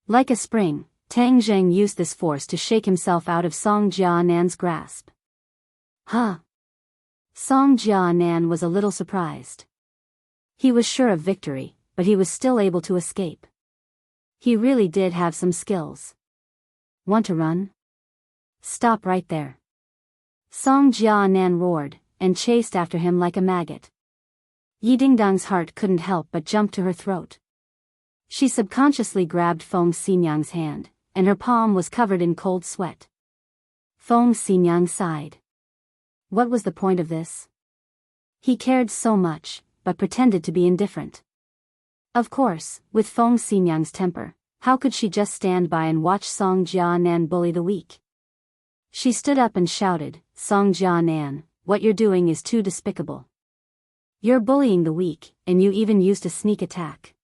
Like a spring, Tang Zhang used this force to shake himself out of Song Jianan's grasp. Huh! Song Jianan was a little surprised. He was sure of victory, but he was still able to escape. He really did have some skills. Want to run? Stop right there. Song Jianan roared, and chased after him like a maggot. Yi Dingdong's heart couldn't help but jump to her throat. She subconsciously grabbed Feng Xinyang's hand, and her palm was covered in cold sweat. Feng Xinyang sighed. What was the point of this? He cared so much, but pretended to be indifferent. Of course, with Feng Xinyang's temper, how could she just stand by and watch Song Jianan bully the weak? She stood up and shouted, "Song Jianan, what you're doing is too despicable. You're bullying the weak, and you even used a sneak attack.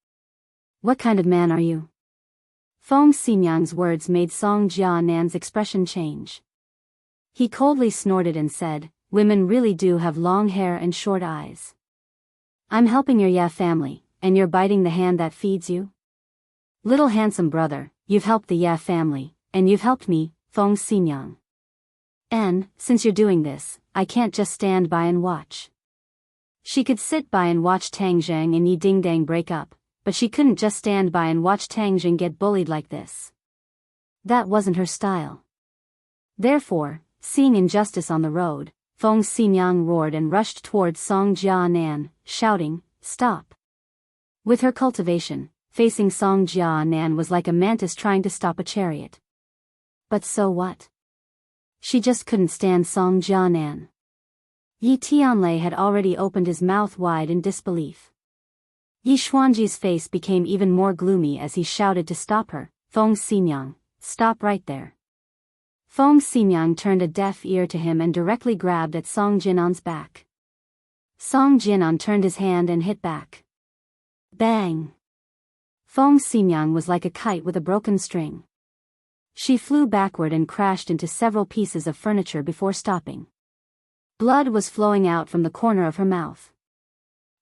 What kind of man are you?" Feng Xinyang's words made Song Jianan's expression change. He coldly snorted and said, "Women really do have long hair and short eyes. I'm helping your Ya family, and you're biting the hand that feeds you? Little handsome brother, you've helped the Ya family, and you've helped me, Feng Xinyang. And, since you're doing this, I can't just stand by and watch." She could sit by and watch Tang Zhang and Yi Dingdang break up, but she couldn't just stand by and watch Tang Zhang get bullied like this. That wasn't her style. Therefore, seeing injustice on the road, Feng Xinyang roared and rushed towards Song Jianan, shouting, "Stop!" With her cultivation, facing Song Jianan was like a mantis trying to stop a chariot. But so what? She just couldn't stand Song Jianan. Yi Tianlei had already opened his mouth wide in disbelief. Yi Xuanji's face became even more gloomy as he shouted to stop her, "Feng Xinyang, stop right there." Feng Xinyang turned a deaf ear to him and directly grabbed at Song Jinan's back. Song Jinan turned his hand and hit back. Bang! Feng Xinyang was like a kite with a broken string. She flew backward and crashed into several pieces of furniture before stopping. Blood was flowing out from the corner of her mouth.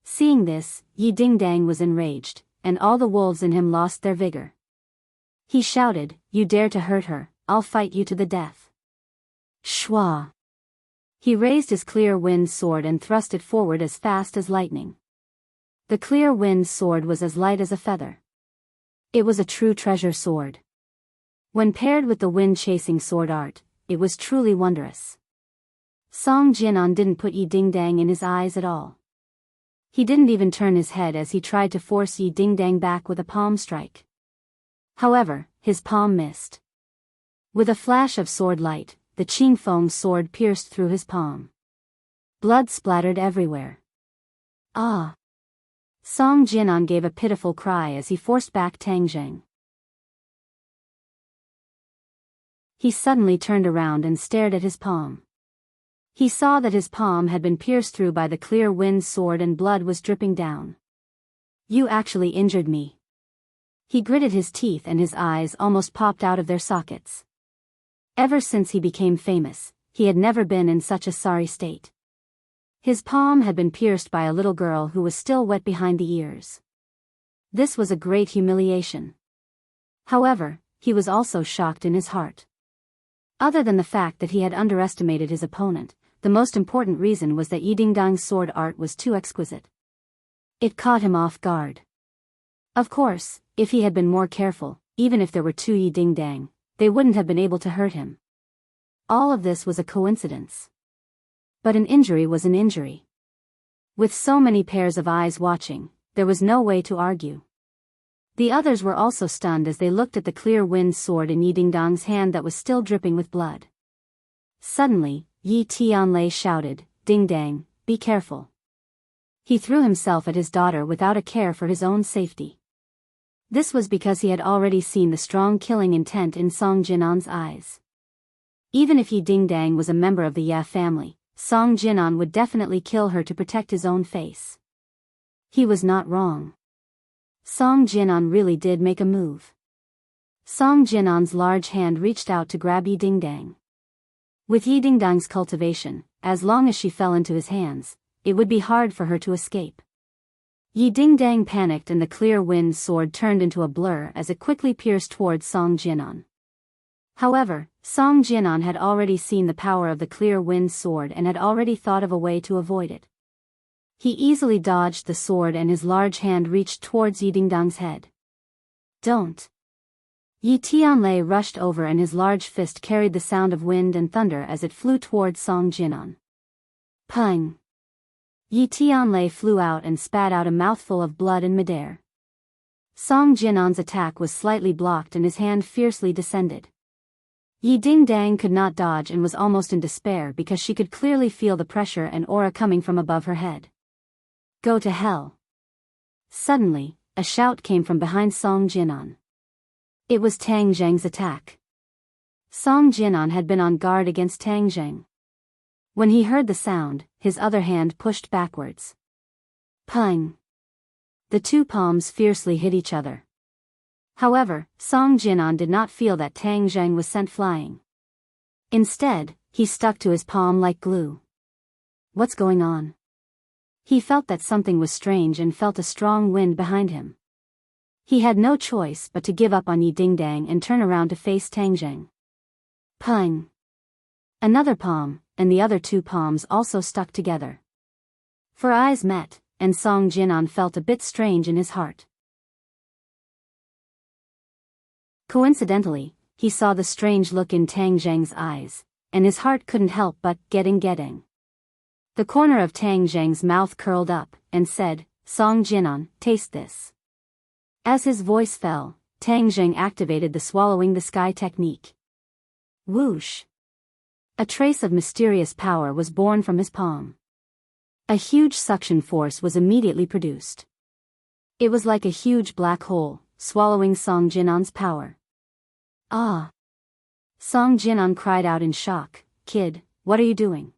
Seeing this, Yi Dingdang was enraged, and all the wolves in him lost their vigor. He shouted, "You dare to hurt her, I'll fight you to the death. Shwa. He raised his clear wind sword and thrust it forward as fast as lightning. The clear wind sword was as light as a feather. It was a true treasure sword. When paired with the wind-chasing sword art, it was truly wondrous. Song Jinan didn't put Yi Dingdang in his eyes at all. He didn't even turn his head as he tried to force Yi Dingdang back with a palm strike. However, his palm missed. With a flash of sword light, the Qingfeng sword pierced through his palm. Blood splattered everywhere. Ah! Song Jinan gave a pitiful cry as he forced back Tang Zheng. He suddenly turned around and stared at his palm. He saw that his palm had been pierced through by the clear wind sword and blood was dripping down. You actually injured me. He gritted his teeth and his eyes almost popped out of their sockets. Ever since he became famous, he had never been in such a sorry state. His palm had been pierced by a little girl who was still wet behind the ears. This was a great humiliation. However, he was also shocked in his heart. Other than the fact that he had underestimated his opponent, the most important reason was that Yi Dingdang's sword art was too exquisite. It caught him off guard. Of course, if he had been more careful, even if there were two Yi Dingdang, they wouldn't have been able to hurt him. All of this was a coincidence. But an injury was an injury. With so many pairs of eyes watching, there was no way to argue. The others were also stunned as they looked at the clear wind sword in Yi Dingdang's hand that was still dripping with blood. Suddenly, Yi Tianlei shouted, "Dingdang, be careful." He threw himself at his daughter without a care for his own safety. This was because he had already seen the strong killing intent in Song Jinan's eyes. Even if Yi Dingdang was a member of the Ya family, Song Jinan would definitely kill her to protect his own face. He was not wrong. Song Jinan really did make a move. Song Jinan's large hand reached out to grab Yi Dingdang. With Yi Dingdang's cultivation, as long as she fell into his hands, it would be hard for her to escape. Yi Dingdang panicked and the clear wind sword turned into a blur as it quickly pierced towards Song Jinan. However, Song Jinan had already seen the power of the clear wind sword and had already thought of a way to avoid it. He easily dodged the sword and his large hand reached towards Yi Dingdang's head. Don't! Yi Tianlei rushed over and his large fist carried the sound of wind and thunder as it flew towards Song Jinan. Pang! Yi Tianlei flew out and spat out a mouthful of blood in midair. Song Jinan's attack was slightly blocked and his hand fiercely descended. Yi Dingdang could not dodge and was almost in despair because she could clearly feel the pressure and aura coming from above her head. Go to hell! Suddenly, a shout came from behind Song Jinan. It was Tang Zheng's attack. Song Jinan had been on guard against Tang Zheng. When he heard the sound, his other hand pushed backwards. Pang! The two palms fiercely hit each other. However, Song Jinan did not feel that Tang Zheng was sent flying. Instead, he stuck to his palm like glue. What's going on? He felt that something was strange and felt a strong wind behind him. He had no choice but to give up on Yi Dingdang and turn around to face Tang Zheng. Pang! Another palm, and the other two palms also stuck together. For eyes met, and Song Jinan felt a bit strange in his heart. Coincidentally, he saw the strange look in Tang Zheng's eyes, and his heart couldn't help but getting. The corner of Tang Zheng's mouth curled up, and said, Song Jinan, taste this. As his voice fell, Tang Zheng activated the swallowing the sky technique. Whoosh! A trace of mysterious power was born from his palm. A huge suction force was immediately produced. It was like a huge black hole, swallowing Song Jinan's power. Ah! Song Jinan cried out in shock, Kid, what are you doing?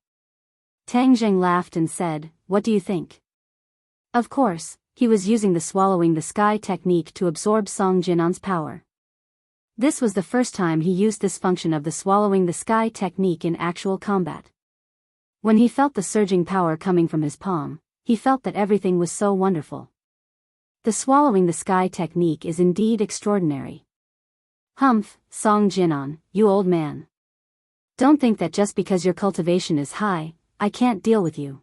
Tang Zheng laughed and said, What do you think? Of course, he was using the swallowing the sky technique to absorb Song Jinan's power. This was the first time he used this function of the swallowing the sky technique in actual combat. When he felt the surging power coming from his palm, he felt that everything was so wonderful. The swallowing the sky technique is indeed extraordinary. Humph, Song Jinan, you old man. Don't think that just because your cultivation is high, I can't deal with you.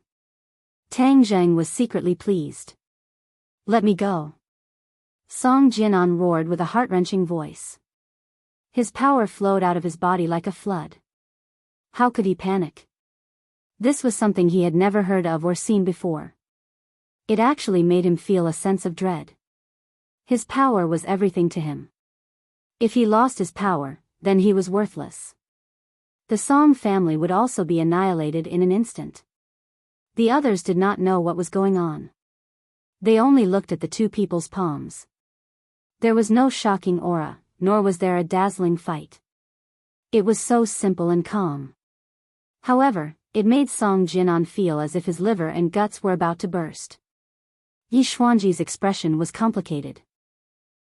Tang Zheng was secretly pleased. Let me go. Song Jinan roared with a heart-wrenching voice. His power flowed out of his body like a flood. How could he panic? This was something he had never heard of or seen before. It actually made him feel a sense of dread. His power was everything to him. If he lost his power, then he was worthless. The Song family would also be annihilated in an instant. The others did not know what was going on. They only looked at the two people's palms. There was no shocking aura, nor was there a dazzling fight. It was so simple and calm. However, it made Song Jinan feel as if his liver and guts were about to burst. Yi Xuanji's expression was complicated.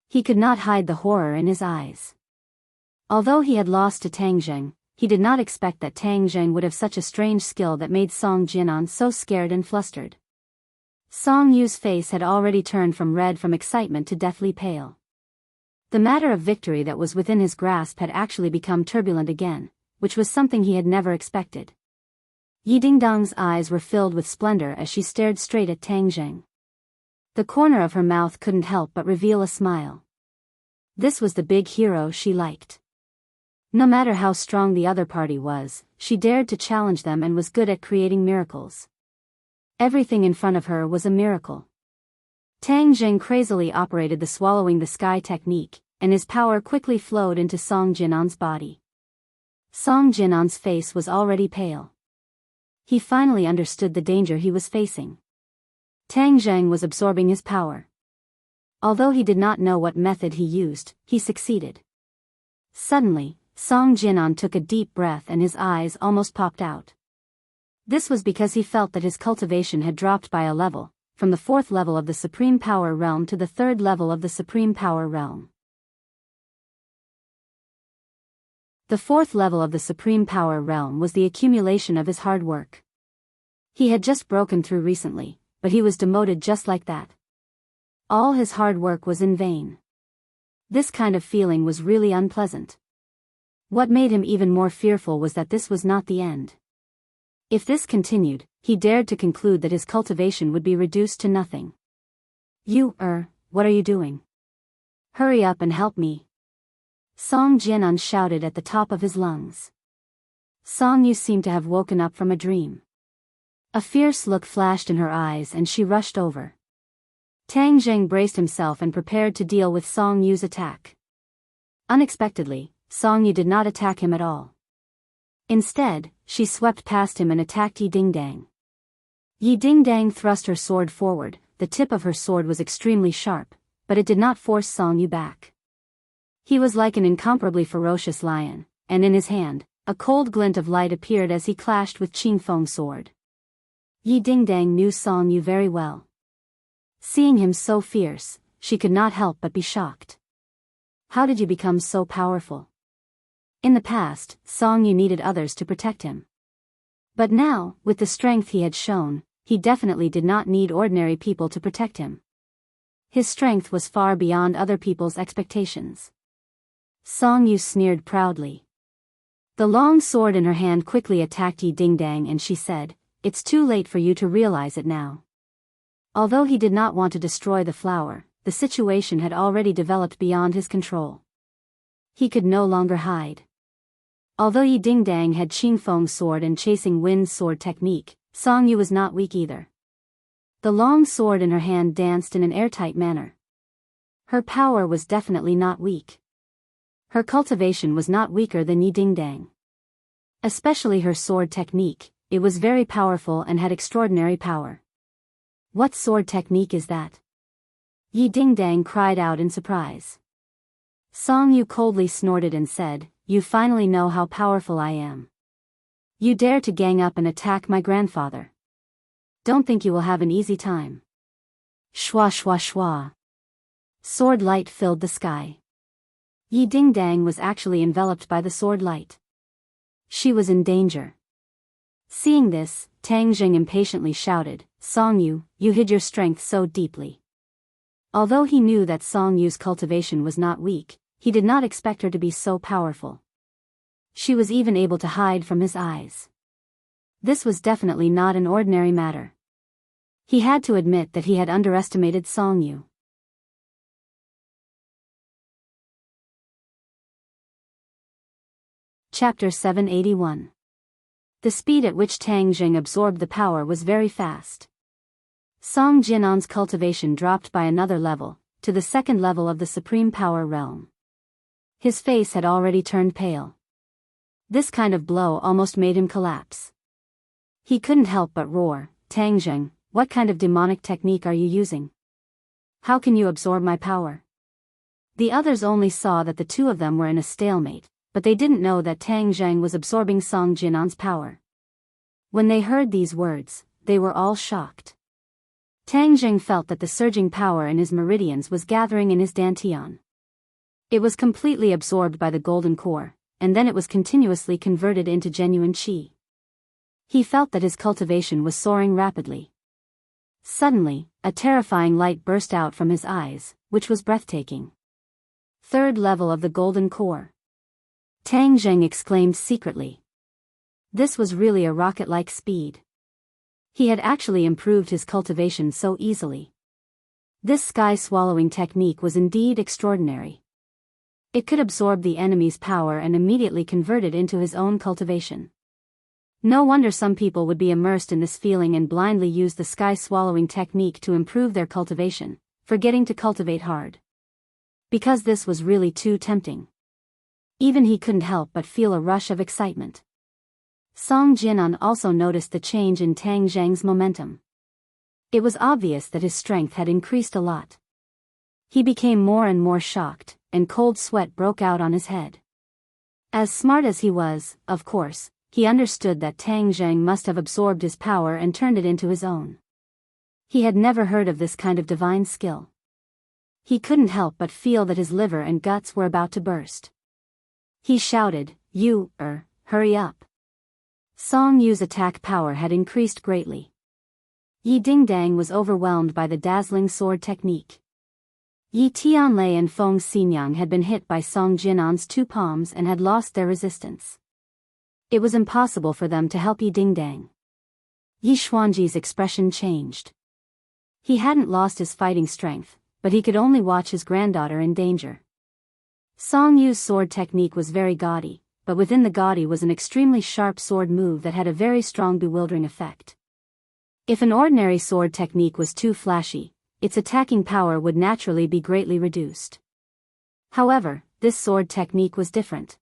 He could not hide the horror in his eyes. Although he had lost to Tang Zheng, he did not expect that Tang Zheng would have such a strange skill that made Song Jinan so scared and flustered. Song Yu's face had already turned from red from excitement to deathly pale. The matter of victory that was within his grasp had actually become turbulent again, which was something he had never expected. Yi Dingdong's eyes were filled with splendor as she stared straight at Tang Zheng. The corner of her mouth couldn't help but reveal a smile. This was the big hero she liked. No matter how strong the other party was, she dared to challenge them and was good at creating miracles. Everything in front of her was a miracle. Tang Zheng crazily operated the swallowing the sky technique, and his power quickly flowed into Song Jinan's body. Song Jinan's face was already pale. He finally understood the danger he was facing. Tang Zheng was absorbing his power. Although he did not know what method he used, he succeeded. Suddenly, Song Jinan took a deep breath and his eyes almost popped out. This was because he felt that his cultivation had dropped by a level, from the 4th level of the Supreme Power Realm to the 3rd level of the Supreme Power Realm. The 4th level of the Supreme Power Realm was the accumulation of his hard work. He had just broken through recently, but he was demoted just like that. All his hard work was in vain. This kind of feeling was really unpleasant. What made him even more fearful was that this was not the end. If this continued, he dared to conclude that his cultivation would be reduced to nothing. What are you doing? Hurry up and help me. Song Jinan shouted at the top of his lungs. Song Yu seemed to have woken up from a dream. A fierce look flashed in her eyes and she rushed over. Tang Zheng braced himself and prepared to deal with Song Yu's attack. Unexpectedly, Song Yu did not attack him at all. Instead, she swept past him and attacked Yi Dingdang. Yi Dingdang thrust her sword forward. The tip of her sword was extremely sharp, but it did not force Song Yu back. He was like an incomparably ferocious lion, and in his hand, a cold glint of light appeared as he clashed with Qing Feng's sword. Yi Dingdang knew Song Yu very well. Seeing him so fierce, she could not help but be shocked. How did you become so powerful? In the past, Song Yu needed others to protect him. But now, with the strength he had shown, he definitely did not need ordinary people to protect him. His strength was far beyond other people's expectations. Song Yu sneered proudly. The long sword in her hand quickly attacked Yi Dingdang and she said, "It's too late for you to realize it now." Although he did not want to destroy the flower, the situation had already developed beyond his control. He could no longer hide. Although Yi Dingdang had Qing Feng's sword and Chasing Wind's sword technique, Song Yu was not weak either. The long sword in her hand danced in an airtight manner. Her power was definitely not weak. Her cultivation was not weaker than Yi Dingdang. Especially her sword technique, it was very powerful and had extraordinary power. What sword technique is that? Yi Dingdang cried out in surprise. Song Yu coldly snorted and said, "You finally know how powerful I am. You dare to gang up and attack my grandfather. Don't think you will have an easy time." Shwa shwa shwa. Sword light filled the sky. Yi Dingdang was actually enveloped by the sword light. She was in danger. Seeing this, Tang Zheng impatiently shouted, "Song Yu, you hid your strength so deeply." Although he knew that Song Yu's cultivation was not weak, He did not expect her to be so powerful. She was even able to hide from his eyes. This was definitely not an ordinary matter. He had to admit that he had underestimated Song Yu. Chapter 781. The speed at which Tang Jing absorbed the power was very fast. Song Jinan's cultivation dropped by another level, to the second level of the supreme power realm. His face had already turned pale. This kind of blow almost made him collapse. He couldn't help but roar, "Tang Jing, what kind of demonic technique are you using? How can you absorb my power?" The others only saw that the two of them were in a stalemate, but they didn't know that Tang Jing was absorbing Song Jinan's power. When they heard these words, they were all shocked. Tang Jing felt that the surging power in his meridians was gathering in his dantian. It was completely absorbed by the golden core, and then it was continuously converted into genuine qi. He felt that his cultivation was soaring rapidly. Suddenly, a terrifying light burst out from his eyes, which was breathtaking. Third level of the golden core. Tang Jing exclaimed secretly. This was really a rocket-like speed. He had actually improved his cultivation so easily. This sky-swallowing technique was indeed extraordinary. It could absorb the enemy's power and immediately convert it into his own cultivation. No wonder some people would be immersed in this feeling and blindly use the sky-swallowing technique to improve their cultivation, forgetting to cultivate hard. Because this was really too tempting. Even he couldn't help but feel a rush of excitement. Song Jinan also noticed the change in Tang Jing's momentum. It was obvious that his strength had increased a lot. He became more and more shocked, and cold sweat broke out on his head. As smart as he was, of course, he understood that Tang Jing must have absorbed his power and turned it into his own. He had never heard of this kind of divine skill. He couldn't help but feel that his liver and guts were about to burst. He shouted, hurry up." Song Yu's attack power had increased greatly. Yi Dingdang was overwhelmed by the dazzling sword technique. Yi Tianlei and Feng Xinyang had been hit by Song Jinan's two palms and had lost their resistance. It was impossible for them to help Yi Dingdang. Yi Xuanji's expression changed. He hadn't lost his fighting strength, but he could only watch his granddaughter in danger. Song Yu's sword technique was very gaudy, but within the gaudy was an extremely sharp sword move that had a very strong bewildering effect. If an ordinary sword technique was too flashy, its attacking power would naturally be greatly reduced. However, this sword technique was different.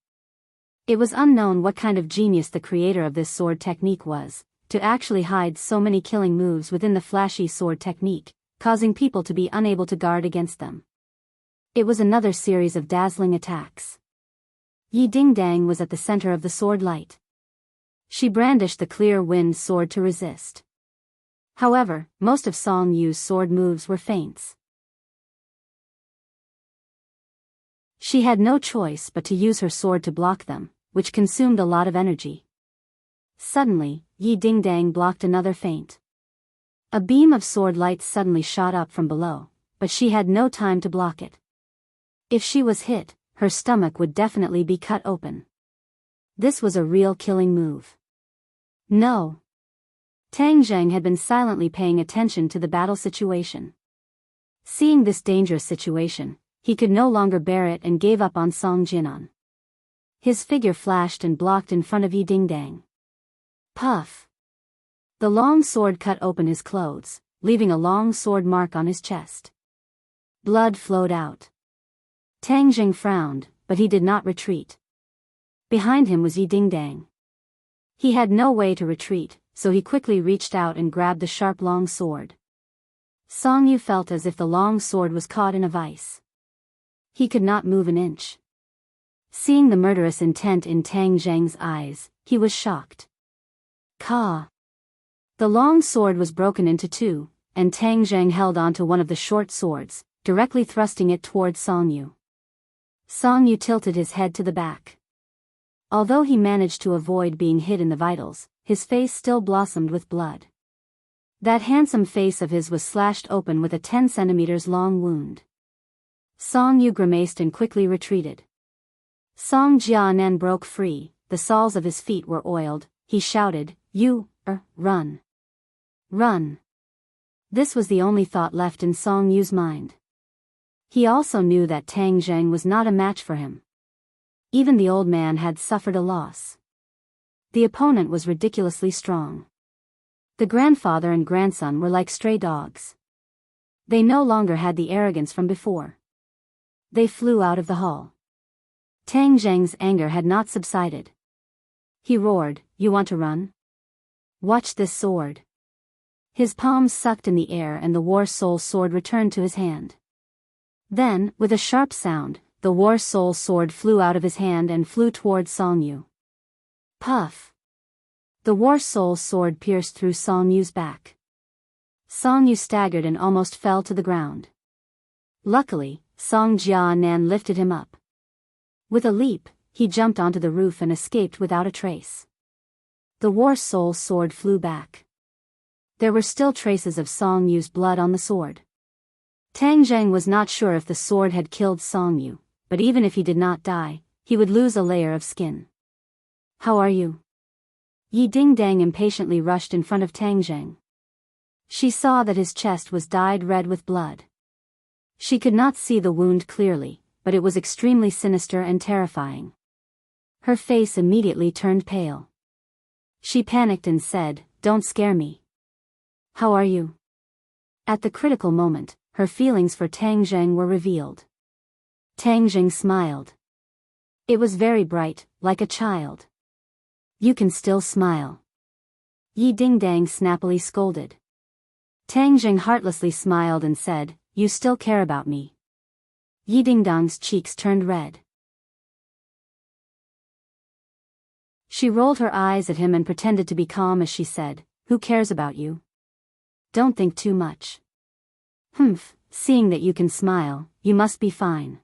It was unknown what kind of genius the creator of this sword technique was, to actually hide so many killing moves within the flashy sword technique, causing people to be unable to guard against them. It was another series of dazzling attacks. Yi Dingdang was at the center of the sword light. She brandished the clear wind sword to resist. However, most of Song Yu's sword moves were feints. She had no choice but to use her sword to block them, which consumed a lot of energy. Suddenly, Yi Dingdang blocked another feint. A beam of sword light suddenly shot up from below, but she had no time to block it. If she was hit, her stomach would definitely be cut open. This was a real killing move. No. Tang Jing had been silently paying attention to the battle situation. Seeing this dangerous situation, he could no longer bear it and gave up on Song Jinan. His figure flashed and blocked in front of Yi Dingdang. Puff! The long sword cut open his clothes, leaving a long sword mark on his chest. Blood flowed out. Tang Jing frowned, but he did not retreat. Behind him was Yi Dingdang. He had no way to retreat, so he quickly reached out and grabbed the sharp long sword. Song Yu felt as if the long sword was caught in a vice. He could not move an inch. Seeing the murderous intent in Tang Jing's eyes, he was shocked. Ka! The long sword was broken into two, and Tang Jing held onto one of the short swords, directly thrusting it toward Song Yu. Song Yu tilted his head to the back. Although he managed to avoid being hit in the vitals, his face still blossomed with blood. That handsome face of his was slashed open with a 10 centimeters long wound. Song Yu grimaced and quickly retreated. Song Jianan broke free, the soles of his feet were oiled. He shouted, run. Run. This was the only thought left in Song Yu's mind. He also knew that Tang Zheng was not a match for him. Even the old man had suffered a loss. The opponent was ridiculously strong. The grandfather and grandson were like stray dogs. They no longer had the arrogance from before. They flew out of the hall. Tang Zheng's anger had not subsided. He roared, "You want to run? Watch this sword." His palms sucked in the air and the War Soul sword returned to his hand. Then, with a sharp sound, the War Soul sword flew out of his hand and flew toward Song Yu. Puff! The War Soul sword pierced through Song Yu's back. Song Yu staggered and almost fell to the ground. Luckily, Song Jianan lifted him up. With a leap, he jumped onto the roof and escaped without a trace. The War Soul sword flew back. There were still traces of Song Yu's blood on the sword. Tang Zheng was not sure if the sword had killed Song Yu, but even if he did not die, he would lose a layer of skin. "How are you?" Yi Dingdang impatiently rushed in front of Tang Zheng. She saw that his chest was dyed red with blood. She could not see the wound clearly, but it was extremely sinister and terrifying. Her face immediately turned pale. She panicked and said, "Don't scare me." "How are you?" At the critical moment, her feelings for Tang Zheng were revealed. Tang Zheng smiled. It was very bright, like a child. "You can still smile." Yi Dingdang snappily scolded. Tang Zheng heartlessly smiled and said, "You still care about me." Yi Dingdang's cheeks turned red. She rolled her eyes at him and pretended to be calm as she said, "Who cares about you? Don't think too much." "Humph, seeing that you can smile, you must be fine."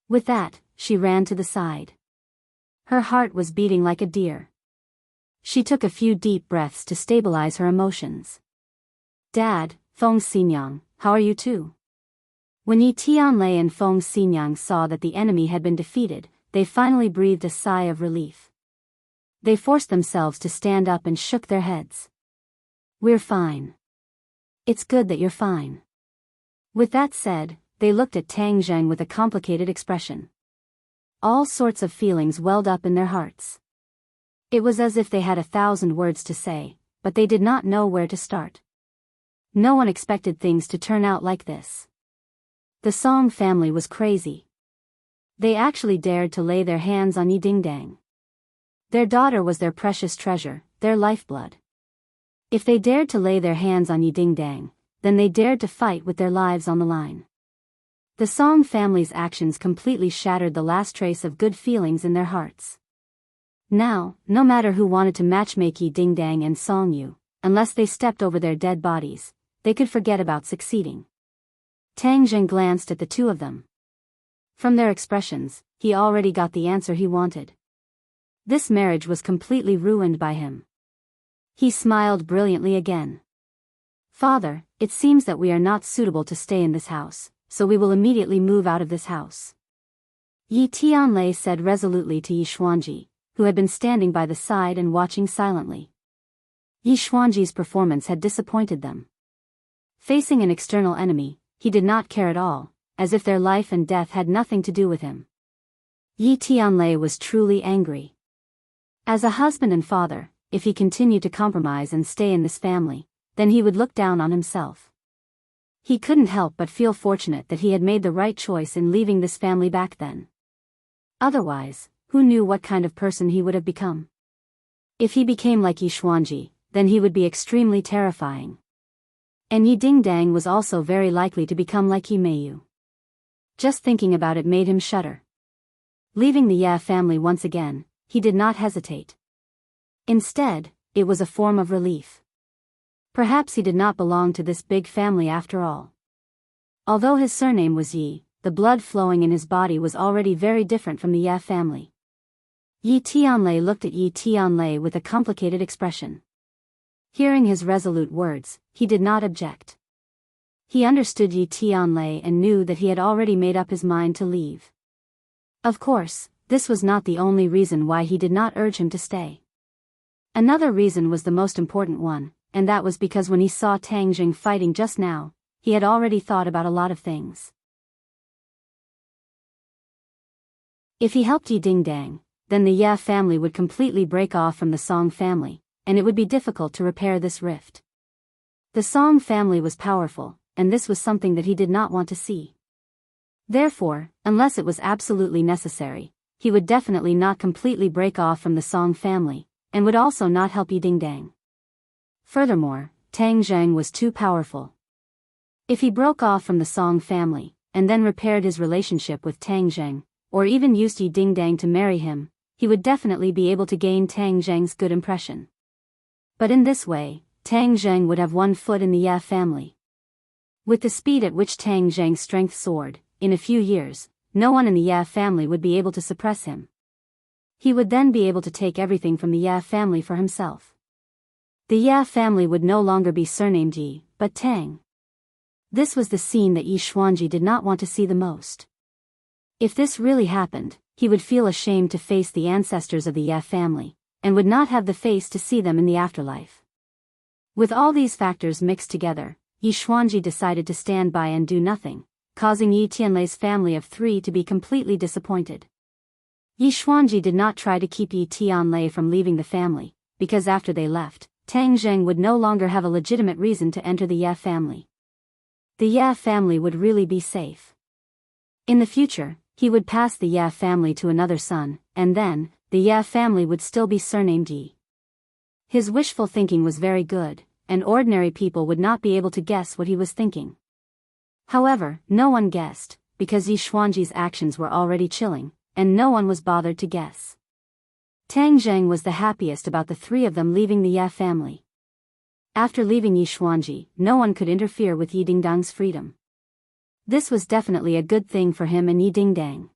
With that, she ran to the side. Her heart was beating like a deer. She took a few deep breaths to stabilize her emotions. "Dad, Feng Xinyang, how are you too?" When Yi Tianlei and Feng Xinyang saw that the enemy had been defeated, they finally breathed a sigh of relief. They forced themselves to stand up and shook their heads. "We're fine." "It's good that you're fine." With that said, they looked at Tang Zheng with a complicated expression. All sorts of feelings welled up in their hearts. It was as if they had 1,000 words to say, but they did not know where to start. No one expected things to turn out like this. The Song family was crazy. They actually dared to lay their hands on Yi Dingdang. Their daughter was their precious treasure, their lifeblood. If they dared to lay their hands on Yi Dingdang, then they dared to fight with their lives on the line. The Song family's actions completely shattered the last trace of good feelings in their hearts. Now, no matter who wanted to matchmake Yi Dingdang and Song Yu, unless they stepped over their dead bodies, they could forget about succeeding. Tang Zheng glanced at the two of them. From their expressions, he already got the answer he wanted. This marriage was completely ruined by him. He smiled brilliantly again. "Father, it seems that we are not suitable to stay in this house, so we will immediately move out of this house." Yi Tianlei said resolutely to Yi Xuanji, who had been standing by the side and watching silently. Yi Xuanji's performance had disappointed them. Facing an external enemy, he did not care at all, as if their life and death had nothing to do with him. Yi Tianlei was truly angry. As a husband and father, if he continued to compromise and stay in this family, then he would look down on himself. He couldn't help but feel fortunate that he had made the right choice in leaving this family back then. Otherwise, who knew what kind of person he would have become? If he became like Yi Xuanji, then he would be extremely terrifying. And Yi Dingdang was also very likely to become like Yi Meiyu. Just thinking about it made him shudder. Leaving the Ye family once again, he did not hesitate. Instead, it was a form of relief. Perhaps he did not belong to this big family after all. Although his surname was Yi, the blood flowing in his body was already very different from the Ye family. Yi Tianlei looked at Yi Tianlei with a complicated expression. Hearing his resolute words, he did not object. He understood Yi Tianlei and knew that he had already made up his mind to leave. Of course, this was not the only reason why he did not urge him to stay. Another reason was the most important one, and that was because when he saw Tang Jing fighting just now, he had already thought about a lot of things. If he helped Yi Dingdang, then the Ye family would completely break off from the Song family, and it would be difficult to repair this rift. The Song family was powerful, and this was something that he did not want to see. Therefore, unless it was absolutely necessary, he would definitely not completely break off from the Song family, and would also not help Yi Dingdang. Furthermore, Tang Zheng was too powerful. If he broke off from the Song family, and then repaired his relationship with Tang Zheng, or even used Yi Dingdang to marry him, he would definitely be able to gain Tang Zheng's good impression. But in this way, Tang Zheng would have one foot in the Ye family. With the speed at which Tang Zheng's strength soared, in a few years, no one in the Ye family would be able to suppress him. He would then be able to take everything from the Ye family for himself. The Ye family would no longer be surnamed Yi, but Tang. This was the scene that Yi Xuanji did not want to see the most. If this really happened, he would feel ashamed to face the ancestors of the Ye family, and would not have the face to see them in the afterlife. With all these factors mixed together, Yi Xuanji decided to stand by and do nothing, causing Yi Tianlei's family of 3 to be completely disappointed. Yi Xuanji did not try to keep Yi Tianlei from leaving the family, because after they left, Tang Zheng would no longer have a legitimate reason to enter the Ye family. The Ye family would really be safe. In the future, he would pass the Ye family to another son, and then, the Ye family would still be surnamed Yi. His wishful thinking was very good, and ordinary people would not be able to guess what he was thinking. However, no one guessed, because Yi Xuanji's actions were already chilling, and no one was bothered to guess. Tang Zheng was the happiest about the 3 of them leaving the Ye family. After leaving Yi Xuanji, no one could interfere with Yi Dingdang's freedom. This was definitely a good thing for him and Yi Dingdang.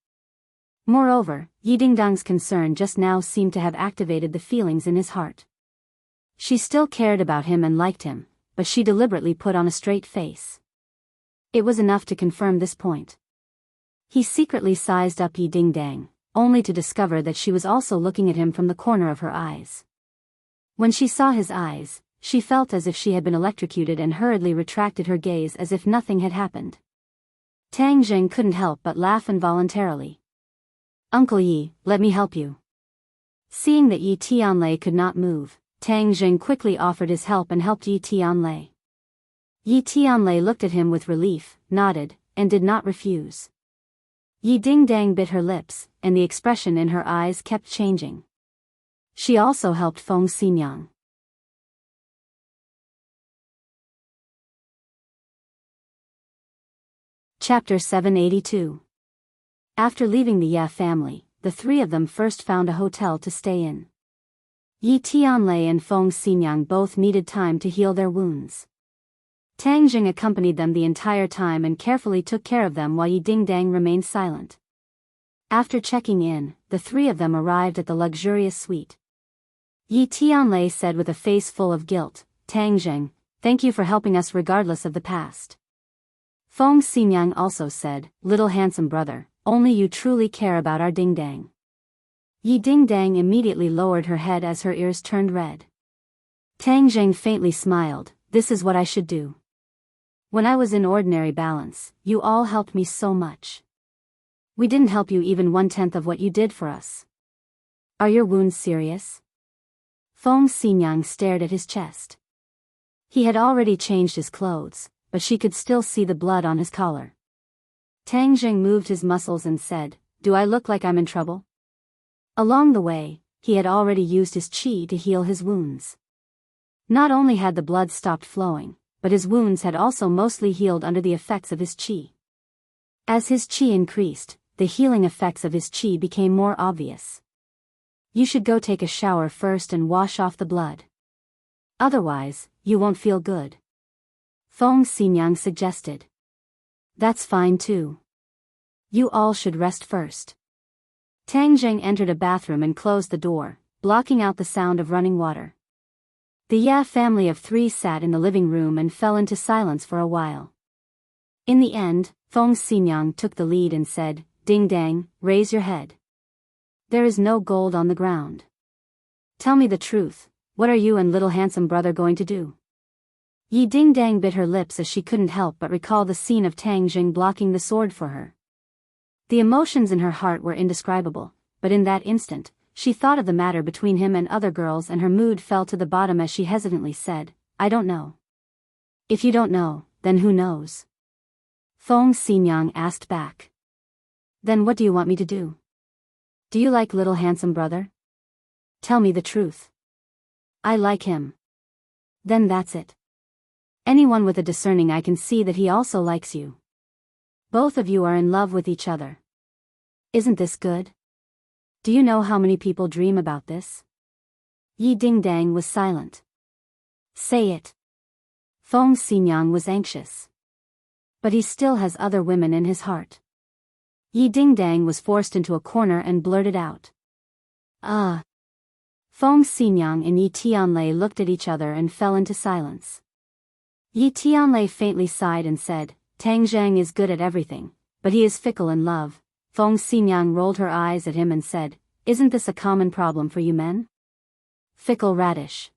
Moreover, Yi Dingdang's concern just now seemed to have activated the feelings in his heart. She still cared about him and liked him, but she deliberately put on a straight face. It was enough to confirm this point. He secretly sized up Yi Dingdang, only to discover that she was also looking at him from the corner of her eyes. When she saw his eyes, she felt as if she had been electrocuted and hurriedly retracted her gaze as if nothing had happened. Tang Zheng couldn't help but laugh involuntarily. "Uncle Yi, let me help you." Seeing that Yi Tianlei could not move, Tang Zheng quickly offered his help and helped Yi Tianlei. Yi Tianlei looked at him with relief, nodded, and did not refuse. Yi Dingdang bit her lips, and the expression in her eyes kept changing. She also helped Feng Xinyang. Chapter 782. After leaving the Ye family, the 3 of them first found a hotel to stay in. Yi Tianlei and Feng Xinyang both needed time to heal their wounds. Tang Jing accompanied them the entire time and carefully took care of them while Yi Dingdang remained silent. After checking in, the 3 of them arrived at the luxurious suite. Yi Tianlei said with a face full of guilt, "Tang Jing, thank you for helping us regardless of the past." Feng Xinyang also said, "Little handsome brother, only you truly care about our Dingdang." Yi Dingdang immediately lowered her head as her ears turned red. Tang Jing faintly smiled, "This is what I should do. When I was in ordinary balance, you all helped me so much. We didn't help you even 1/10 of what you did for us. Are your wounds serious?" Feng Xinyang stared at his chest. He had already changed his clothes, but she could still see the blood on his collar. Tang Jing moved his muscles and said, "Do I look like I'm in trouble?" Along the way, he had already used his qi to heal his wounds. Not only had the blood stopped flowing, but his wounds had also mostly healed under the effects of his qi. As his qi increased, the healing effects of his qi became more obvious. "You should go take a shower first and wash off the blood. Otherwise, you won't feel good," Feng Xinyang suggested. "That's fine too. You all should rest first." Tang Jing entered a bathroom and closed the door, blocking out the sound of running water. The Ye family of 3 sat in the living room and fell into silence for a while. In the end, Feng Xinyang took the lead and said, "Ding Dang, raise your head. There is no gold on the ground. Tell me the truth, what are you and little handsome brother going to do?" Yi Ding Dang bit her lips as she couldn't help but recall the scene of Tang Jing blocking the sword for her. The emotions in her heart were indescribable, but in that instant, she thought of the matter between him and other girls and her mood fell to the bottom as she hesitantly said, "I don't know." "If you don't know, then who knows?" Feng Xinyang asked back. "Then what do you want me to do? Do you like little handsome brother? Tell me the truth." "I like him." "Then that's it. Anyone with a discerning eye can see that he also likes you. Both of you are in love with each other. Isn't this good? Do you know how many people dream about this?" Yi Ding Dang was silent. "Say it." Feng Xinyang was anxious. "But he still has other women in his heart." Yi Ding Dang was forced into a corner and blurted out. Feng Xinyang and Yi Tianlei looked at each other and fell into silence. Yi Tianlei faintly sighed and said, "Tang Zhang is good at everything, but he is fickle in love." Feng Xinyang rolled her eyes at him and said, "Isn't this a common problem for you men? Fickle radish."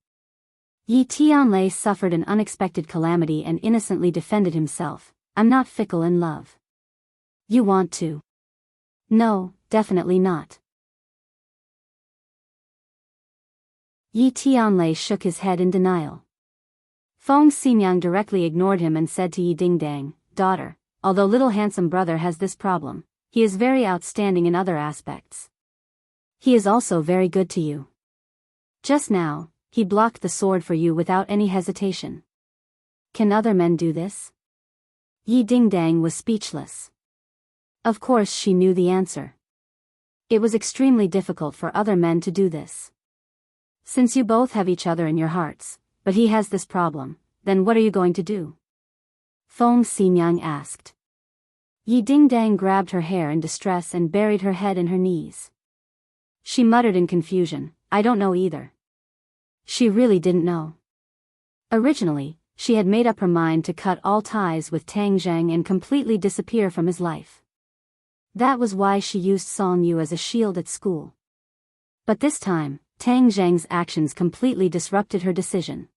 Yi Tianlei suffered an unexpected calamity and innocently defended himself, "I'm not fickle in love." "You want to?" "No, definitely not." Yi Tianlei shook his head in denial. Feng Xinyang directly ignored him and said to Yi Ding Dang, "Daughter, although little handsome brother has this problem, he is very outstanding in other aspects. He is also very good to you. Just now, he blocked the sword for you without any hesitation. Can other men do this?" Yi Ding Dang was speechless. Of course she knew the answer. It was extremely difficult for other men to do this. "Since you both have each other in your hearts, but he has this problem, then what are you going to do?" Feng Xinyang asked. Yi Ding Dang grabbed her hair in distress and buried her head in her knees. She muttered in confusion, "I don't know either." She really didn't know. Originally, she had made up her mind to cut all ties with Tang Zhang and completely disappear from his life. That was why she used Song Yu as a shield at school. But this time, Tang Zhang's actions completely disrupted her decision.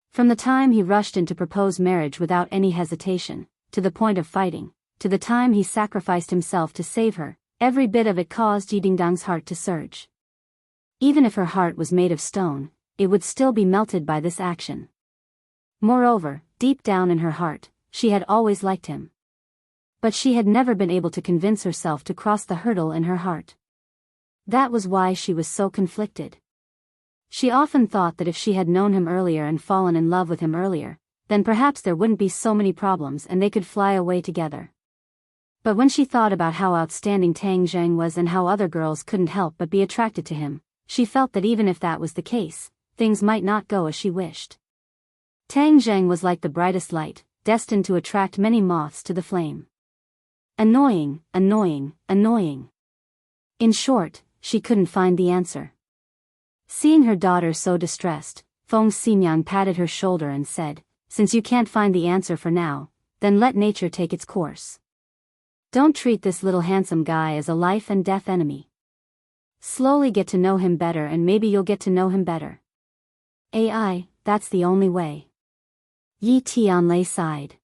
From the time he rushed in to propose marriage without any hesitation, to the point of fighting, to the time he sacrificed himself to save her, every bit of it caused Yi Dingdang's heart to surge. Even if her heart was made of stone, it would still be melted by this action. Moreover, deep down in her heart, she had always liked him. But she had never been able to convince herself to cross the hurdle in her heart. That was why she was so conflicted. She often thought that if she had known him earlier and fallen in love with him earlier, then perhaps there wouldn't be so many problems and they could fly away together. But when she thought about how outstanding Tang Zhang was and how other girls couldn't help but be attracted to him, she felt that even if that was the case, things might not go as she wished. Tang Zhang was like the brightest light, destined to attract many moths to the flame. Annoying, annoying, annoying. In short, she couldn't find the answer. Seeing her daughter so distressed, Feng Xinyang patted her shoulder and said, "Since you can't find the answer for now, then let nature take its course. Don't treat this little handsome guy as a life and death enemy. Slowly get to know him better and maybe you'll get to know him better. That's the only way." Yi Tianlei sighed.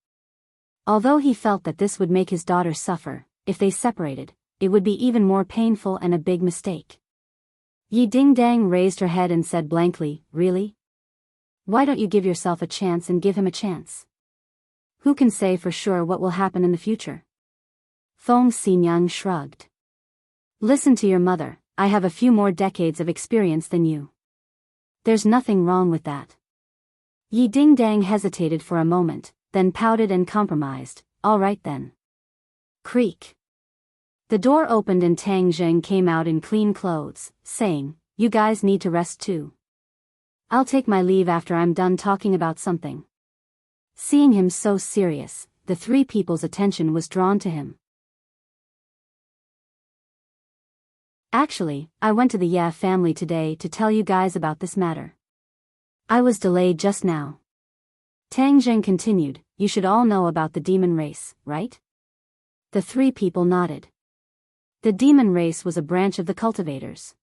Although he felt that this would make his daughter suffer, if they separated, it would be even more painful and a big mistake. Yi Ding Dang raised her head and said blankly, "Really? Why don't you give yourself a chance and give him a chance? Who can say for sure what will happen in the future?" Feng Xinyang shrugged. "Listen to your mother, I have a few more decades of experience than you. There's nothing wrong with that." Yi Ding Dang hesitated for a moment, then pouted and compromised, "All right then." Creak. The door opened and Tang Zheng came out in clean clothes, saying, "You guys need to rest too. I'll take my leave after I'm done talking about something." Seeing him so serious, the three people's attention was drawn to him. "Actually, I went to the Ye family today to tell you guys about this matter. I was delayed just now." Tang Zheng continued, you should all know about the demon race, right? The three people nodded. The demon race was a branch of the cultivators.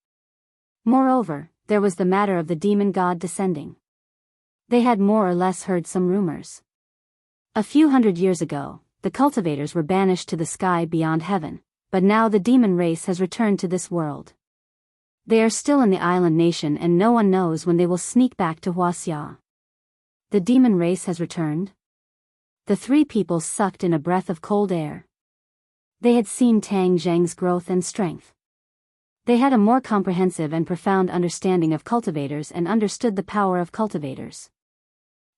Moreover, there was the matter of the demon god descending. They had more or less heard some rumors. A few hundred years ago, the cultivators were banished to the sky beyond heaven, but now the demon race has returned to this world. They are still in the island nation and no one knows when they will sneak back to Huaxia. The demon race has returned? The three people sucked in a breath of cold air. They had seen Tang Zheng's growth and strength. They had a more comprehensive and profound understanding of cultivators and understood the power of cultivators.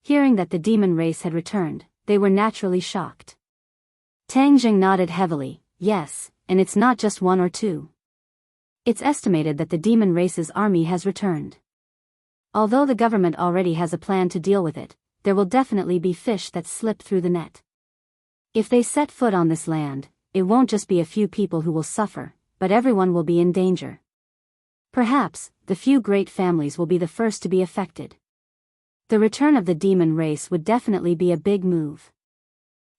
Hearing that the demon race had returned, they were naturally shocked. Tang Zheng nodded heavily, yes, and it's not just one or two. It's estimated that the demon race's army has returned. Although the government already has a plan to deal with it, there will definitely be fish that slip through the net. If they set foot on this land, it won't just be a few people who will suffer, but everyone will be in danger. Perhaps, the few great families will be the first to be affected. The return of the demon race would definitely be a big move.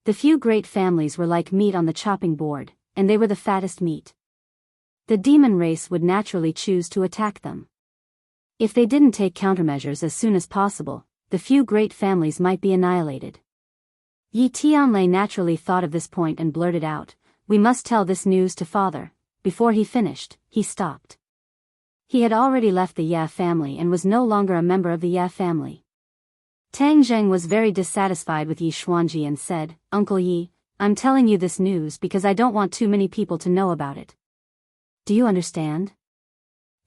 The few great families were like meat on the chopping board, and they were the fattest meat. The demon race would naturally choose to attack them. If they didn't take countermeasures as soon as possible, the few great families might be annihilated. Yi Tianlei naturally thought of this point and blurted out, "We must tell this news to father." Before he finished, he stopped. He had already left the Ye family and was no longer a member of the Ye family. Tang Zheng was very dissatisfied with Yi Xuanji and said, "Uncle Yi, I'm telling you this news because I don't want too many people to know about it. Do you understand?"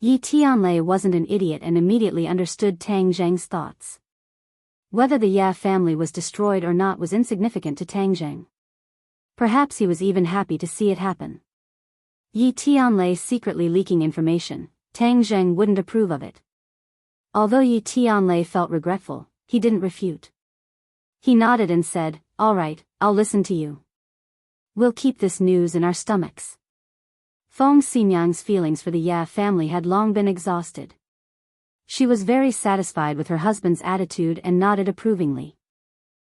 Yi Tianlei wasn't an idiot and immediately understood Tang Zheng's thoughts. Whether the Ye family was destroyed or not was insignificant to Tang Zheng. Perhaps he was even happy to see it happen. Yi Tianlei secretly leaking information, Tang Zheng wouldn't approve of it. Although Yi Tianlei felt regretful, he didn't refute. He nodded and said, "All right, I'll listen to you. We'll keep this news in our stomachs." Feng Xinyang's feelings for the Ye family had long been exhausted. She was very satisfied with her husband's attitude and nodded approvingly.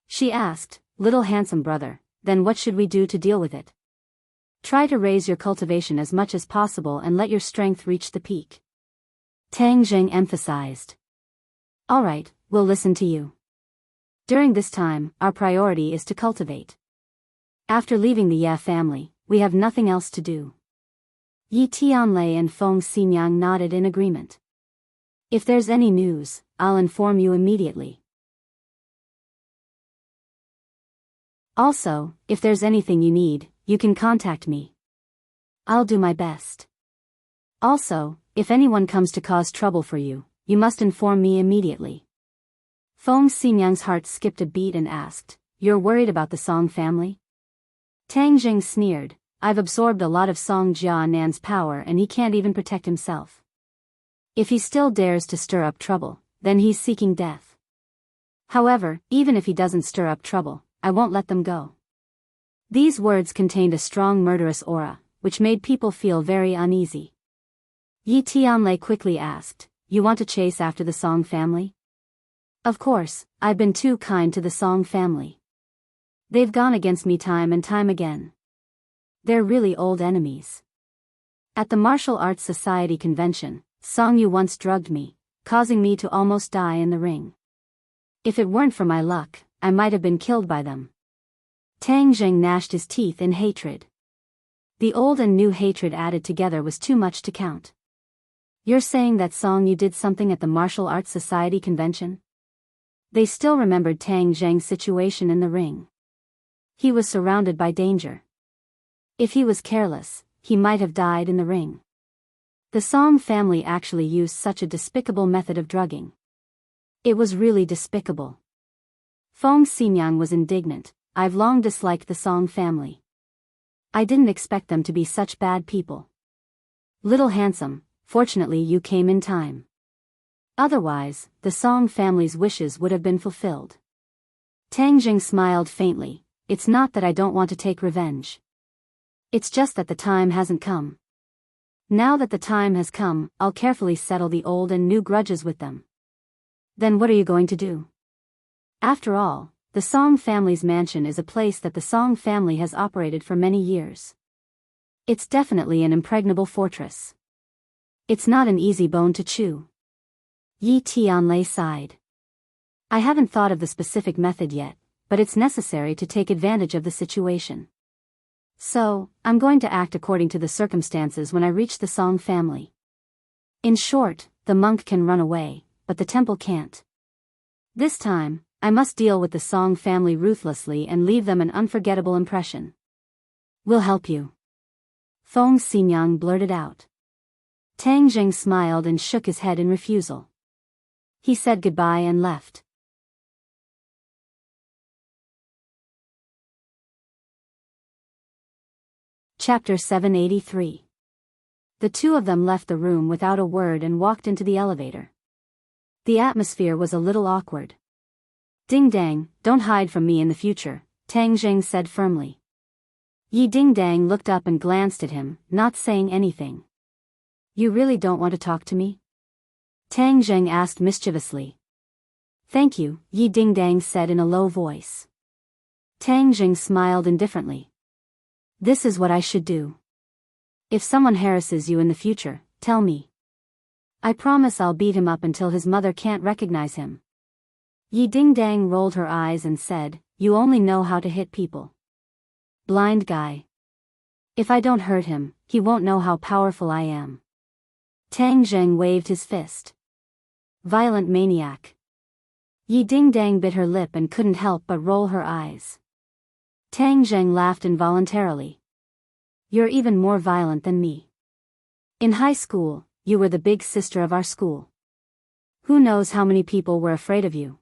She asked, "Little handsome brother, then what should we do to deal with it?" "Try to raise your cultivation as much as possible and let your strength reach the peak," Tang Zheng emphasized. "All right, we'll listen to you. During this time, our priority is to cultivate. After leaving the Ye family, we have nothing else to do." Yi Tianlei and Feng Xinyang nodded in agreement. "If there's any news, I'll inform you immediately. Also, if there's anything you need, you can contact me. I'll do my best. Also, if anyone comes to cause trouble for you, you must inform me immediately." Feng Xinyang's heart skipped a beat and asked, "You're worried about the Song family?" Tang Zheng sneered, "I've absorbed a lot of Song Jianan's power and he can't even protect himself. If he still dares to stir up trouble, then he's seeking death. However, even if he doesn't stir up trouble, I won't let them go." These words contained a strong murderous aura, which made people feel very uneasy. Yi Tianlei quickly asked, "You want to chase after the Song family?" "Of course, I've been too kind to the Song family. They've gone against me time and time again. They're really old enemies. At the Martial Arts Society convention, Song Yu once drugged me, causing me to almost die in the ring. If it weren't for my luck, I might have been killed by them." Tang Zheng gnashed his teeth in hatred. The old and new hatred added together was too much to count. "You're saying that Song Yu did something at the Martial Arts Society convention?" They still remembered Tang Zheng's situation in the ring. He was surrounded by danger. If he was careless, he might have died in the ring. The Song family actually used such a despicable method of drugging. It was really despicable. Feng Xinyang was indignant. "I've long disliked the Song family. I didn't expect them to be such bad people. Little handsome, fortunately you came in time. Otherwise, the Song family's wishes would have been fulfilled." Tang Zheng smiled faintly. "It's not that I don't want to take revenge. It's just that the time hasn't come. Now that the time has come, I'll carefully settle the old and new grudges with them." "Then what are you going to do?" "After all, the Song family's mansion is a place that the Song family has operated for many years. It's definitely an impregnable fortress. It's not an easy bone to chew. Yi Tianlei sighed. I haven't thought of the specific method yet, but it's necessary to take advantage of the situation. So, I'm going to act according to the circumstances when I reach the Song family. In short, the monk can run away, but the temple can't. This time, I must deal with the Song family ruthlessly and leave them an unforgettable impression. We'll help you. Feng Xinyang blurted out. Tang Jing smiled and shook his head in refusal. He said goodbye and left. Chapter 783. The two of them left the room without a word and walked into the elevator. The atmosphere was a little awkward. Ding Dang, don't hide from me in the future, Tang Jing said firmly. Yi Ding Dang looked up and glanced at him, not saying anything. You really don't want to talk to me? Tang Jing asked mischievously. Thank you, Yi Ding Dang said in a low voice. Tang Jing smiled indifferently. This is what I should do. If someone harasses you in the future, tell me. I promise I'll beat him up until his mother can't recognize him. Yi Ding Dang rolled her eyes and said, You only know how to hit people. Blind guy. If I don't hurt him, he won't know how powerful I am. Tang Jing waved his fist. Violent maniac. Yi Ding Dang bit her lip and couldn't help but roll her eyes. Tang Jing laughed involuntarily. You're even more violent than me. In high school, you were the big sister of our school. Who knows how many people were afraid of you?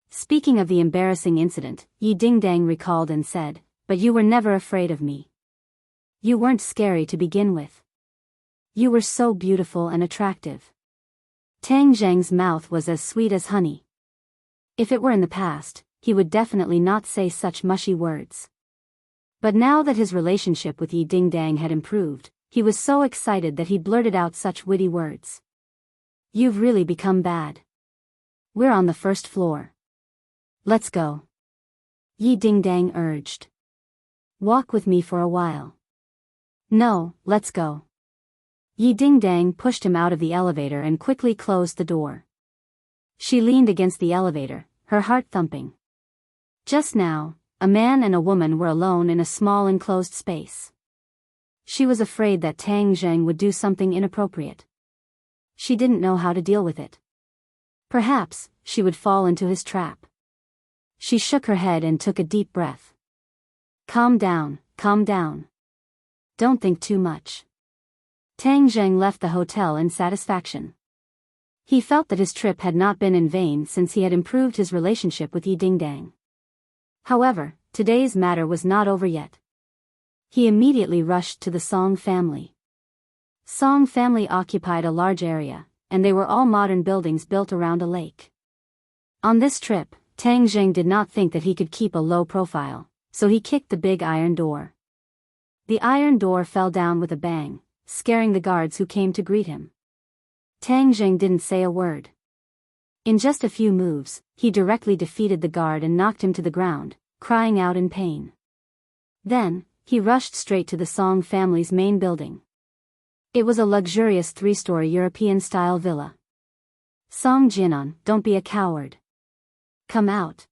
Speaking of the embarrassing incident, Yi Ding Dang recalled and said, But you were never afraid of me. You weren't scary to begin with. You were so beautiful and attractive. Tang Zheng's mouth was as sweet as honey. If it were in the past, he would definitely not say such mushy words. But now that his relationship with Yi Ding Dang had improved, he was so excited that he blurted out such witty words. You've really become bad. We're on the first floor. Let's go. Yi Ding Dang urged. Walk with me for a while. No, let's go. Yi Ding Dang pushed him out of the elevator and quickly closed the door. She leaned against the elevator, her heart thumping. Just now, a man and a woman were alone in a small enclosed space. She was afraid that Tang Zheng would do something inappropriate. She didn't know how to deal with it. Perhaps, she would fall into his trap. She shook her head and took a deep breath. Calm down, calm down. Don't think too much. Tang Zheng left the hotel in satisfaction. He felt that his trip had not been in vain since he had improved his relationship with Yi Ding Dang. However, today's matter was not over yet. He immediately rushed to the Song family. Song family occupied a large area, and they were all modern buildings built around a lake. On this trip, Tang Zheng did not think that he could keep a low profile, so he kicked the big iron door. The iron door fell down with a bang, scaring the guards who came to greet him. Tang Zheng didn't say a word. In just a few moves, he directly defeated the guard and knocked him to the ground, crying out in pain. Then, he rushed straight to the Song family's main building. It was a luxurious 3-story European-style villa. Song Jianan, don't be a coward. Come out.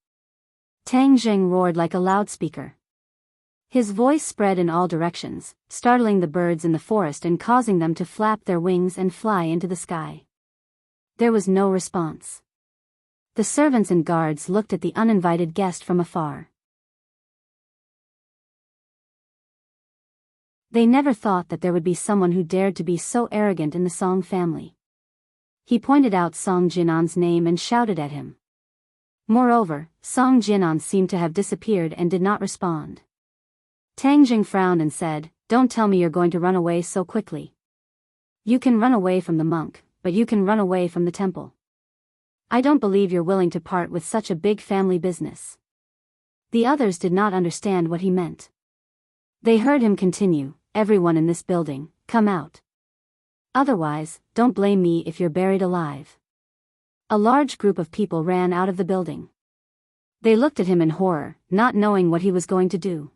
Tang Zheng roared like a loudspeaker. His voice spread in all directions, startling the birds in the forest and causing them to flap their wings and fly into the sky. There was no response. The servants and guards looked at the uninvited guest from afar. They never thought that there would be someone who dared to be so arrogant in the Song family. He pointed out Song Jinan's name and shouted at him. Moreover, Song Jinan seemed to have disappeared and did not respond. Tang Jing frowned and said, Don't tell me you're going to run away so quickly. You can run away from the monk, but you can run away from the temple. I don't believe you're willing to part with such a big family business. The others did not understand what he meant. They heard him continue, Everyone in this building, come out. Otherwise, don't blame me if you're buried alive. A large group of people ran out of the building. They looked at him in horror, not knowing what he was going to do.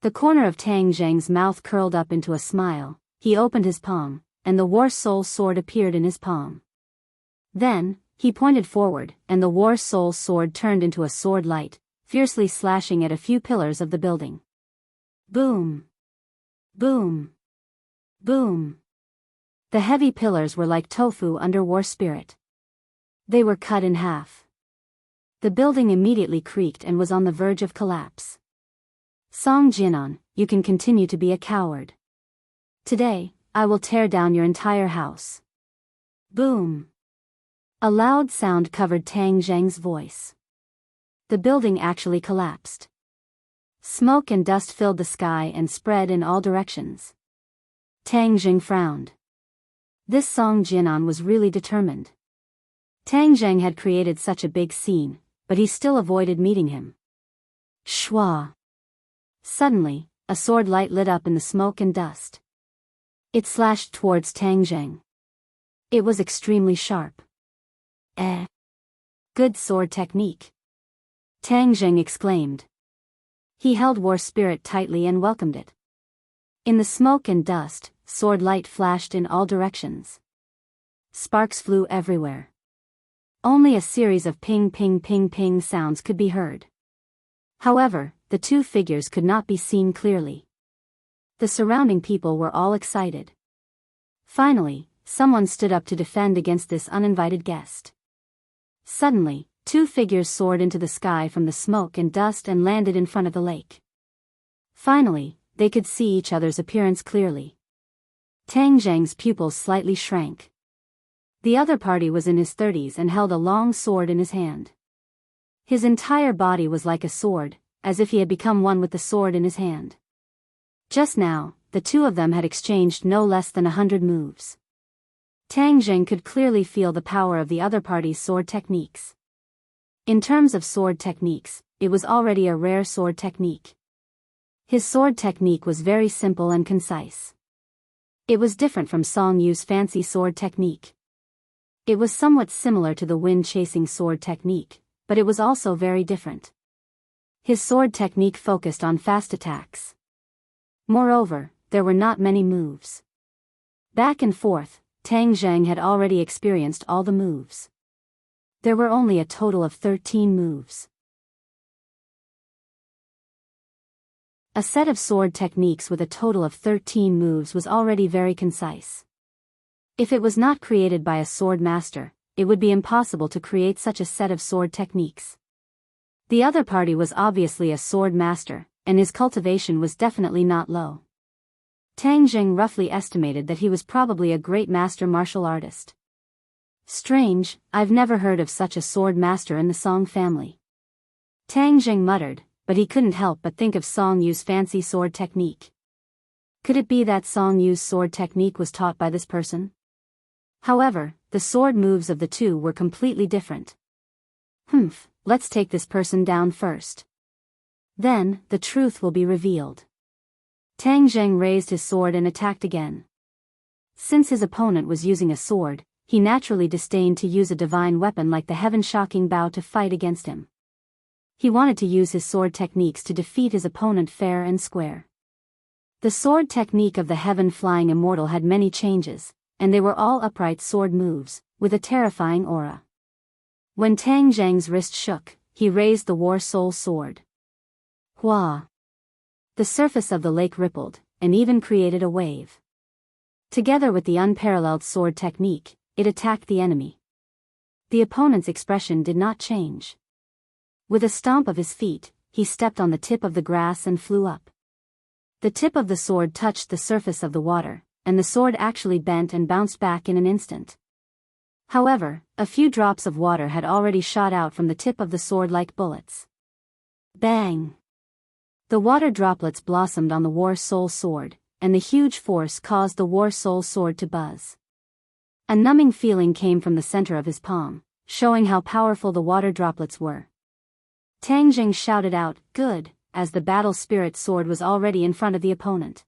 The corner of Tang Zheng's mouth curled up into a smile. He opened his palm, and the War Soul Sword appeared in his palm. Then, he pointed forward, and the War Soul Sword turned into a sword light, fiercely slashing at a few pillars of the building. Boom! Boom! Boom! The heavy pillars were like tofu under war spirit. They were cut in half. The building immediately creaked and was on the verge of collapse. Song Jinan, you can continue to be a coward. Today, I will tear down your entire house. Boom! A loud sound covered Tang Zheng's voice. The building actually collapsed. Smoke and dust filled the sky and spread in all directions. Tang Zheng frowned. This Song Jinan was really determined. Tang Zheng had created such a big scene, but he still avoided meeting him. Shwa! Suddenly, a sword light lit up in the smoke and dust. It slashed towards Tang Zheng. It was extremely sharp. Good sword technique. Tang Zheng exclaimed. He held War Spirit tightly and welcomed it. In the smoke and dust, sword light flashed in all directions. Sparks flew everywhere. Only a series of ping ping ping ping sounds could be heard. However, the two figures could not be seen clearly. The surrounding people were all excited. Finally, someone stood up to defend against this uninvited guest. Suddenly, two figures soared into the sky from the smoke and dust and landed in front of the lake. Finally, they could see each other's appearance clearly. Tang Zheng's pupils slightly shrank. The other party was in his 30s and held a long sword in his hand. His entire body was like a sword, as if he had become one with the sword in his hand. Just now, the two of them had exchanged no less than 100 moves. Tang Zheng could clearly feel the power of the other party's sword techniques. In terms of sword techniques, it was already a rare sword technique. His sword technique was very simple and concise. It was different from Song Yu's fancy sword technique. It was somewhat similar to the wind-chasing sword technique, but it was also very different. His sword technique focused on fast attacks. Moreover, there were not many moves. Back and forth, Tang Zheng had already experienced all the moves. There were only a total of 13 moves. A set of sword techniques with a total of 13 moves was already very concise. If it was not created by a sword master, it would be impossible to create such a set of sword techniques. The other party was obviously a sword master, and his cultivation was definitely not low. Tang Zheng roughly estimated that he was probably a great master martial artist. Strange, I've never heard of such a sword master in the Song family. Tang Zheng muttered, but he couldn't help but think of Song Yu's fancy sword technique. Could it be that Song Yu's sword technique was taught by this person? However, the sword moves of the two were completely different. Let's take this person down first. Then, the truth will be revealed. Tang Zheng raised his sword and attacked again. Since his opponent was using a sword, he naturally disdained to use a divine weapon like the heaven-shocking bow to fight against him. He wanted to use his sword techniques to defeat his opponent fair and square. The sword technique of the heaven-flying immortal had many changes, and they were all upright sword moves, with a terrifying aura. When Tang Zheng's wrist shook, he raised the War Soul Sword. Hua! The surface of the lake rippled, and even created a wave. Together with the unparalleled sword technique, it attacked the enemy. The opponent's expression did not change. With a stomp of his feet, he stepped on the tip of the grass and flew up. The tip of the sword touched the surface of the water, and the sword actually bent and bounced back in an instant. However, a few drops of water had already shot out from the tip of the sword like bullets. Bang! The water droplets blossomed on the War Soul Sword, and the huge force caused the War Soul Sword to buzz. A numbing feeling came from the center of his palm, showing how powerful the water droplets were. Tang Zheng shouted out, "Good," as the battle spirit sword was already in front of the opponent.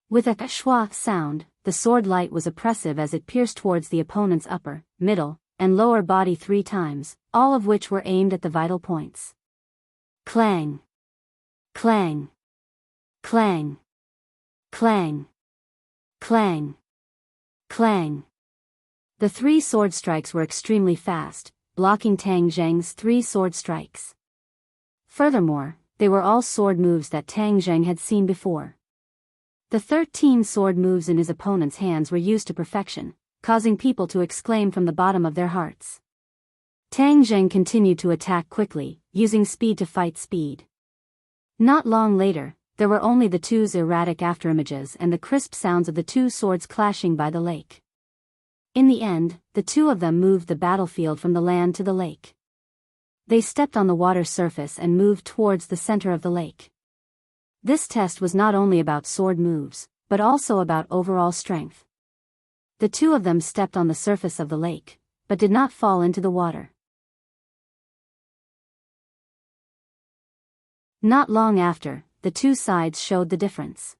With a shwa sound, the sword light was oppressive as it pierced towards the opponent's upper, middle, and lower body 3 times, all of which were aimed at the vital points. Clang! Clang! Clang! Clang! Clang! Clang! The 3 sword strikes were extremely fast, blocking Tang Zheng's 3 sword strikes. Furthermore, they were all sword moves that Tang Zheng had seen before. The 13 sword moves in his opponent's hands were used to perfection, causing people to exclaim from the bottom of their hearts. Tang Zheng continued to attack quickly, using speed to fight speed. Not long later, there were only the 2's erratic afterimages and the crisp sounds of the 2 swords clashing by the lake. In the end, the 2 of them moved the battlefield from the land to the lake. They stepped on the water surface and moved towards the center of the lake. This test was not only about sword moves, but also about overall strength. The 2 of them stepped on the surface of the lake, but did not fall into the water. Not long after, the 2 sides showed the difference.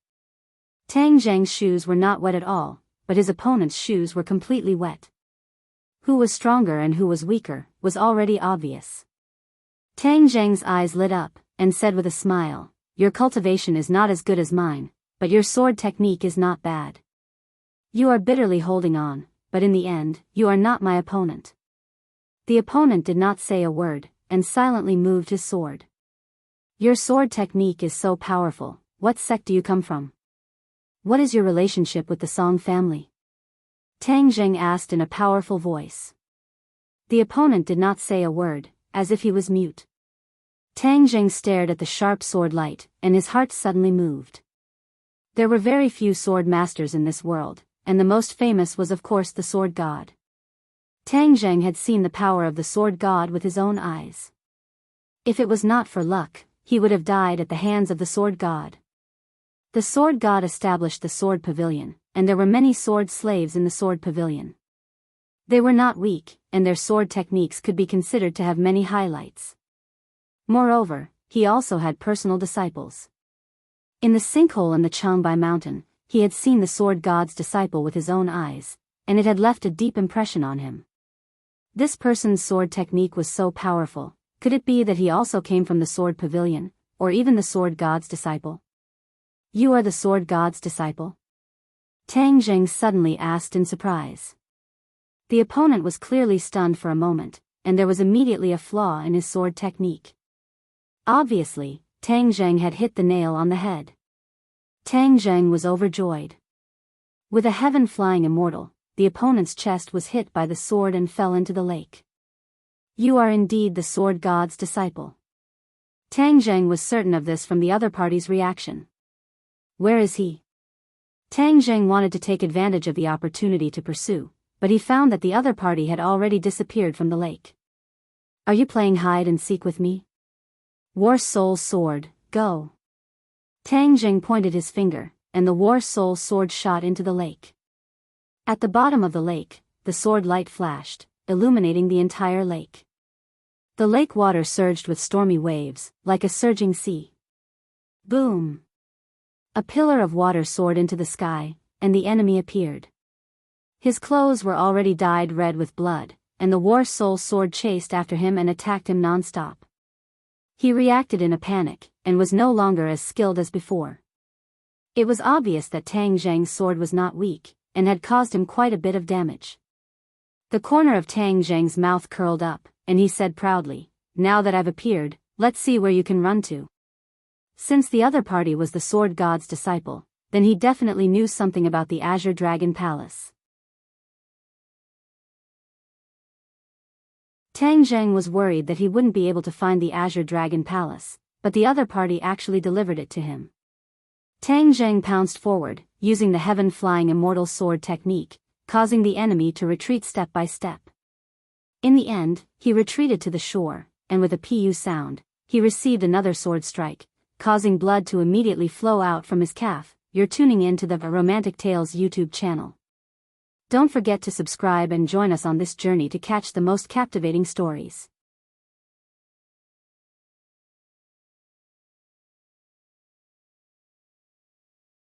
Tang Zheng's shoes were not wet at all, but his opponent's shoes were completely wet. Who was stronger and who was weaker, was already obvious. Tang Zheng's eyes lit up, and said with a smile, "Your cultivation is not as good as mine, but your sword technique is not bad. You are bitterly holding on, but in the end, you are not my opponent." The opponent did not say a word, and silently moved his sword. "Your sword technique is so powerful. What sect do you come from? What is your relationship with the Song family?" Tang Zheng asked in a powerful voice. The opponent did not say a word, as if he was mute. Tang Zheng stared at the sharp sword light, and his heart suddenly moved. There were very few sword masters in this world, and the most famous was of course the sword god. Tang Zheng had seen the power of the sword god with his own eyes. If it was not for luck, he would have died at the hands of the sword god. The sword god established the sword pavilion, and there were many sword slaves in the sword pavilion. They were not weak, and their sword techniques could be considered to have many highlights. Moreover, he also had personal disciples. In the sinkhole in the Changbai mountain, he had seen the sword god's disciple with his own eyes, and it had left a deep impression on him. This person's sword technique was so powerful. Could it be that he also came from the sword pavilion, or even the sword god's disciple? "You are the sword god's disciple?" Tang Zheng suddenly asked in surprise. The opponent was clearly stunned for a moment, and there was immediately a flaw in his sword technique. Obviously, Tang Zheng had hit the nail on the head. Tang Zheng was overjoyed. With a heaven-flying immortal, the opponent's chest was hit by the sword and fell into the lake. "You are indeed the sword god's disciple." Tang Zheng was certain of this from the other party's reaction. "Where is he?" Tang Zheng wanted to take advantage of the opportunity to pursue, but he found that the other party had already disappeared from the lake. "Are you playing hide and seek with me? War Soul Sword, go!" Tang Zheng pointed his finger, and the War Soul Sword shot into the lake. At the bottom of the lake, the sword light flashed, illuminating the entire lake. The lake water surged with stormy waves, like a surging sea. Boom! A pillar of water soared into the sky, and the enemy appeared. His clothes were already dyed red with blood, and the War Soul Sword chased after him and attacked him non-stop. He reacted in a panic, and was no longer as skilled as before. It was obvious that Tang Zheng's sword was not weak, and had caused him quite a bit of damage. The corner of Tang Zheng's mouth curled up, and he said proudly, "Now that I've appeared, let's see where you can run to." Since the other party was the sword god's disciple, then he definitely knew something about the Azure Dragon Palace. Tang Zheng was worried that he wouldn't be able to find the Azure Dragon Palace, but the other party actually delivered it to him. Tang Zheng pounced forward, using the heaven-flying immortal sword technique, causing the enemy to retreat step by step. In the end, he retreated to the shore, and with a pu sound, he received another sword strike, causing blood to immediately flow out from his calf. You're tuning in to the Romantic Tales YouTube channel. Don't forget to subscribe and join us on this journey to catch the most captivating stories.